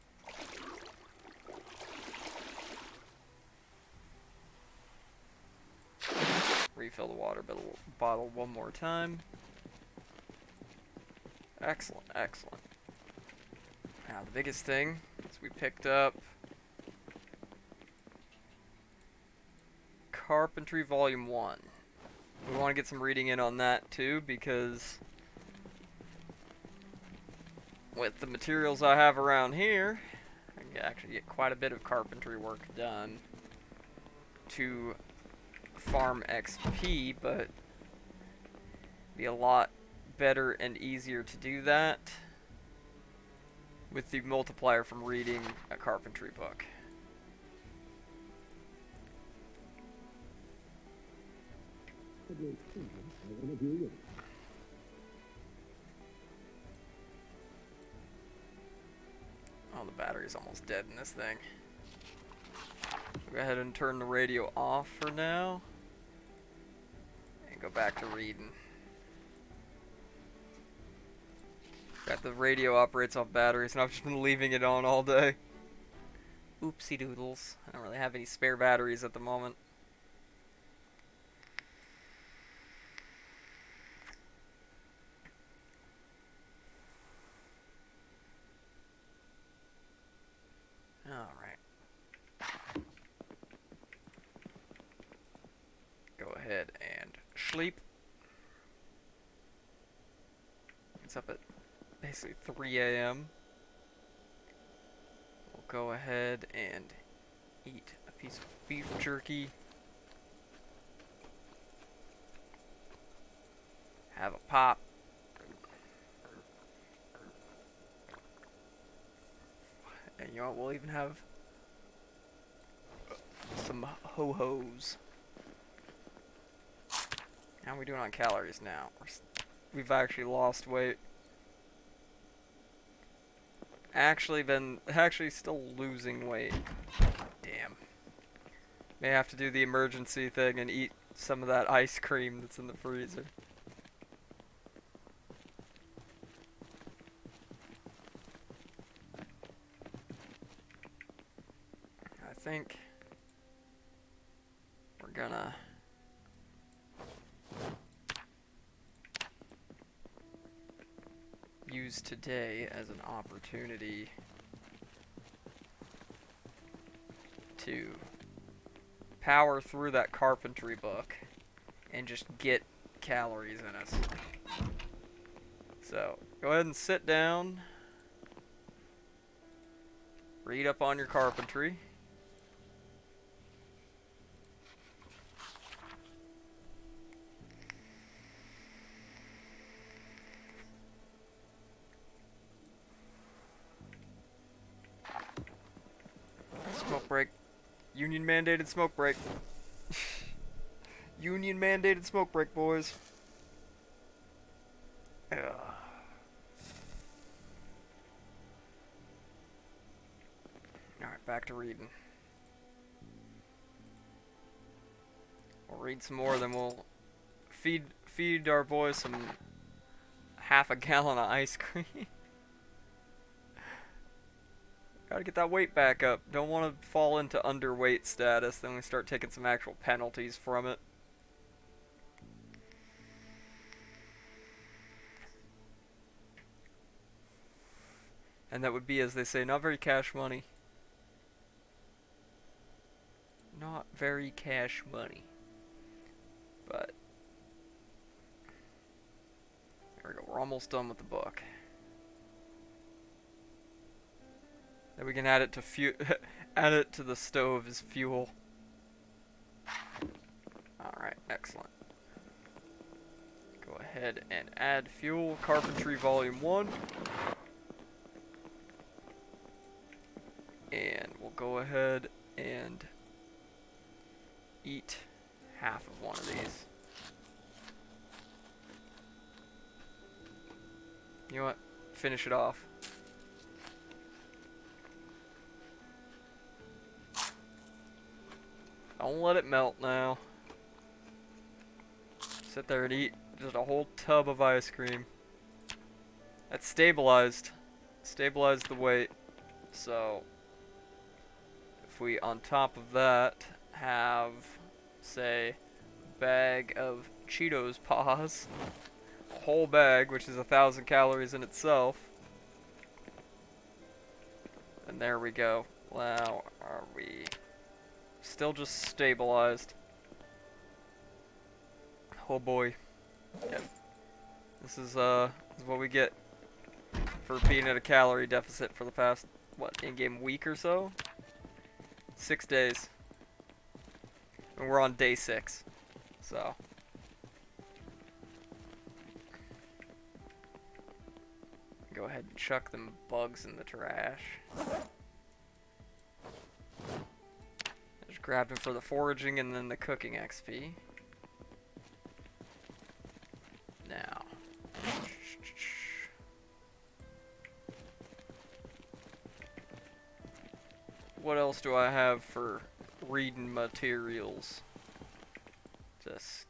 Refill the water bottle one more time. Excellent, excellent. Now the biggest thing is we picked up Carpentry Volume 1. We want to get some reading in on that too, because with the materials I have around here, I can actually get quite a bit of carpentry work done to farm XP, but be a lot better and easier to do that with the multiplier from reading a carpentry book. Oh, the battery's almost dead in this thing. Go ahead and turn the radio off for now. And go back to reading. Got the radio operates off batteries, and I've just been leaving it on all day. Oopsie doodles. I don't really have any spare batteries at the moment. Alright. Go ahead and sleep. It's up at basically 3 a.m. We'll go ahead and eat a piece of beef jerky. Have a pop. And you know what, we'll even have some ho-hos. How are we doing on calories now? We've actually lost weight. Actually still losing weight. Damn. May have to do the emergency thing and eat some of that ice cream that's in the freezer. I think we're gonna use today as an opportunity to power through that carpentry book and just get calories in us. So, go ahead and sit down, read up on your carpentry. Smoke break. Union mandated smoke break. Union mandated smoke break, boys. Ugh. Alright, back to reading. We'll read some more, then we'll feed our boys some half a gallon of ice cream. Gotta get that weight back up. Don't want to fall into underweight status, then we start taking some actual penalties from it. And that would be, as they say, not very cash money. Not very cash money. But there we go. We're almost done with the book. Then we can add it to add it to the stove as fuel. Alright, excellent. Go ahead and add fuel. Carpentry Volume 1. And we'll go ahead and eat half of one of these. You know what? Finish it off. Don't let it melt now. Sit there and eat just a whole tub of ice cream. That's stabilized. Stabilized the weight. So, if we on top of that have, say, a bag of Cheetos Paws, a whole bag, which is 1,000 calories in itself, and there we go. Wow, are we still just stabilized? Oh boy. Yep. This is what we get for being at a calorie deficit for the past, what, in-game week or so? 6 days. And we're on day 6. So. Go ahead and chuck them bugs in the trash. Just grab them for the foraging and then the cooking XP. Now. What else do I have for reading materials? Just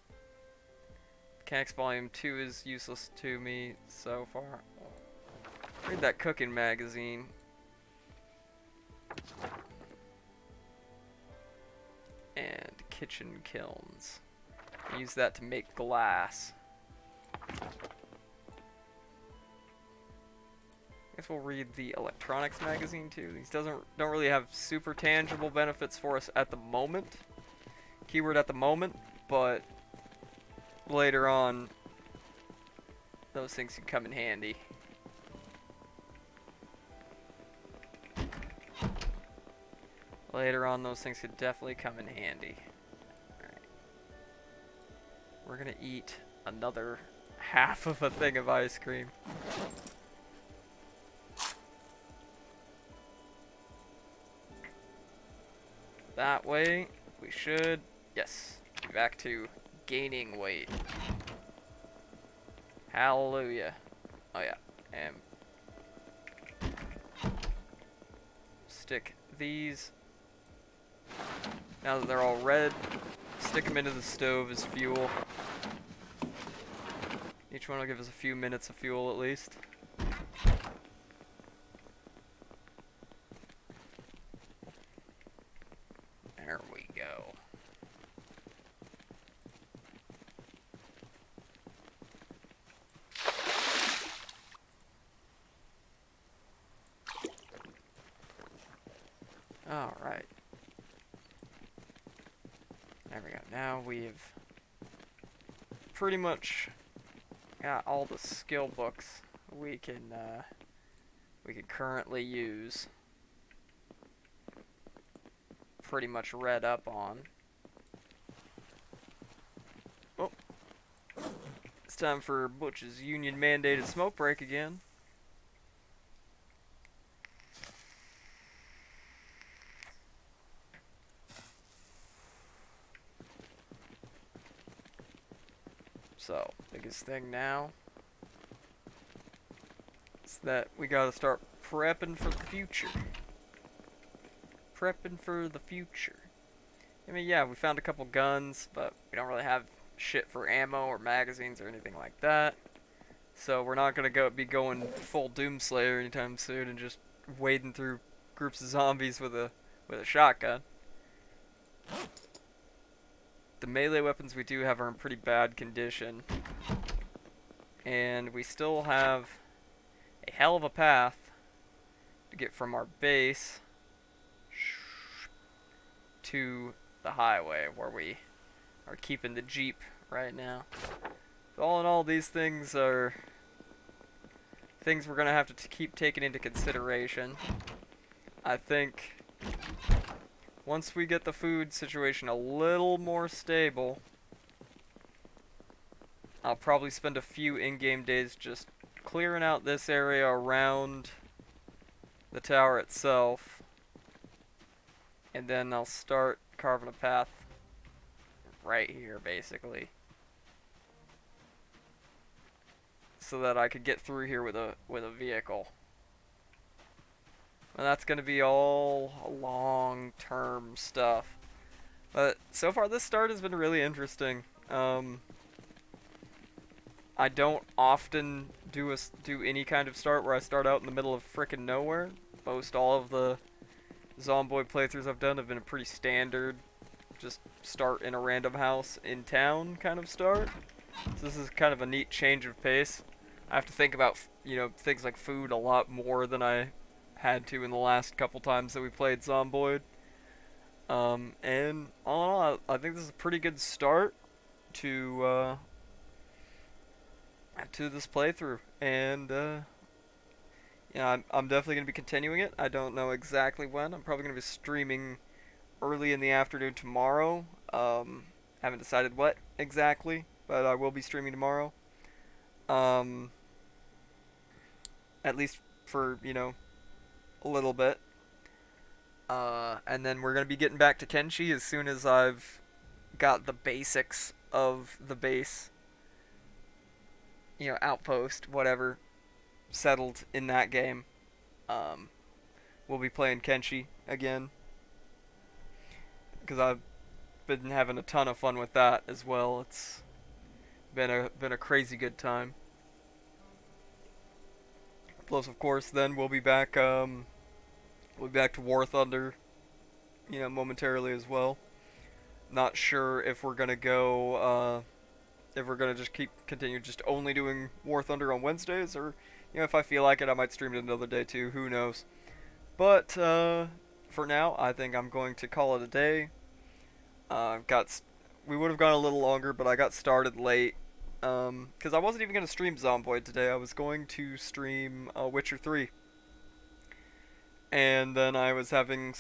Mechanics Volume 2 is useless to me so far. Read that cooking magazine. And kitchen kilns. Use that to make glass. Guess we'll read the electronics magazine too. These don't really have super tangible benefits for us at the moment. Keyword at the moment, but later on those things can come in handy. Later on those things could definitely come in handy. Alright. We're gonna eat another half of a thing of ice cream. That way, we should, yes, be back to gaining weight. Hallelujah. Oh yeah, and stick these, now that they're all red, stick them into the stove as fuel. Each one will give us a few minutes of fuel at least. There we go. Alright. There we go. Now we've pretty much got all the skill books we can currently use pretty much read up on. Oh, it's time for Butch's union mandated smoke break again. So, biggest thing now is that we gotta start prepping for the future. Prepping for the future. I mean, yeah, we found a couple guns, but we don't really have shit for ammo or magazines or anything like that. So we're not gonna be going full Doomslayer anytime soon and just wading through groups of zombies with a shotgun. The melee weapons we do have are in pretty bad condition. And we still have a hell of a path to get from our base to the highway where we are keeping the Jeep right now. So all in all, these things are things we're gonna have to keep taking into consideration. I think once we get the food situation a little more stable, I'll probably spend a few in-game days just clearing out this area around the tower itself, and then I'll start carving a path right here, basically, so that I could get through here with a vehicle. And that's going to be all long-term stuff. But so far, this start has been really interesting. I don't often do any kind of start where I start out in the middle of frickin' nowhere. Most all of the Zomboid playthroughs I've done have been a pretty standard, just start in a random house in town kind of start. So this is kind of a neat change of pace. I have to think about, things like food a lot more than I had to in the last couple times that we played Zomboid. And all in all, I think this is a pretty good start to this playthrough, and I'm definitely going to be continuing it. I don't know exactly when. I'm probably going to be streaming early in the afternoon tomorrow. Haven't decided what exactly, but I will be streaming tomorrow. At least for, a little bit. And then we're going to be getting back to Kenshi as soon as I've got the basics of the base, outpost, whatever, settled in that game. We'll be playing Kenshi again, because I've been having a ton of fun with that as well. It's been a crazy good time. Plus, of course, then we'll be back to War Thunder, momentarily as well. Not sure if we're gonna go, if we're gonna just continue just only doing War Thunder on Wednesdays, or if I feel like it, I might stream it another day too. Who knows? But for now, I think I'm going to call it a day. We would have gone a little longer, but I got started late. Because I wasn't even going to stream Zomboid today. I was going to stream Witcher 3. And then I was having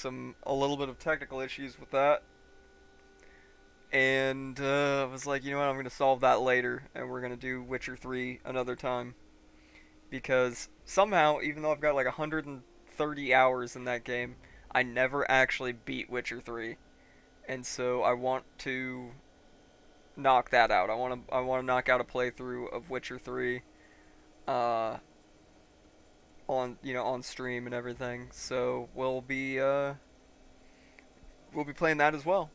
a little bit of technical issues with that. And I was like, you know what, I'm going to solve that later. And we're going to do Witcher 3 another time. Because somehow, even though I've got like 130 hours in that game, I never actually beat Witcher 3. And so I want to knock that out. I want to knock out a playthrough of Witcher 3 on stream and everything. So we'll be playing that as well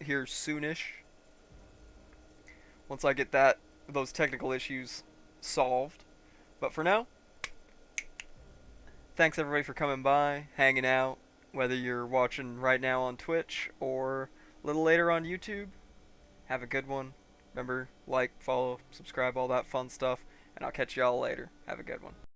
here soonish. Once I get those technical issues solved. But for now, thanks everybody for coming by, hanging out, whether you're watching right now on Twitch or a little later on YouTube. Have a good one. Remember, like, follow, subscribe, all that fun stuff, and I'll catch y'all later. Have a good one.